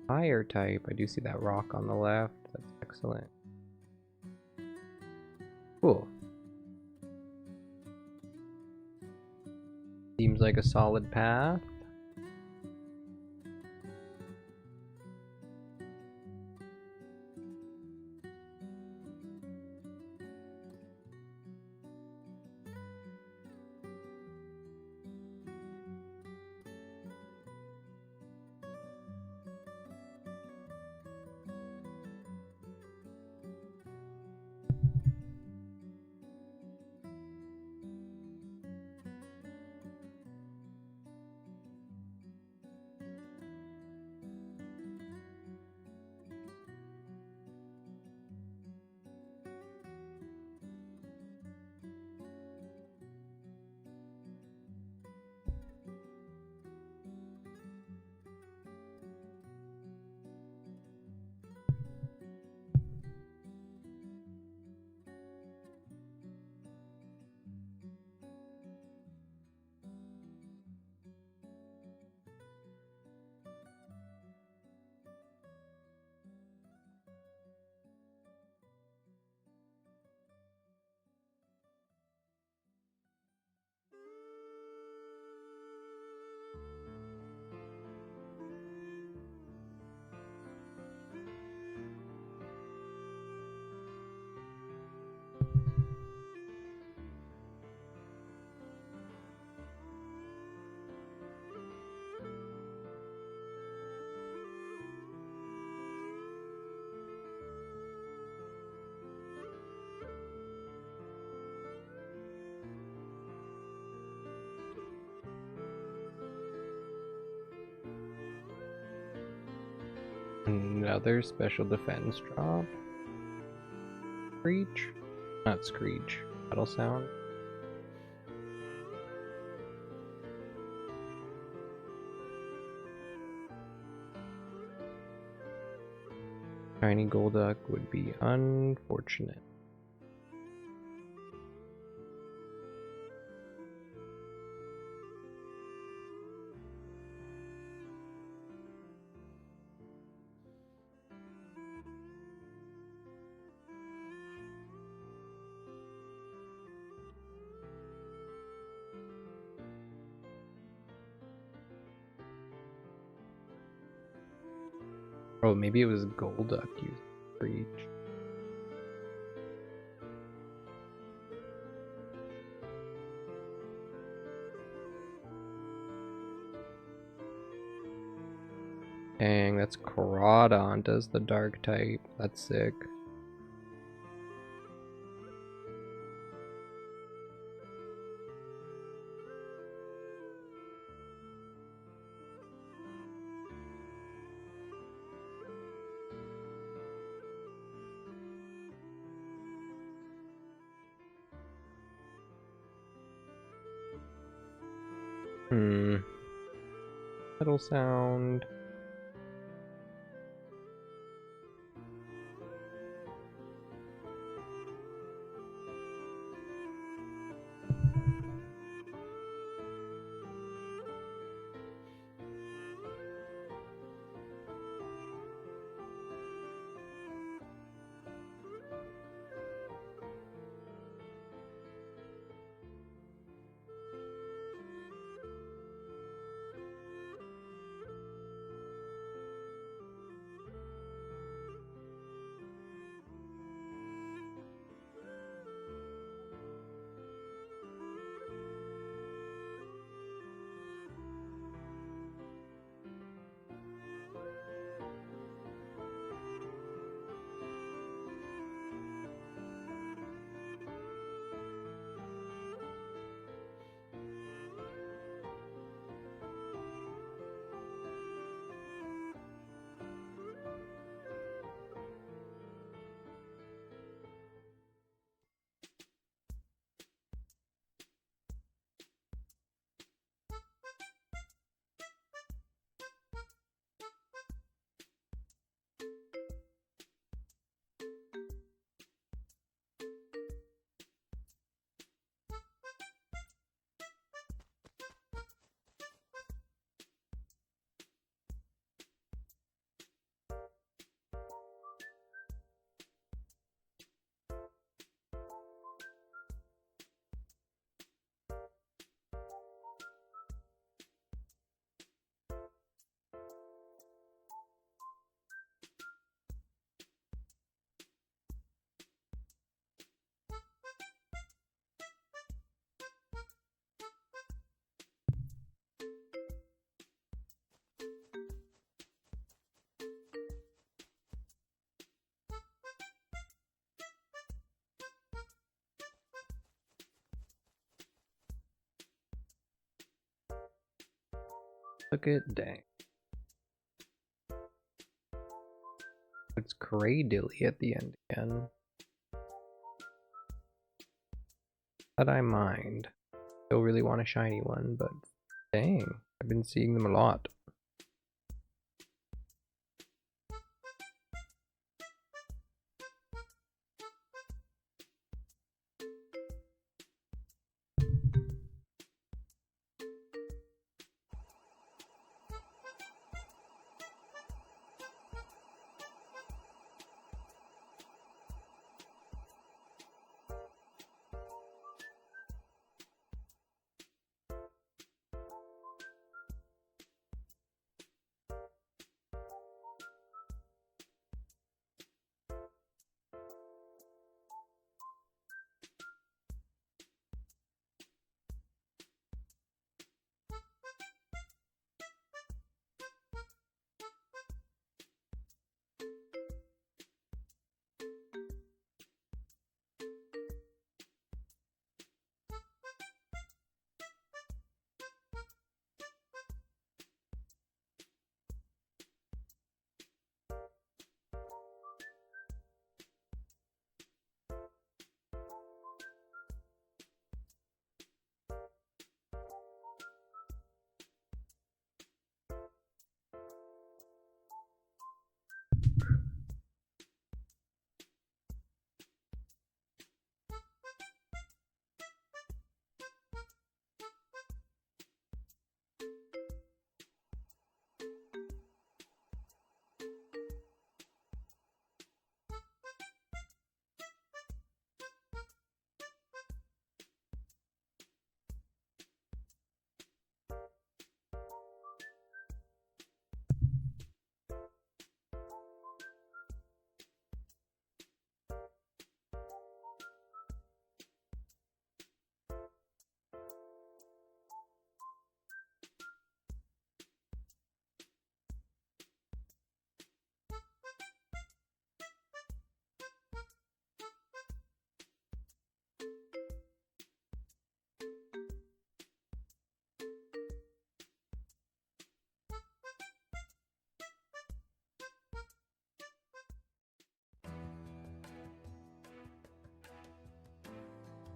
Fire type. I do see that rock on the left. That's excellent. Cool. Seems like a solid path. Another special defense drop. Screech? Not Screech. Battle sound. Shiny Golduck would be unfortunate. Oh, maybe it was Golduck used for each. Dang, that's Crawdon does the dark type. That's sick. Metal sound. Look at dang. It's Cradilly at the end again. That I mind. Still really want a shiny one, but dang, I've been seeing them a lot.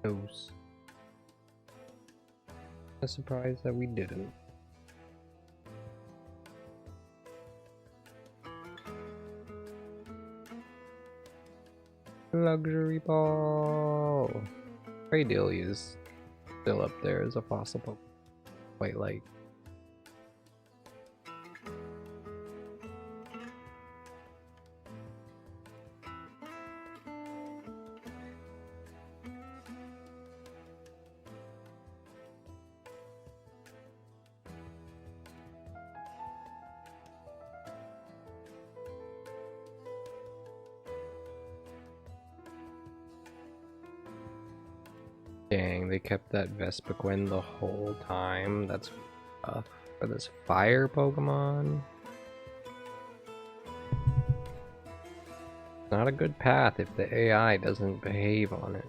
Nose. I'm surprised that we didn't. Luxury ball. Radially is still up there as a fossil Pokemon. Quite light. Dang, they kept that Vespiquen the whole time. That's rough for this fire Pokemon. Not a good path if the AI doesn't behave on it.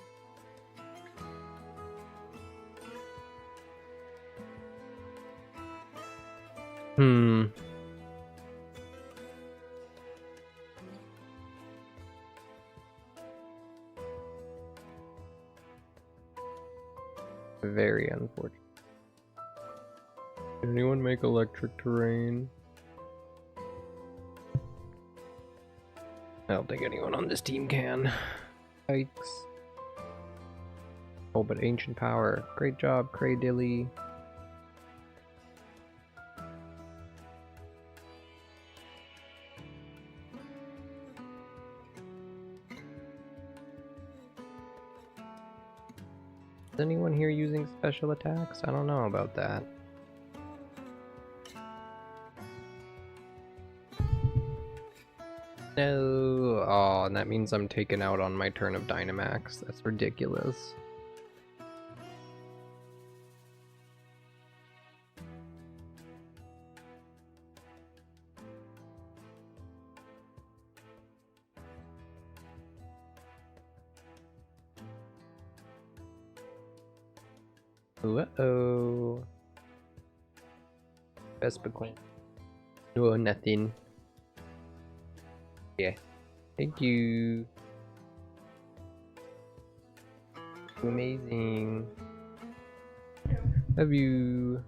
Very unfortunate. Can anyone make electric terrain? I don't think anyone on this team can. Yikes. Oh, but ancient power. Great job, Cradilly. Is anyone here using special attacks? I don't know about that. No. Oh, and that means I'm taken out on my turn of Dynamax. That's ridiculous. Uh-oh. Vespiquen. No, nothing. Yeah. Thank you. Amazing. Love you.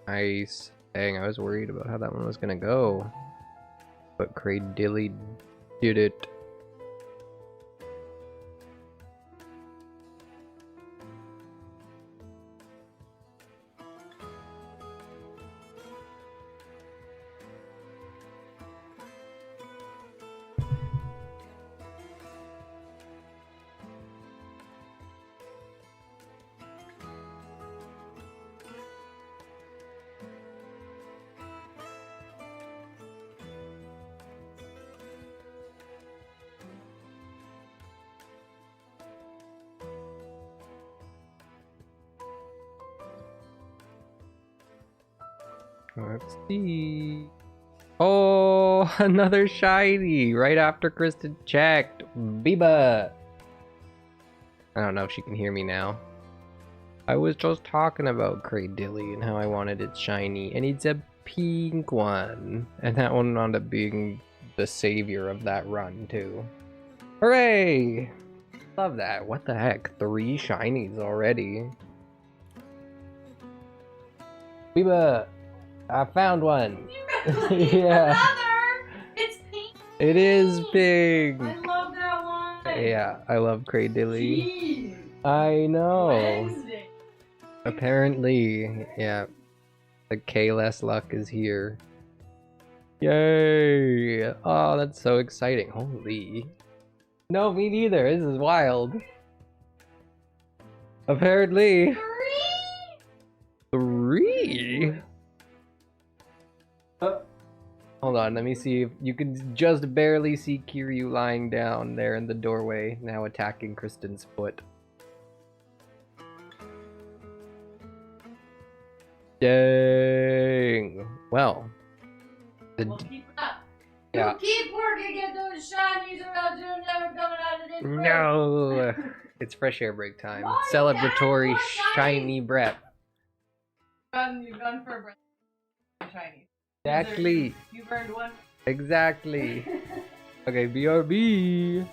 Nice. Dang, I was worried about how that one was gonna go. But Cradilly did it. Let's see. Oh, another shiny right after Kristen checked. Biba. I don't know if she can hear me now. I was just talking about Cradilly and how I wanted it shiny, and it's a pink one. And that one wound up being the savior of that run, too. Hooray! Love that. What the heck? 3 shinies already. Biba! I found one. Yeah. Another! It's pink. It is pink. I love that one. Yeah, I love Cradilly. Jeez. I know. Wednesday. Apparently, yeah. The K-less luck is here. Yay! Oh, that's so exciting. Holy. No, me neither. This is wild. Apparently. 3? Hold on, let me see if you can just barely see Kiryu lying down there in the doorway, now attacking Kristen's foot. Dang. Well, Well, keep it up. Yeah. You keep working at those shinies or else you're never coming out of this break. No, it's fresh air break time. Why Celebratory you have shiny breath. You've gone for a breath. Shiny. Exactly. You've earned one. Exactly. Okay, BRB.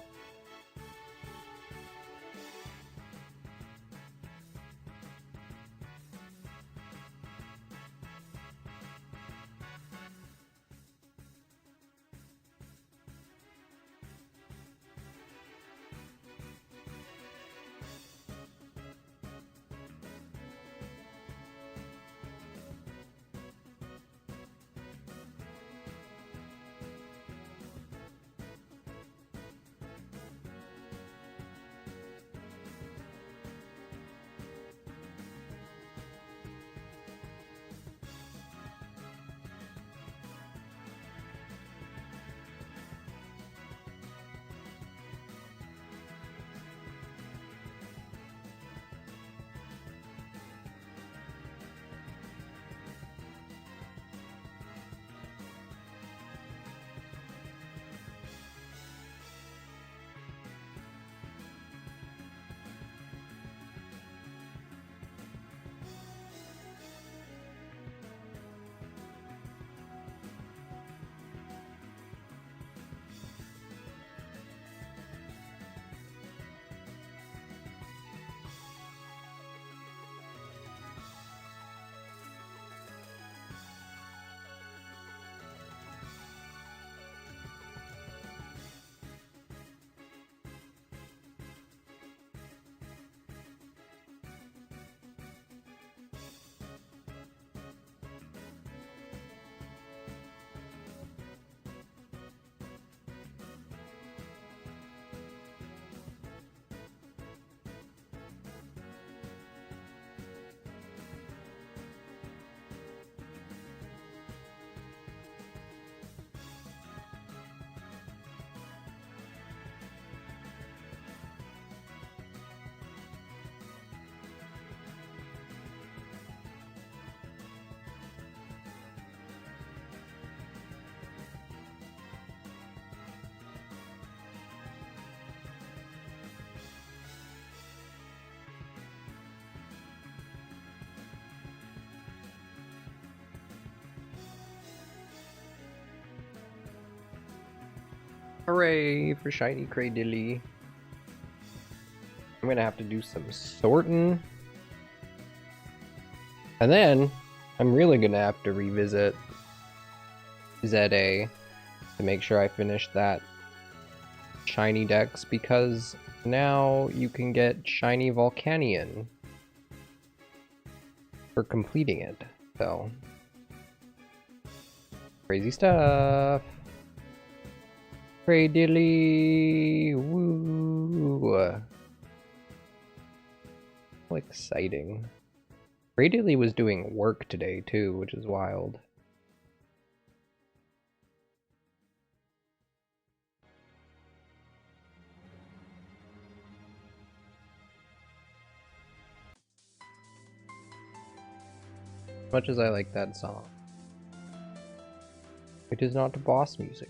Hooray for shiny Cradilly. I'm gonna have to do some sorting. And then I'm really gonna have to revisit ZA to make sure I finish that shiny dex, because now you can get shiny Volcanion for completing it. So crazy stuff. Cradilly, woo! How exciting. Cradilly was doing work today too, which is wild. As much as I like that song, it is not boss music.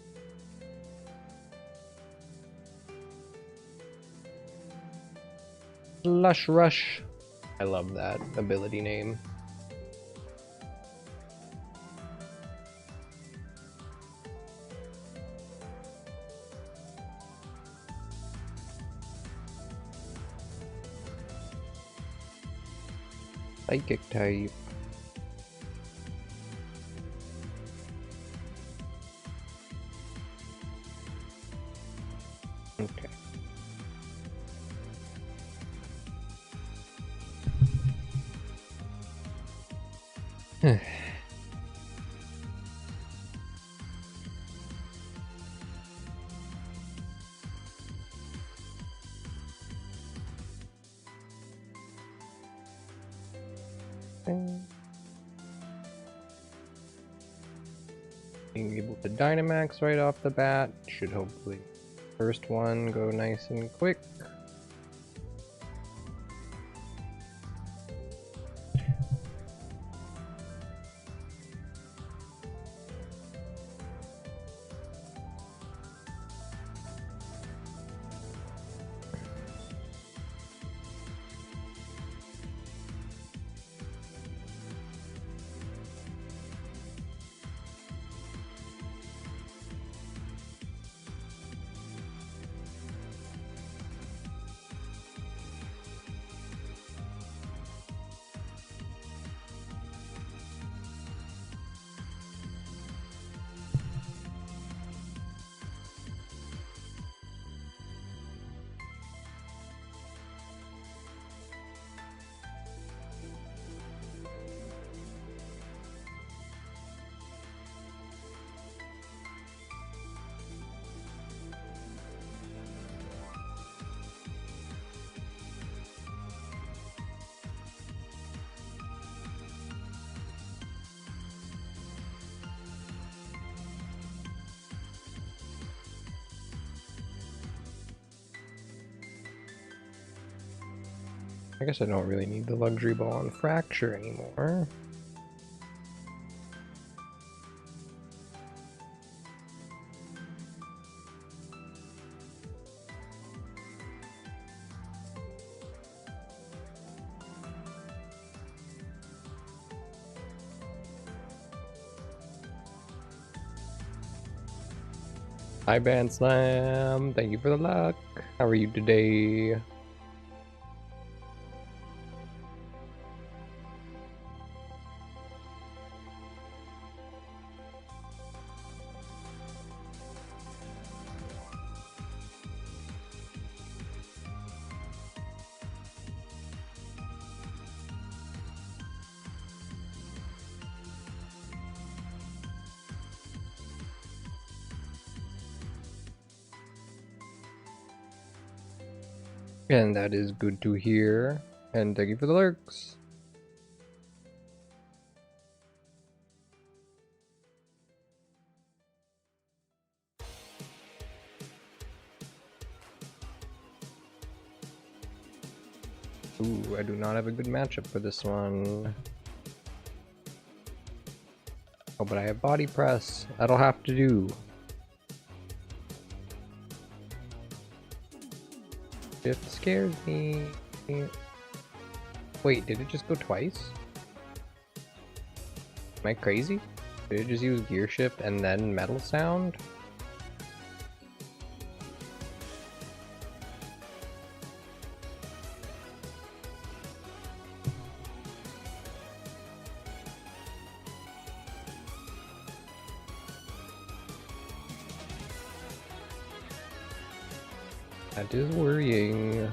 Lush Rush. I love that ability name. Psychic type. Okay. Being able to Dynamax right off the bat should hopefully first one go nice and quick. I guess I don't really need the luxury ball on fracture anymore. Hi Band Slam, thank you for the luck. How are you today? And that is good to hear. And thank you for the lurks. Ooh, I do not have a good matchup for this one. Oh, but I have body press. That'll have to do. Shift scares me. Wait, did it just go twice? Am I crazy? Did it just use gear shift and then metal sound? That is worrying.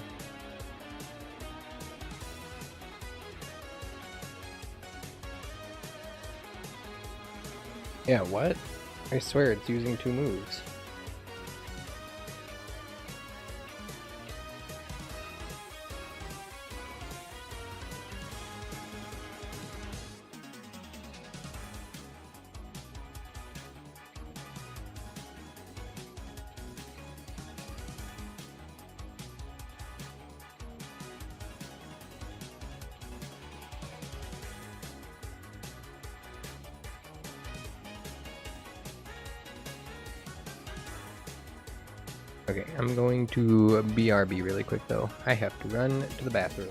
Yeah, what? I swear it's using 2 moves. Okay, I'm going to BRB really quick though. I have to run to the bathroom.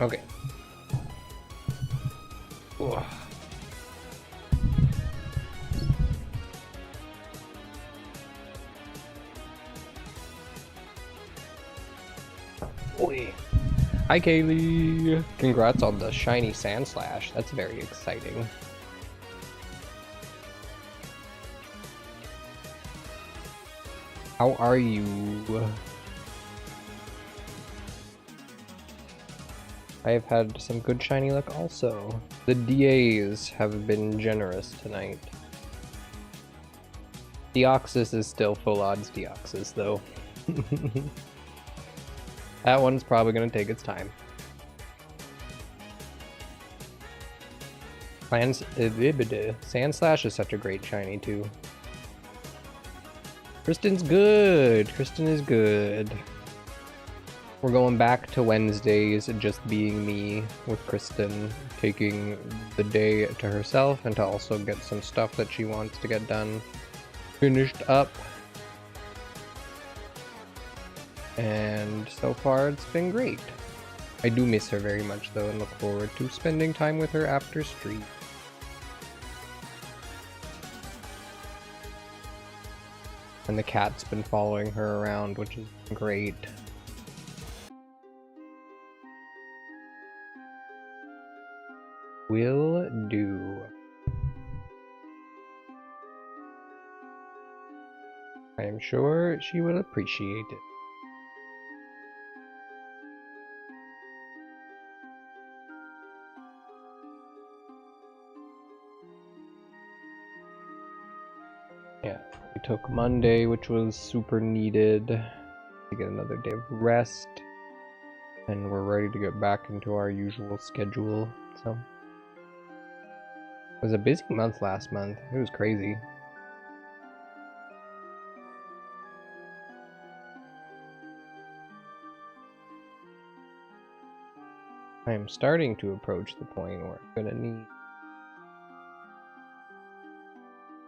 Okay. Ugh. Oi. Hi, Kaylee. Congrats on the shiny Sand Slash. That's very exciting. How are you? I have had some good shiny luck also. The DAs have been generous tonight. Deoxys is still full odds Deoxys though. That one's probably gonna take its time. Sand Slash is such a great shiny too. Kristen's good. Kristen is good. We're going back to Wednesdays just being me with Kristen, taking the day to herself and to also get some stuff that she wants to get done finished up. And so far it's been great. I do miss her very much though and look forward to spending time with her after stream. And the cat's been following her around, which is great. Will do. I am sure she will appreciate it. Yeah, we took Monday, which was super needed to get another day of rest, and we're ready to get back into our usual schedule. So it was a busy month last month. It was crazy. I am starting to approach the point where I'm gonna need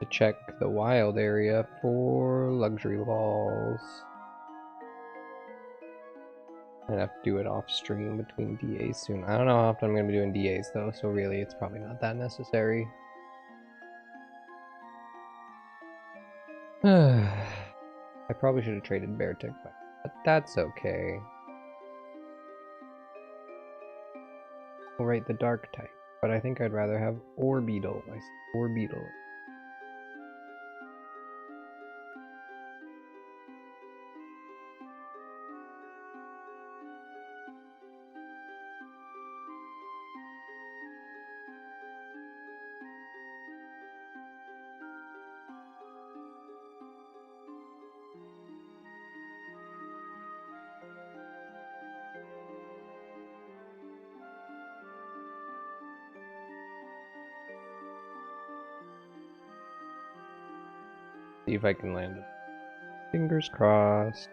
to check the wild area for luxury balls. I'm gonna have to do it off stream between DAs soon. I don't know how often I'm gonna be doing DAs though, so really it's probably not that necessary. I probably should have traded Beartic, but that's okay. I'll write the dark type, but I think I'd rather have Orbeetle. I see Orbeetle. See if I can land it. Fingers crossed.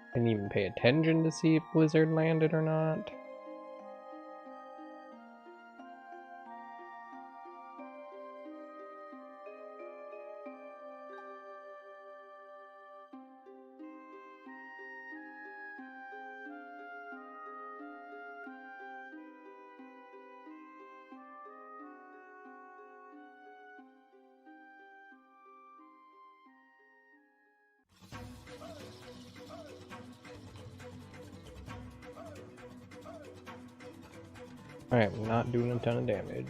I didn't even pay attention to see if Blizzard landed or not. Alright, I'm not doing a ton of damage.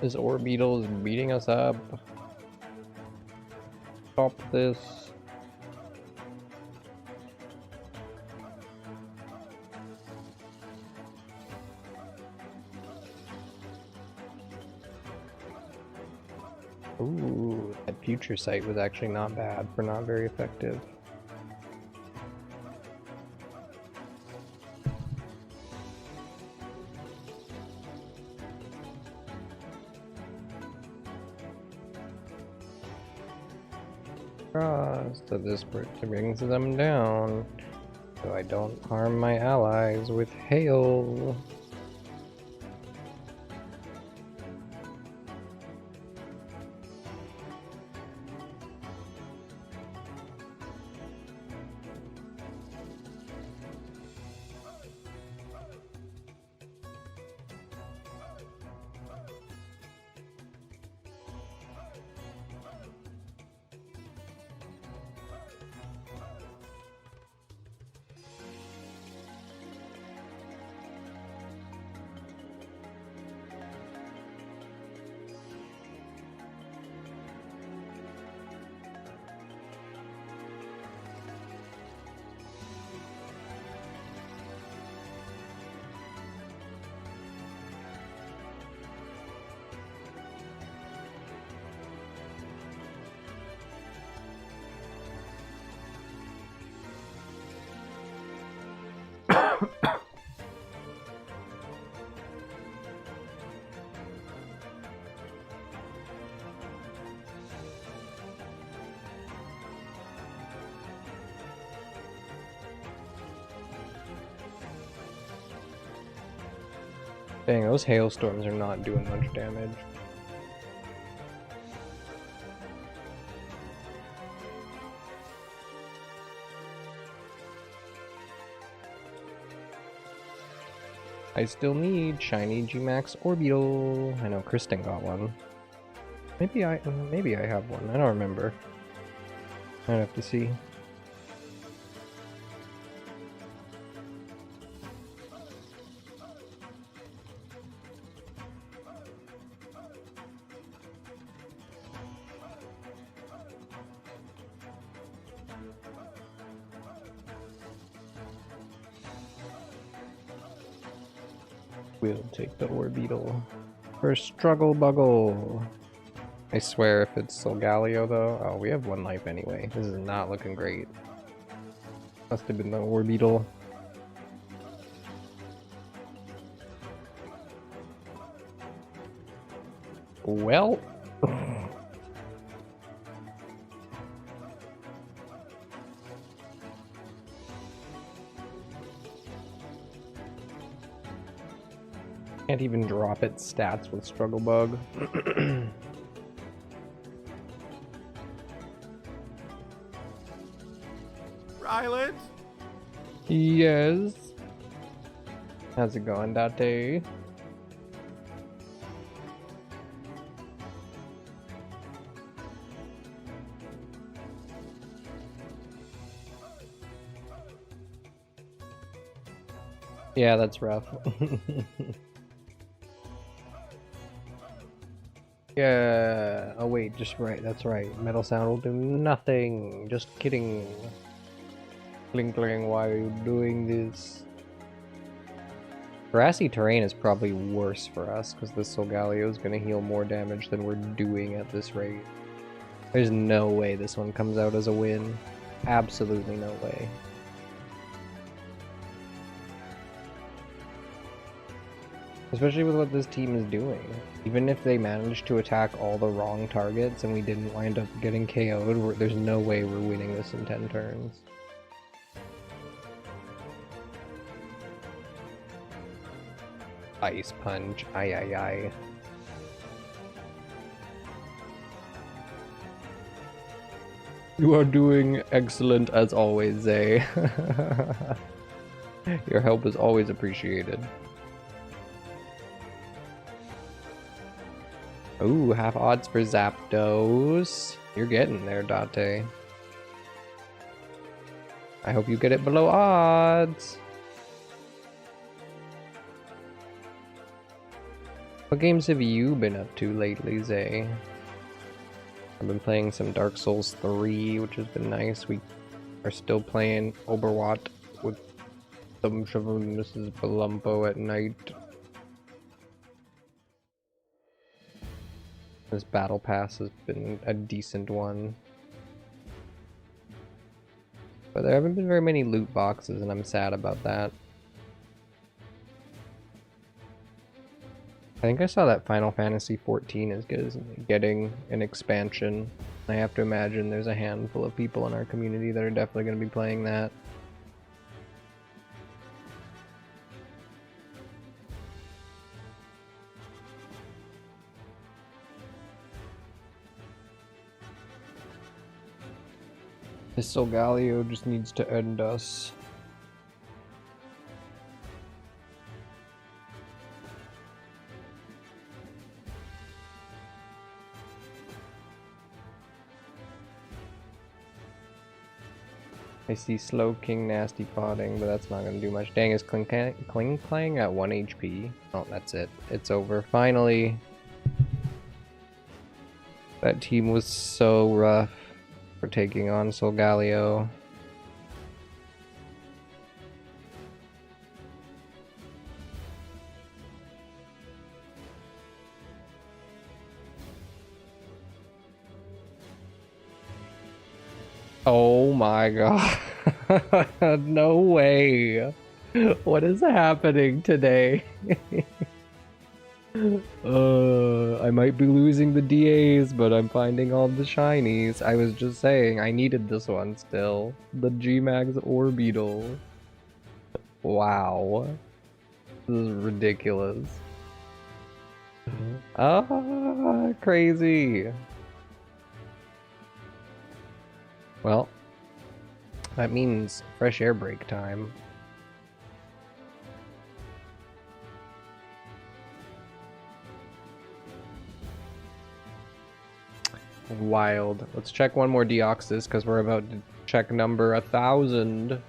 This Orbeetle is beating us up. Stop this. Ooh, that future sight was actually not bad for not very effective. Cross to this brings them down, so I don't harm my allies with hail. Dang, those hailstorms are not doing much damage. I still need shiny G-Max Orbital. I know Kristen got one. Maybe I have one. I don't remember. I'd have to see. We'll take the Orbital for Struggle Buggle. I swear if it's Solgaleo though. Oh, we have one life anyway. This is not looking great. Must have been the Orbital. Well. Can't even drop its stats with Struggle Bug. Ryland? Yes. How's it going, Date? Yeah, that's rough. Yeah. Oh wait, just right. That's right. Metal Sound will do nothing. Just kidding. Klinkling, why are you doing this? Grassy terrain is probably worse for us because the Solgaleo is going to heal more damage than we're doing at this rate. There's no way this one comes out as a win. Absolutely no way. Especially with what this team is doing. Even if they managed to attack all the wrong targets and we didn't wind up getting KO'd, there's no way we're winning this in 10 turns. Ice Punch, ay ay ay. You are doing excellent as always, Zay. Your help is always appreciated. Ooh, half odds for Zapdos. You're getting there, Date. I hope you get it below odds. What games have you been up to lately, Zay? I've been playing some Dark Souls 3, which has been nice. We are still playing Overwatch with some Mrs. Palumpo at night. This battle pass has been a decent one. But there haven't been very many loot boxes, and I'm sad about that. I think I saw that Final Fantasy XIV is getting an expansion. I have to imagine there's a handful of people in our community that are definitely going to be playing that. This Solgaleo just needs to end us. I see Slow King Nasty Potting, but that's not going to do much. Dang, is Kling Klang at 1 HP? Oh, that's it. It's over. Finally. That team was so rough for taking on Solgaleo. Oh my god. No way. What is happening today? I might be losing the DAs, but I'm finding all the shinies. I was just saying, I needed this one still. The G-Max Orbeetle. Wow. This is ridiculous. Ah, crazy. Well, that means fresh air break time. Wild. Let's check one more Deoxys because we're about to check number 1000.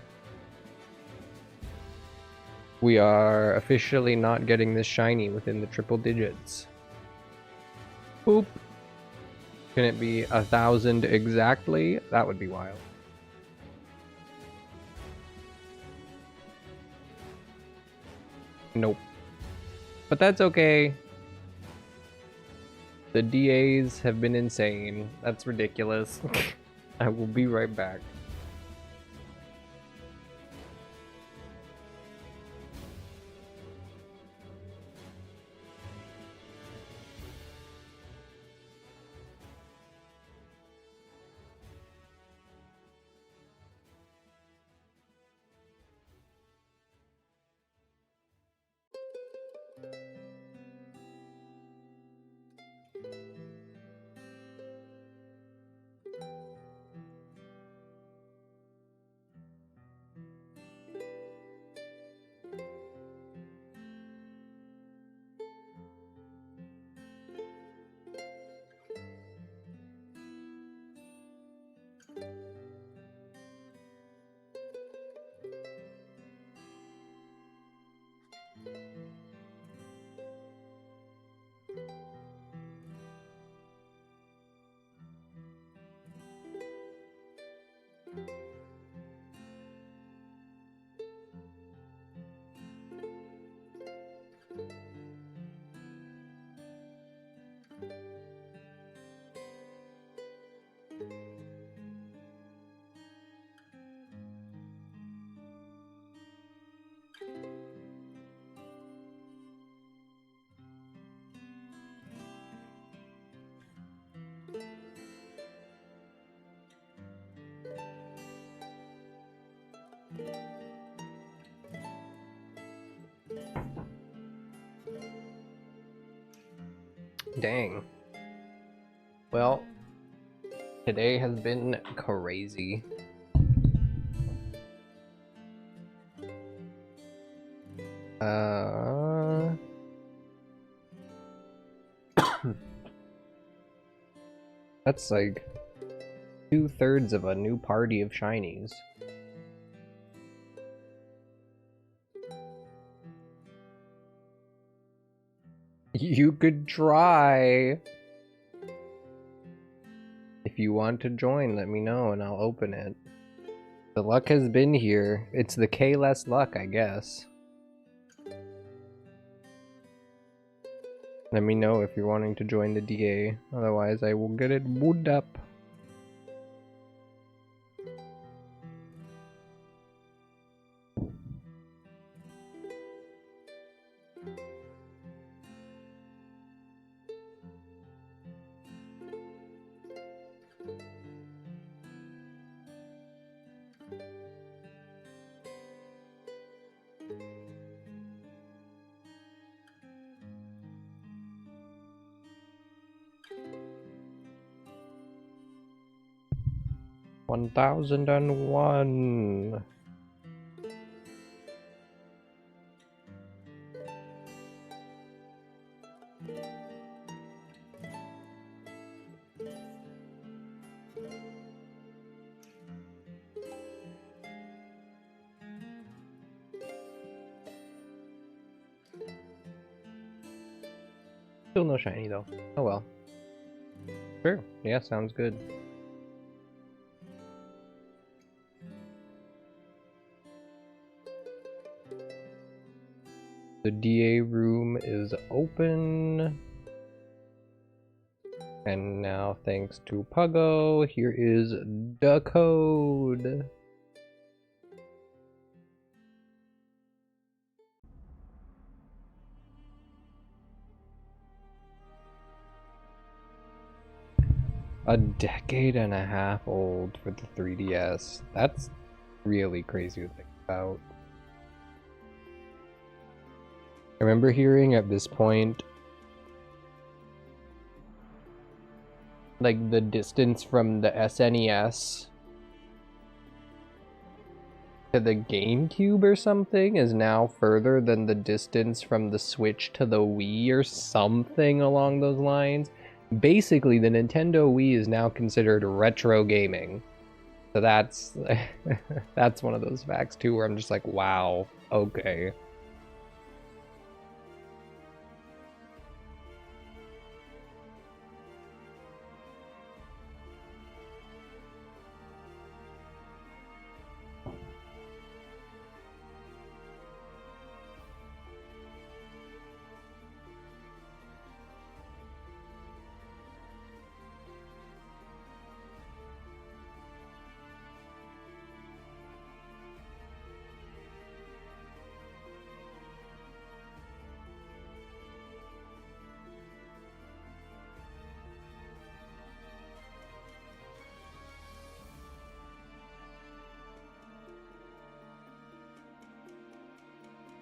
We are officially not getting this shiny within the triple digits. Boop. Can it be 1000 exactly? That would be wild. Nope. But that's okay. The DAs have been insane. That's ridiculous. I will be right back. Dang. Well, today has been crazy. That's like 2/3 of a new party of shinies. You could try. If you want to join, let me know and I'll open it. The luck has been here. It's the K less luck, I guess. Let me know if you're wanting to join the DA, otherwise I will get it booted up. $1,001. Still no shiny though. Oh well. Sure. Yeah, sounds good. The DA room is open. And now, thanks to Puggo, here is the code. A decade and a half old for the 3DS. That's really crazy to think about. I remember hearing at this point, like, the distance from the SNES to the GameCube or something is now further than the distance from the Switch to the Wii or something along those lines. Basically, the Nintendo Wii is now considered retro gaming. So that's that's one of those facts too where I'm just like, wow, okay.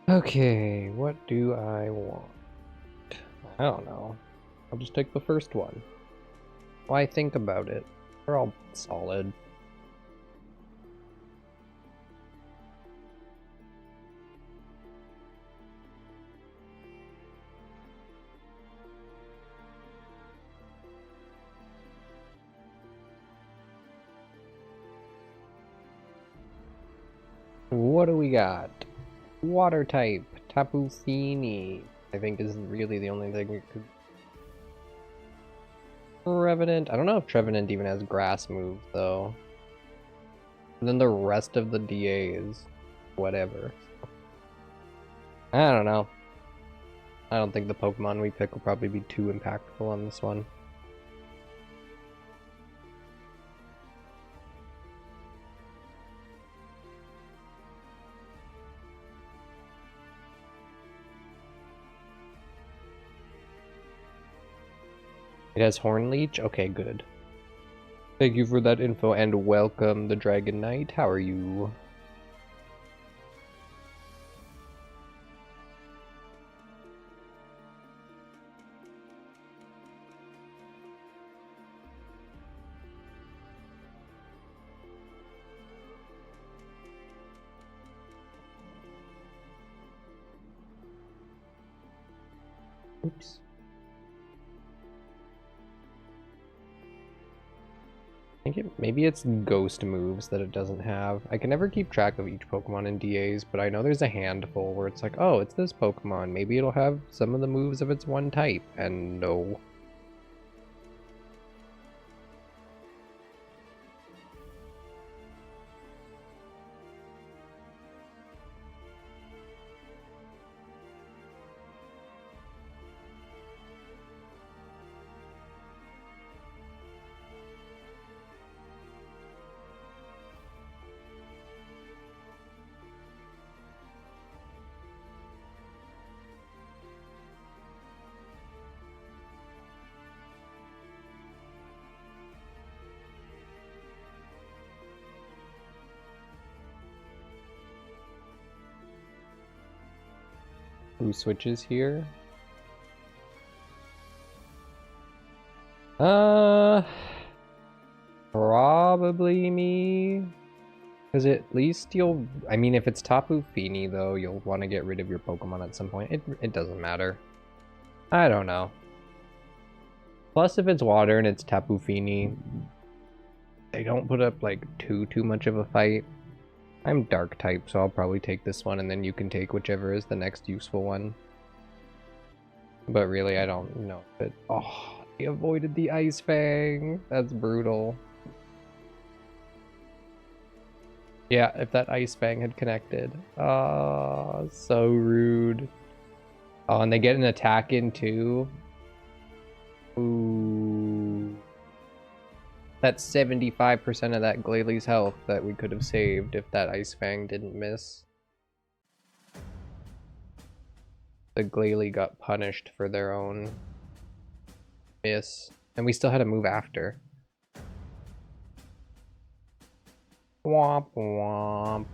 Okay, what do I want? I don't know. I'll just take the first one. Why think about it? They're all solid. What do we got? Water type, Tapu Fini, I think is really the only thing we could... Trevenant, I don't know if Trevenant even has grass moves though. And then the rest of the DA is whatever. I don't know. I don't think the Pokemon we pick will probably be too impactful on this one. It has Horn Leech? Okay, good. Thank you for that info and welcome, the Dragon Knight. How are you? Oops. I think maybe it's ghost moves that it doesn't have. I can never keep track of each Pokemon in DAs, but I know there's a handful where it's like, oh, it's this Pokemon. Maybe it'll have some of the moves of its one type, and no. Who switches here? Probably me. Because at least you'll... I mean, if it's Tapu Fini, though, you'll want to get rid of your Pokemon at some point. It doesn't matter. I don't know. Plus, if it's water and it's Tapu Fini, they don't put up, like, too much of a fight. I'm Dark type, so I'll probably take this one, and then you can take whichever is the next useful one. But really, I don't know. But, oh, he avoided the Ice Fang. That's brutal. Yeah, if that Ice Fang had connected. Oh, so rude. Oh, and they get an attack in too. Ooh. That's 75% of that Glalie health that we could have saved if that Ice Fang didn't miss. The Glalie got punished for their own miss. And we still had to move after. Womp womp.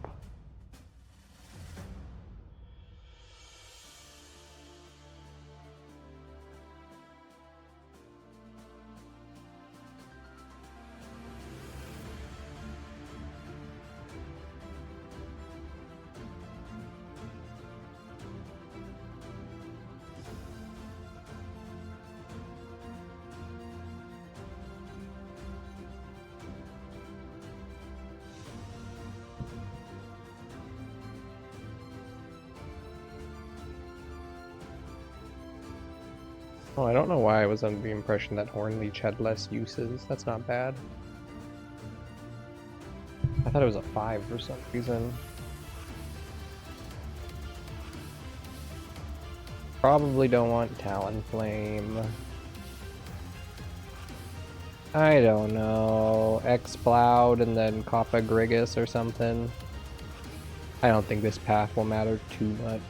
Oh, I don't know why I was under the impression that Hornleech had less uses. That's not bad. I thought it was a 5 for some reason. Probably don't want Talonflame. I don't know. Exploud and then Kappa Grigus or something. I don't think this path will matter too much.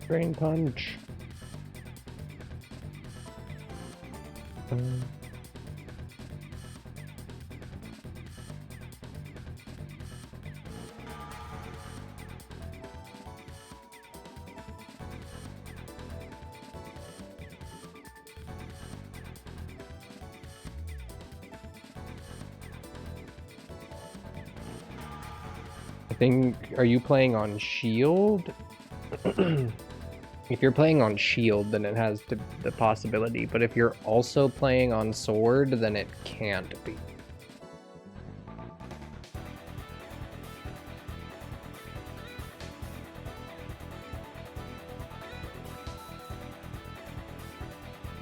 Drain Punch. I think, are you playing on Shield? If you're playing on Shield, then it has the possibility, but if you're also playing on Sword, then it can't be.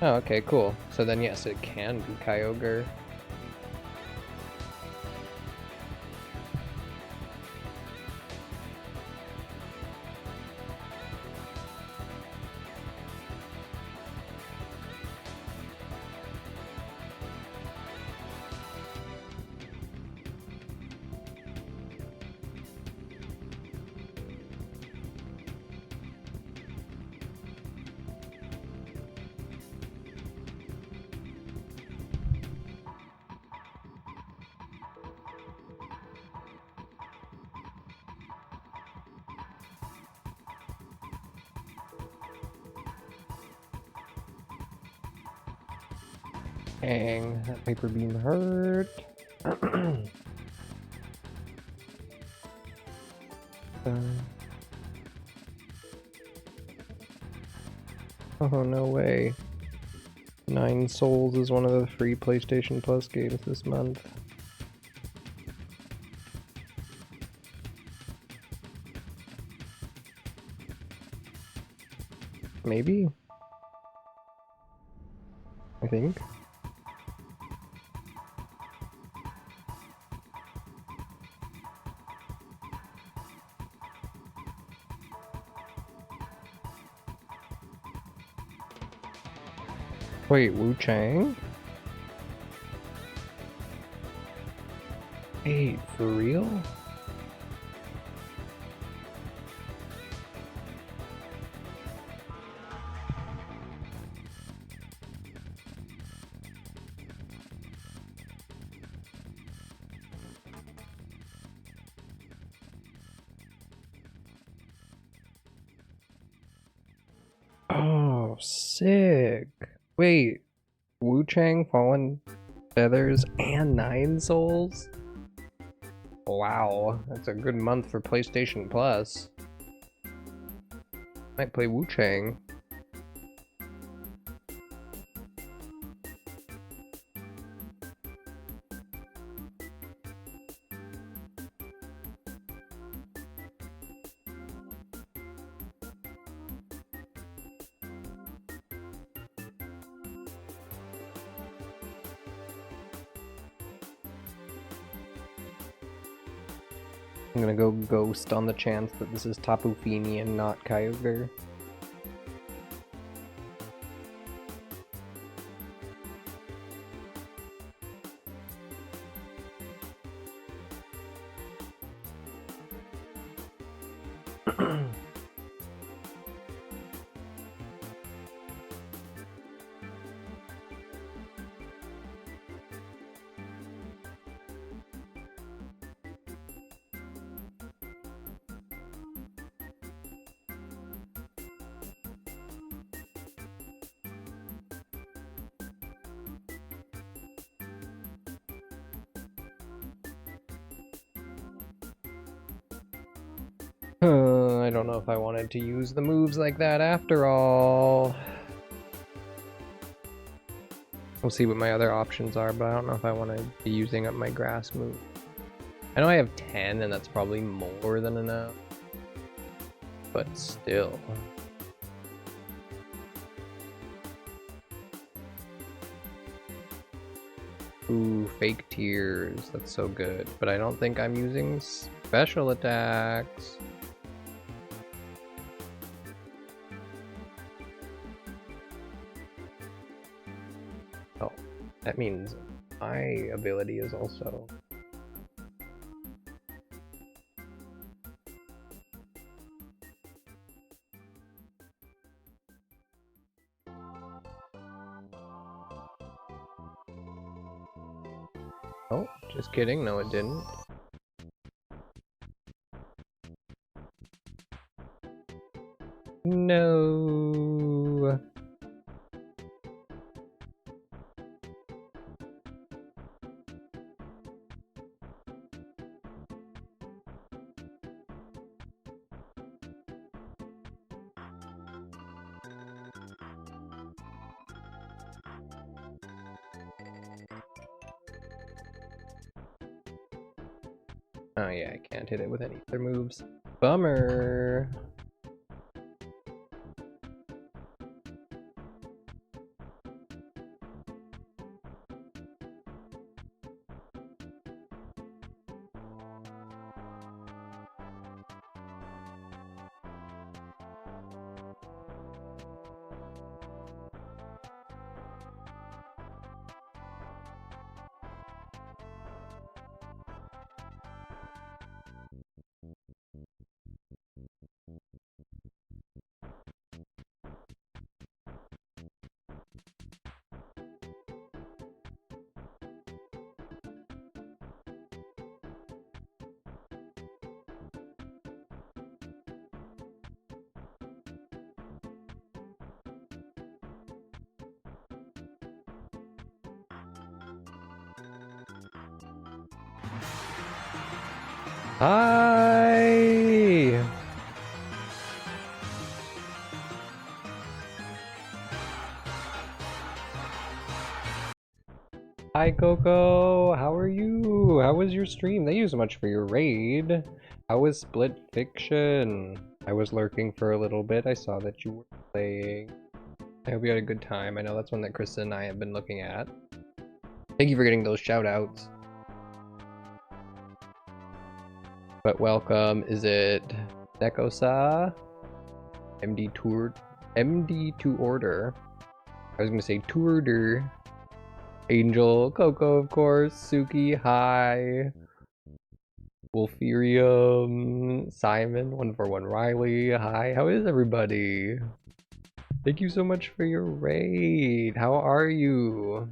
Oh, okay, cool. So then yes, it can be Kyogre. Dang, that Hyper Beam hurt. Oh, no way. 9 Souls is one of the free PlayStation Plus games this month. Maybe? I think. Wait, Wu Chang? Wait, for real? Oh, sick. Wait, Wu Chang, Fallen Feathers, and Nine Souls? Wow, that's a good month for PlayStation Plus. Might play Wu Chang. I'm gonna go Ghost on the chance that this is Tapu Fini and not Kyogre. I don't know if I wanted to use the moves like that after all. We'll see what my other options are, but I don't know if I want to be using up my grass move. I know I have 10, and that's probably more than enough. But still. Ooh, fake tears. That's so good. But I don't think I'm using special attacks. Oh, that means my ability is also... Oh, just kidding. No, it didn't. No. Oh yeah, I can't hit it with any other moves. Bummer. Hi. Hi Coco, how are you? How was your stream? Thank you so much for your raid. How was Split Fiction? I was lurking for a little bit. I saw that you were playing. I hope you had a good time. I know that's one that Krista and I have been looking at. Thank you for getting those shout outs. But welcome, is it Nekosa? MD2 order. I was gonna say Tourder. Angel, Coco, of course, Suki, hi. Wolferium, Simon, 141 Riley, hi. How is everybody? Thank you so much for your raid. How are you?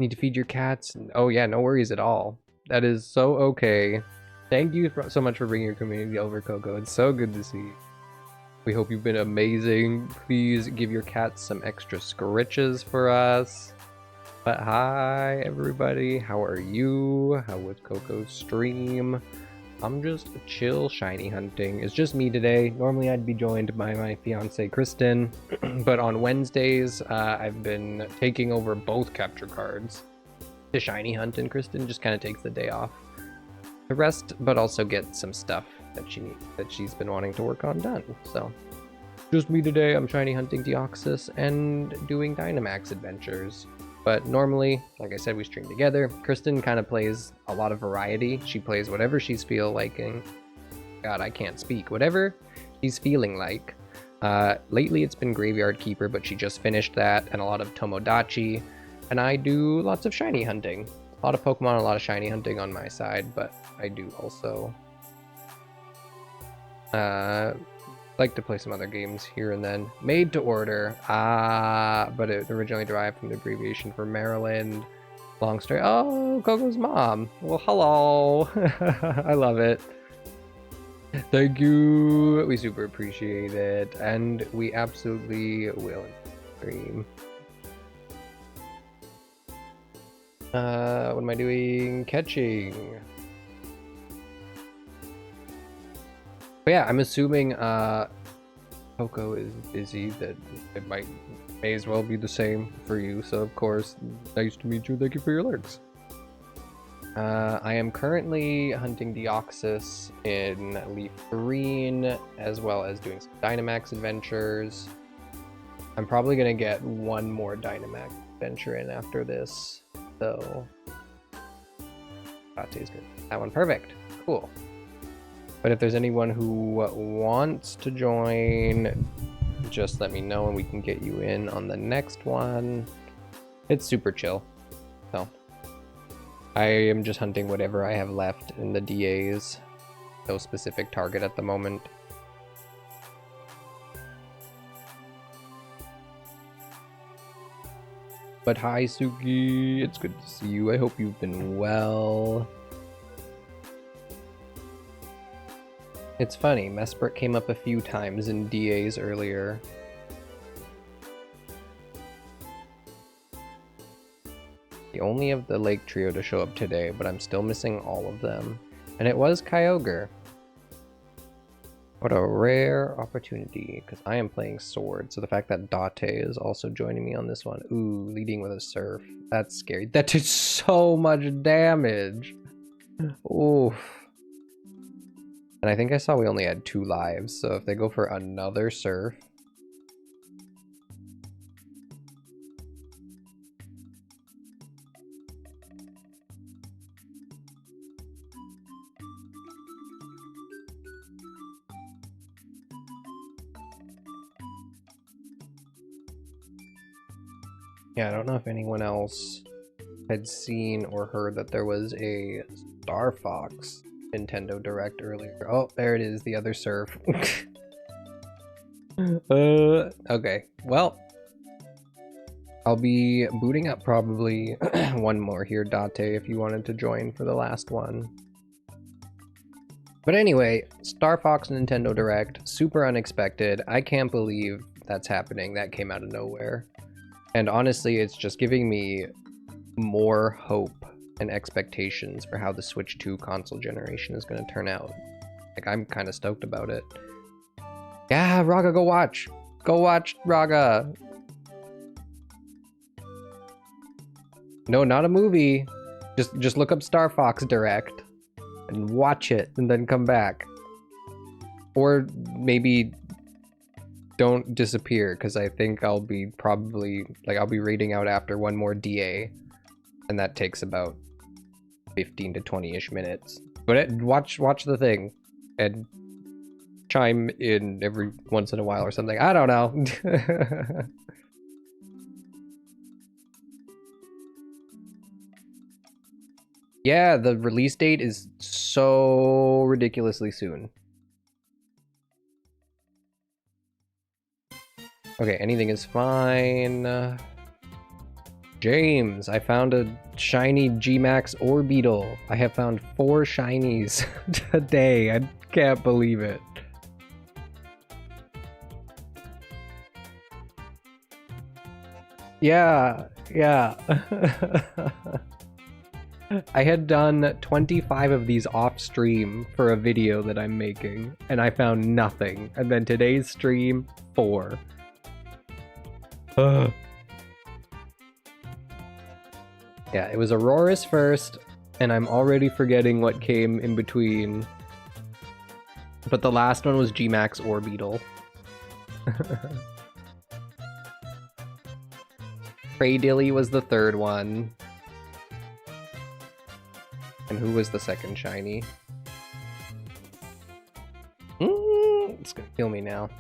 Need to feed your cats? Oh yeah, no worries at all. That is so okay. Thank you so much for bringing your community over, Coco. It's so good to see you. We hope you've been amazing. Please give your cats some extra scritches for us. But hi, everybody. How are you? How was Coco's stream? I'm just chill shiny hunting. It's just me today. Normally I'd be joined by my fiance Kristen, but on Wednesdays I've been taking over both capture cards to shiny hunt, and Kristen just kind of takes the day off to rest, but also get some stuff that she's been wanting to work on done. So just me today. I'm shiny hunting Deoxys and doing Dynamax adventures. But normally, like I said, we stream together. Kristen kind of plays a lot of variety. She plays whatever she's liking. God, I can't speak. Whatever she's feeling like. Lately, it's been Graveyard Keeper, but she just finished that, and a lot of Tomodachi. And I do lots of shiny hunting. A lot of Pokemon, a lot of shiny hunting on my side, but I do also like to play some other games here and then. Made to order. But it originally derived from the abbreviation for Maryland. Long story. Oh, Coco's mom. Well, hello. I love it. Thank you. We super appreciate it. And we absolutely will stream. What am I doing? Catching. But yeah, I'm assuming Coco is busy, that it may as well be the same for you. So of course, nice to meet you. Thank you for your lurks. I am currently hunting Deoxys in Leaf Green, as well as doing some Dynamax adventures. I'm probably gonna get one more Dynamax adventure in after this, so Late's good. That one, perfect, cool. But if there's anyone who wants to join, just let me know and we can get you in on the next one. It's super chill. So I am just hunting whatever I have left in the DAs. No specific target at the moment. But hi Suki, it's good to see you. I hope you've been well. It's funny, Mesprit came up a few times in DAs earlier. The only of the Lake Trio to show up today, but I'm still missing all of them. And it was Kyogre. What a rare opportunity, because I am playing Sword, so the fact that Date is also joining me on this one. Ooh, leading with a Surf. That's scary. That did so much damage. Oof. And I think I saw we only had 2 lives, so if they go for another Surf... Yeah, I don't know if anyone else had seen or heard that there was a Star Fox Nintendo Direct earlier. Oh, there it is, the other Surf. Okay, well, I'll be booting up probably one more here, Date, if you wanted to join for the last one. But anyway, Star Fox Nintendo Direct, super unexpected. I can't believe that's happening. That came out of nowhere. And honestly, it's just giving me more hope and expectations for how the Switch 2 console generation is going to turn out. Like, I'm kind of stoked about it. Yeah, Raga, go watch! Go watch, Raga! No, not a movie. Just look up Star Fox Direct and watch it and then come back. Or maybe don't disappear, because I think I'll be probably, like, I'll be raiding out after one more DA. And that takes about 15 to 20-ish minutes. But watch the thing and chime in every once in a while or something. I don't know. Yeah, the release date is so ridiculously soon. Okay, anything is fine. James, I found a shiny G-Max Orbeetle. I have found 4 shinies today. I can't believe it. Yeah. I had done 25 of these off stream for a video that I'm making, and I found nothing. And then today's stream, 4. Ugh. Yeah, it was Aurora's first, and I'm already forgetting what came in between. But the last one was G-Max Orbeetle. Cradilly was the third one. And who was the second shiny? It's gonna kill me now.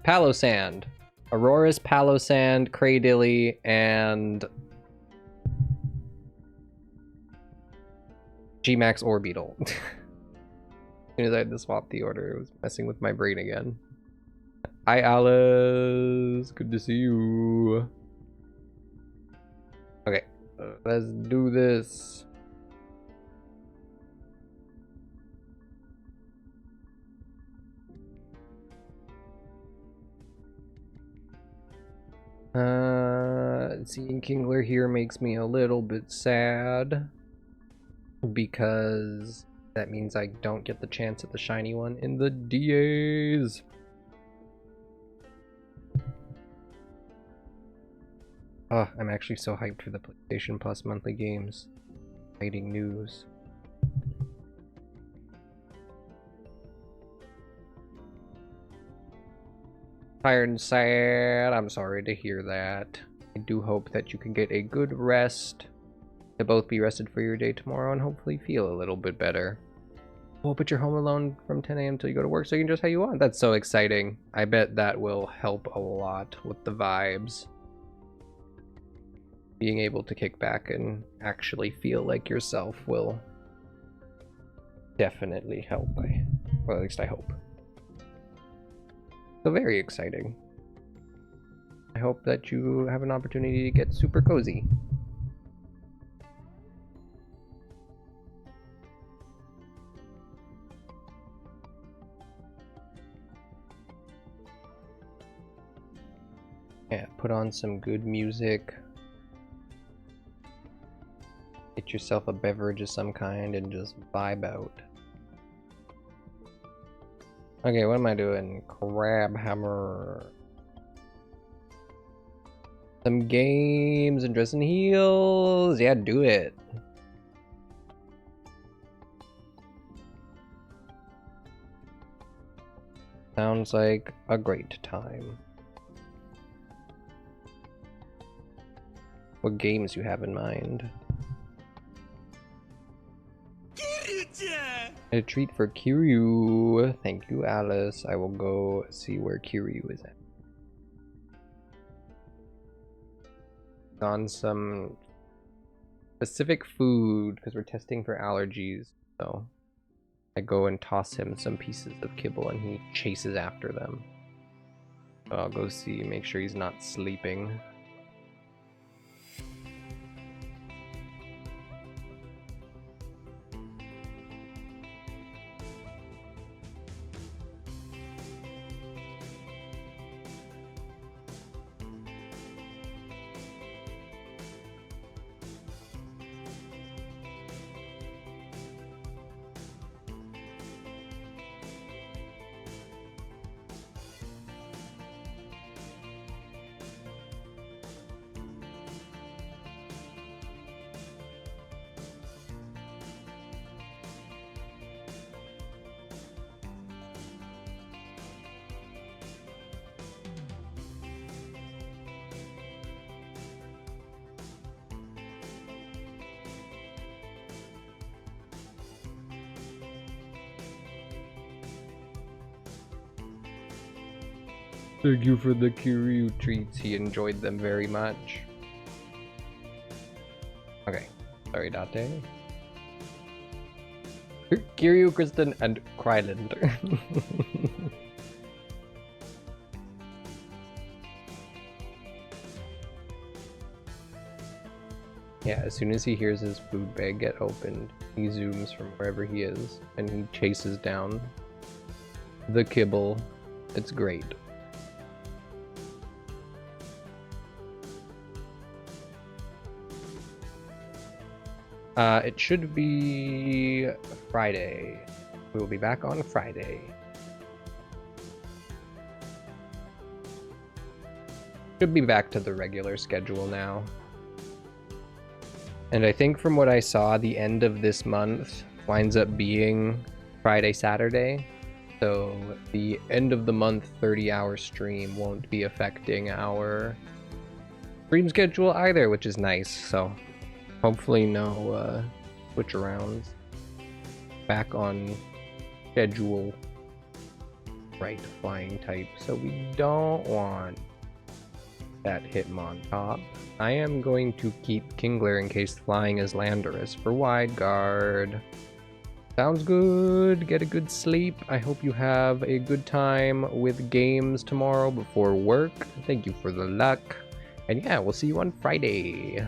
Palosand. Aurora's Palosand, Cradilly, and G-Max Orbeetle. As soon as I had to swap the order, it was messing with my brain again. Hi Alice, good to see you. Okay, let's do this. Seeing Kingler here makes me a little bit sad, because that means I don't get the chance at the shiny one in the DAs. Oh, I'm actually so hyped for the PlayStation Plus monthly games. Exciting news. Tired and sad. I'm sorry to hear that. I do hope that you can get a good rest. To both be rested for your day tomorrow and hopefully feel a little bit better. Oh, but you're home alone from 10 a.m. till you go to work, so you can just how you want. That's so exciting. I bet that will help a lot with the vibes. Being able to kick back and actually feel like yourself will definitely help. Well, at least I hope. So very exciting. I hope that you have an opportunity to get super cozy. Yeah, put on some good music. Get yourself a beverage of some kind and just vibe out. Okay, what am I doing? Crab hammer. Some games and dress and heels. Yeah, do it. Sounds like a great time. What games you have in mind? A treat for Kiryu. Thank you, Alice. I will go see where Kiryu is at. On some specific food because we're testing for allergies. So I go and toss him some pieces of kibble and he chases after them. So I'll go see, make sure he's not sleeping. Thank you for the Kiryu treats. He enjoyed them very much. Okay. Sorry, Date. Kiryu, Kristen, and Kryland. Yeah, as soon as he hears his food bag get opened, he zooms from wherever he is, and he chases down the kibble. It's great. It should be Friday. We will be back on Friday. Should be back to the regular schedule now. And I think from what I saw, the end of this month winds up being Friday, Saturday. So the end of the month 30-hour stream won't be affecting our stream schedule either, which is nice. So hopefully no switch arounds. Back on schedule. Right, flying type. So we don't want that Hitmontop. I am going to keep Kingler in case flying is Landorus for wide guard. Sounds good. Get a good sleep. I hope you have a good time with games tomorrow before work. Thank you for the luck. And yeah, we'll see you on Friday.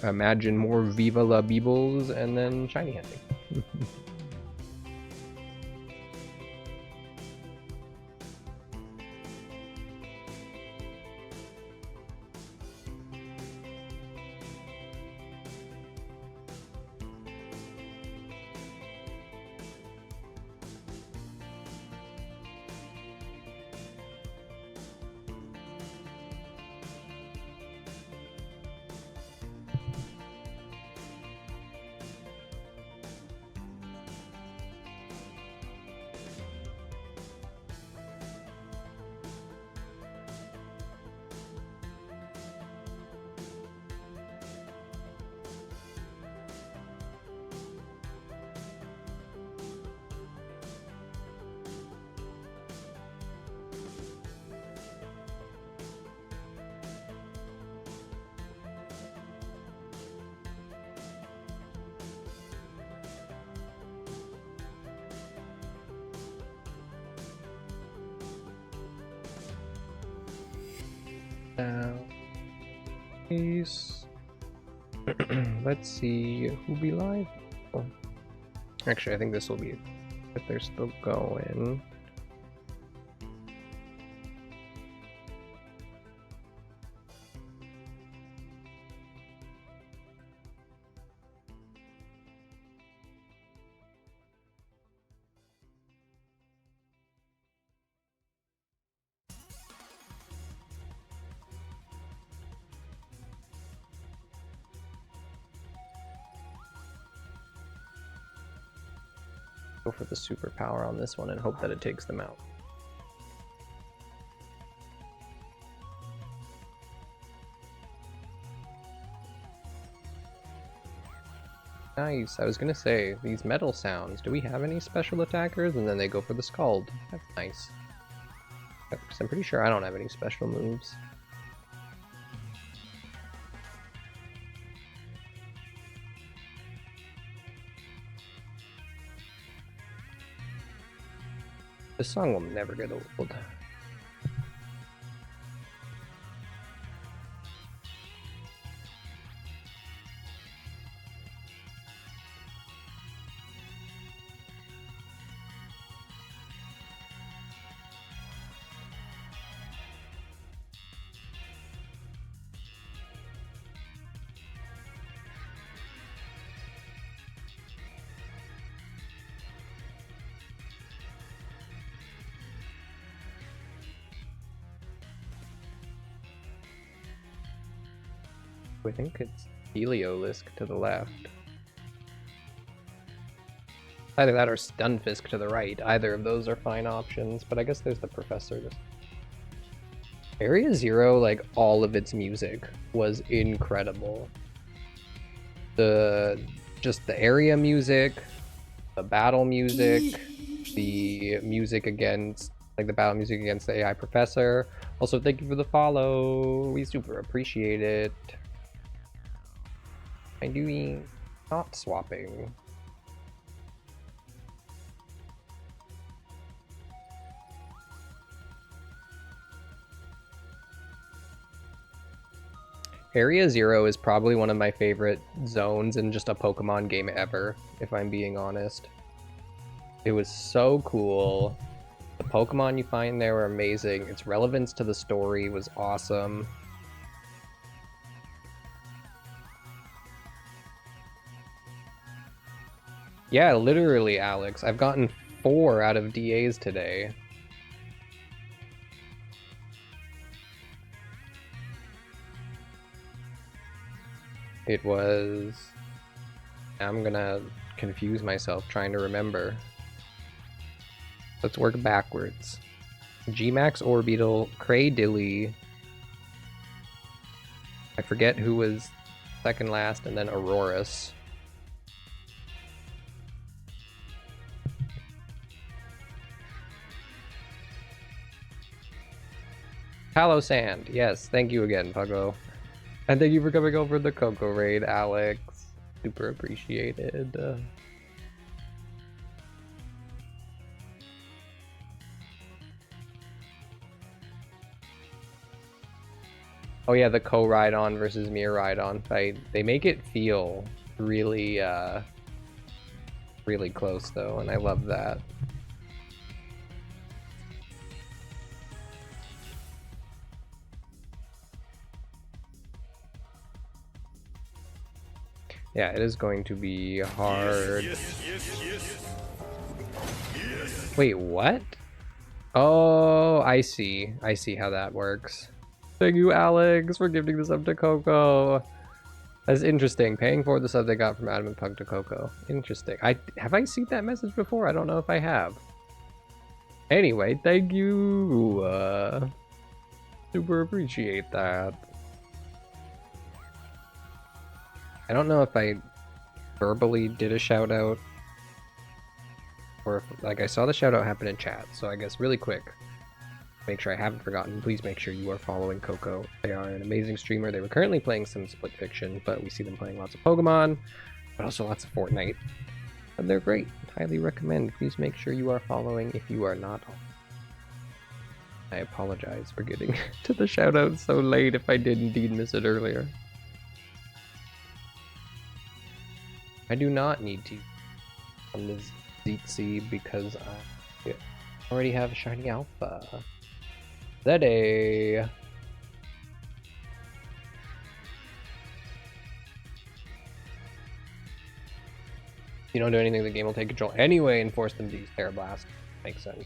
Imagine more Viva La Beebles and then shiny hunting. Peace. Let's see who be live. Oh. Actually, I think this will be if they're still going. Go for the superpower on this one and hope that it takes them out. Nice. I was gonna say, these metal sounds, do we have any special attackers? And then they go for the Scald. That's nice. Because I'm pretty sure I don't have any special moves. This song will never get old. I think it's Heliolisk to the left. Either that or Stunfisk to the right. Either of those are fine options, but I guess there's the Professor. Area Zero, like, all of its music was incredible. Just the area music, the battle music, the music against, like the battle music against the AI Professor. Also, thank you for the follow. We super appreciate it. I'm doing not swapping. Area Zero is probably one of my favorite zones in just a Pokemon game ever, if I'm being honest. It was so cool. The Pokemon you find there are amazing. Its relevance to the story was awesome. Yeah, literally, Alex. I've gotten 4 out of DAs today. It was... I'm gonna confuse myself trying to remember. Let's work backwards. Gmax Orbeetle, Craydilly. I forget who was second last, and then Aurorus. Sand. Yes, thank you again, Puggo. And thank you for coming over the Coco raid, Alex. Super appreciated. Oh yeah, the Co-Ride-On versus Mirror Ride-On fight. They make it feel really, really close though, and I love that. Yeah, it is going to be hard. Yes. Wait, what? Oh, I see. I see how that works. Thank you, Alex, for gifting this up to Coco. That's interesting. Paying for the sub they got from Adam and Pug to Coco. Interesting. Have I seen that message before? I don't know if I have. Anyway, thank you. Super appreciate that. I don't know if I verbally did a shout out or if, like, I saw the shout out happen in chat. So I guess really quick, make sure I haven't forgotten, please make sure you are following Coco. They are an amazing streamer. They were currently playing some Split Fiction, but we see them playing lots of Pokemon, but also lots of Fortnite. And they're great. Highly recommend. Please make sure you are following if you are not. I apologize for getting to the shout out so late if I did indeed miss it earlier. I do not need to on this Zeetsy because I already have a shiny alpha. Zeddy! If you don't do anything, the game will take control anyway and force them to use Terra Blast. Makes sense.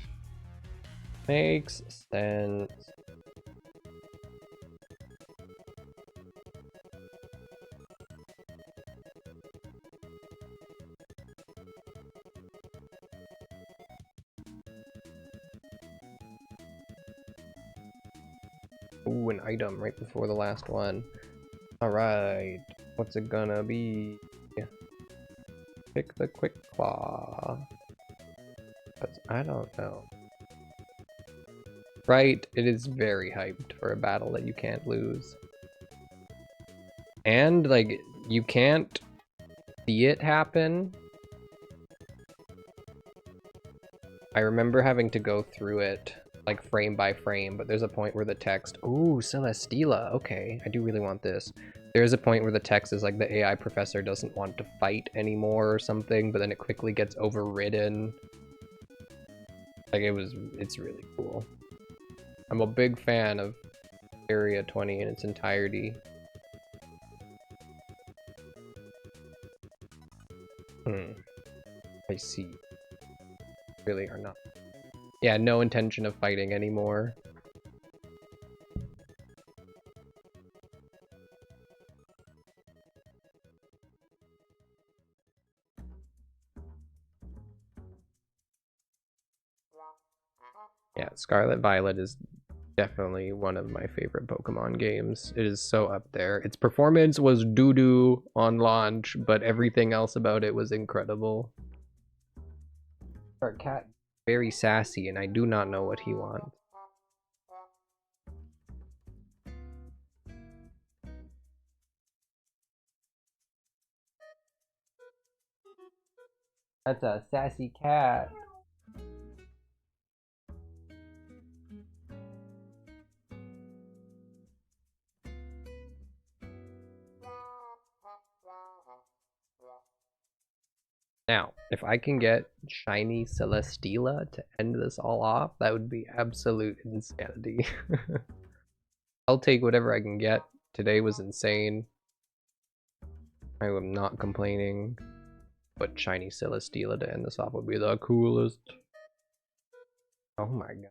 Makes sense. Ooh, an item right before the last one. Alright, what's it gonna be? Pick the Quick Claw. But I don't know. Right, it is very hyped for a battle that you can't lose. And, like, you can't see it happen. I remember having to go through it, like, frame by frame, but there's a point where the text... Ooh, Celesteela, okay, I do really want this. There's a point where the text is like the AI professor doesn't want to fight anymore or something, but then it quickly gets overridden. Like, it's really cool. I'm a big fan of Area 20 in its entirety. I see. Really are not. Yeah, no intention of fighting anymore. Yeah, Scarlet Violet is definitely one of my favorite Pokemon games. It is so up there. Its performance was doo-doo on launch, but everything else about it was incredible. Our cat very sassy, and I do not know what he wants. That's a sassy cat. Now, if I can get shiny Celesteela to end this all off, that would be absolute insanity. I'll take whatever I can get. Today was insane. I am not complaining. But shiny Celesteela to end this off would be the coolest. Oh my god.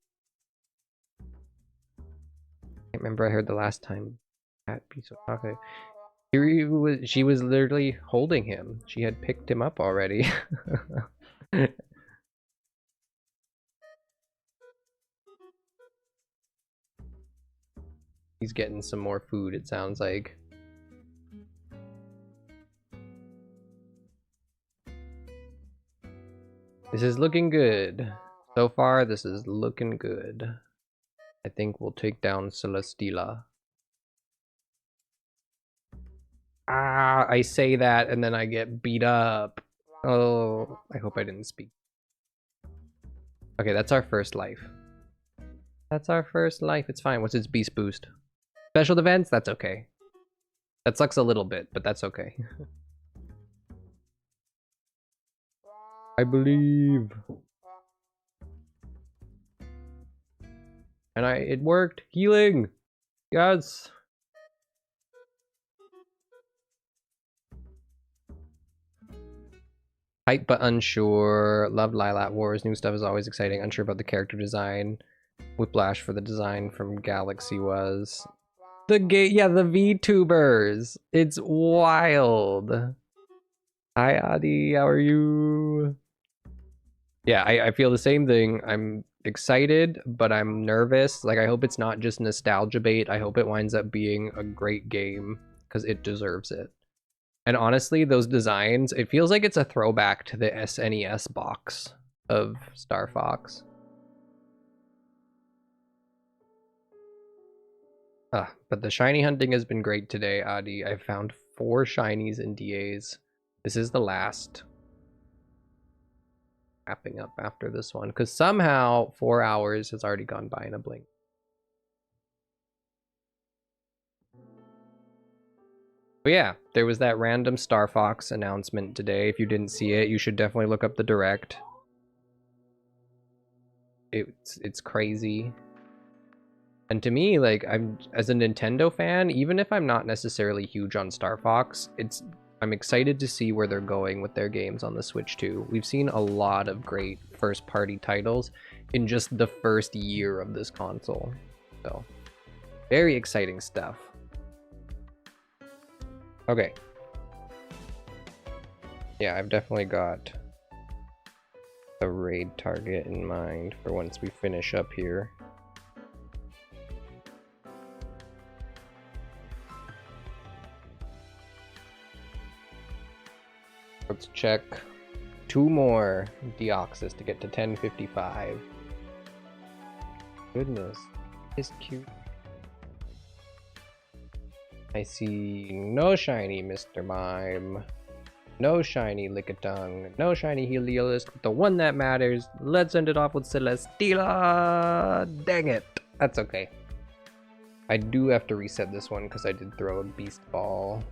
I can't remember I heard the last time that piece of chocolate. She was literally holding him. She had picked him up already. He's getting some more food, it sounds like. This is looking good. So far, this is looking good. I think we'll take down Celesteela. Ah, I say that and then I get beat up. Oh, I hope I didn't speak. Okay, that's our first life. That's our first life. It's fine. What's its beast boost? Special defense? That's okay. That sucks a little bit, but that's okay. I believe. And it worked. Healing. Yes. Hype but unsure. Loved Lilac Wars. New stuff is always exciting. Unsure about the character design. Whiplash for the design from Galaxy was. The VTubers. It's wild. Hi Adi, how are you? Yeah, I feel the same thing. I'm excited, but I'm nervous. Like, I hope it's not just nostalgia bait. I hope it winds up being a great game because it deserves it. And honestly, those designs, it feels like it's a throwback to the SNES box of Star Fox. But the shiny hunting has been great today, Adi. I've found 4 shinies in DAs. This is the last. Wrapping up after this one, because somehow 4 hours has already gone by in a blink. But yeah, there was that random Star Fox announcement today. If you didn't see it, you should definitely look up the direct. It's crazy. And to me, like, as a Nintendo fan, even if I'm not necessarily huge on Star Fox, I'm excited to see where they're going with their games on the Switch too. We've seen a lot of great first-party titles in just the first year of this console. So, very exciting stuff. Okay. Yeah, I've definitely got a raid target in mind for once we finish up here. Let's check 2 more Deoxys to get to 1055. Goodness, it's cute. I see no shiny Mr. Mime, no shiny Lickitung, no shiny Heliolisk, but the one that matters. Let's end it off with Celesteela! Dang it! That's okay. I do have to reset this one because I did throw a Beast Ball.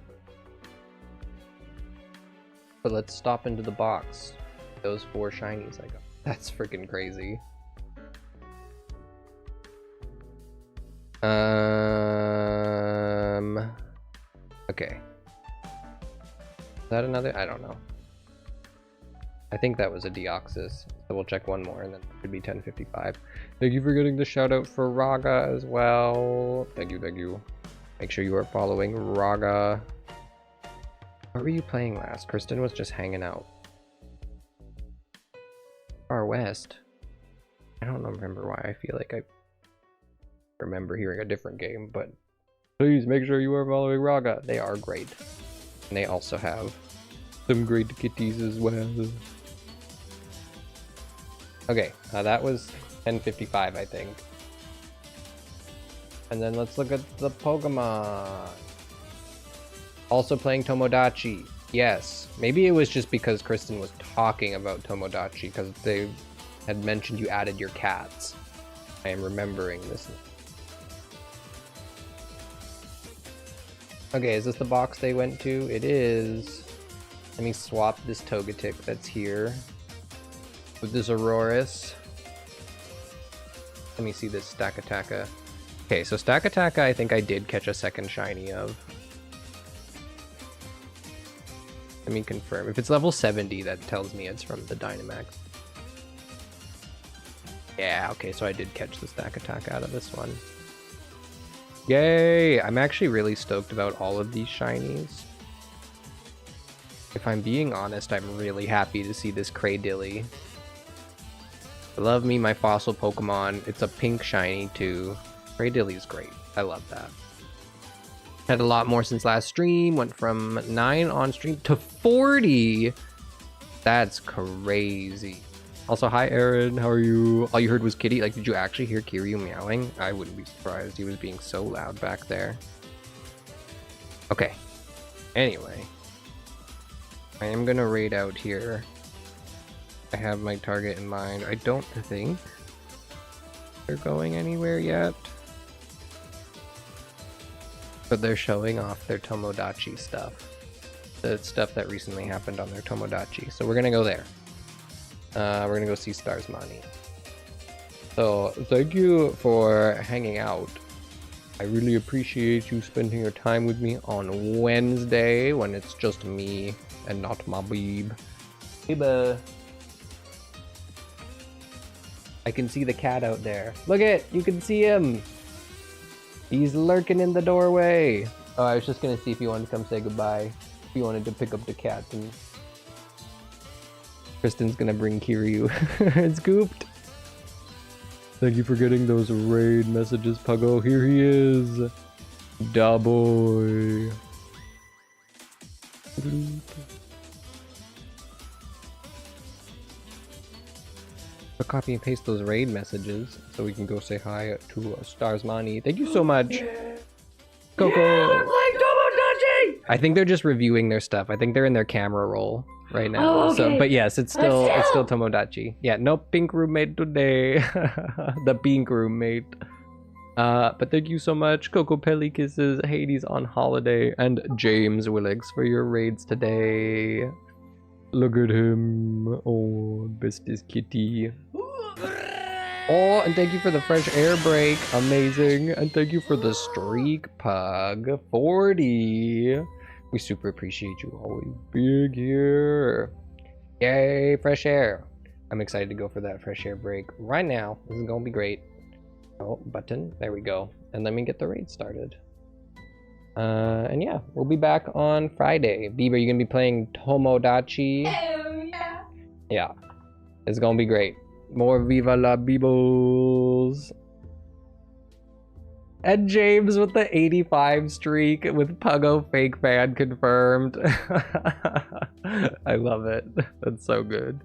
But let's stop into the box. Those 4 shinies I got. That's freaking crazy. Okay. Is that another? I don't know. I think that was a Deoxys. So we'll check one more and then it should be 1055. Thank you for getting the shout out for Raga as well. Thank you, thank you. Make sure you are following Raga. What were you playing last? Kristen was just hanging out. Far West. I don't remember why. I feel like I remember hearing a different game, but please make sure you are following Raga. They are great. And they also have some great kitties as well. Okay, that was 1055, I think. And then let's look at the Pokemon. Also playing Tomodachi. Yes, maybe it was just because Kristen was talking about Tomodachi, because they had mentioned you added your cats. I am remembering this. Okay, is this the box they went to? It is. Let me swap this Togetic that's here with this Aurorus. Let me see this Stakataka. Okay, so Stakataka I think I did catch a second shiny of. Let me confirm. If it's level 70, that tells me it's from the Dynamax. Yeah, okay, so I did catch the Stakataka out of this one. Yay! I'm actually really stoked about all of these shinies. If I'm being honest, I'm really happy to see this Cradilly. I love me my fossil Pokemon. It's a pink shiny too. Cradilly's great. I love that. Had a lot more since last stream. Went from 9 on stream to 40. That's crazy. Also, hi Aaron, how are you? All you heard was Kitty. Like, did you actually hear Kiryu meowing? I wouldn't be surprised. He was being so loud back there. Okay. Anyway. I am gonna raid out here. I have my target in mind. I don't think they're going anywhere yet. But they're showing off their Tomodachi stuff. The stuff that recently happened on their Tomodachi. So we're gonna go there. We're gonna go see Stars Mani. So thank you for hanging out. I really appreciate you spending your time with me on Wednesday when it's just me and not my beeb. Beeba. I can see the cat out there. Look it, you can see him. He's lurking in the doorway. Oh, I was just gonna see if you wanted to come say goodbye. If you wanted to pick up the cat, and Kristen's gonna bring Kiryu. It's scooped. Thank you for getting those raid messages, Puggo. Here he is. Da boy. I'll copy and paste those raid messages so we can go say hi to Stars Mani. Thank you so much. Coco. Yeah, I think they're just reviewing their stuff. I think they're in their camera roll right now. Oh, okay. So, but yes, it's still Tomodachi. Yeah, no pink roommate today. The pink roommate. But thank you so much, Coco Pelly Kisses, Hades on holiday, and James Willix for your raids today. Look at him. Oh, bestest kitty. Oh, and thank you for the fresh air break. Amazing. And thank you for the streak pug 40. We super appreciate you always being here. Yay, fresh air. I'm excited to go for that fresh air break right now. This is gonna be great. Oh, button. There we go. And let me get the raid started. And yeah, we'll be back on Friday. Bieber, you gonna be playing Tomodachi? Hell yeah. Yeah. It's gonna be great. More Viva la Beebles. And James with the 85 streak with Puggo fake fan confirmed. I love it. That's so good.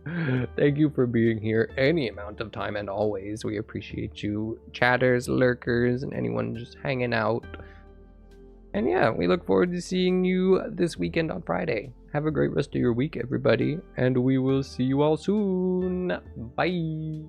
Thank you for being here any amount of time, and always we appreciate you, chatters, lurkers, and anyone just hanging out. And yeah, we look forward to seeing you this weekend on Friday. Have a great rest of your week, everybody, and we will see you all soon. Bye.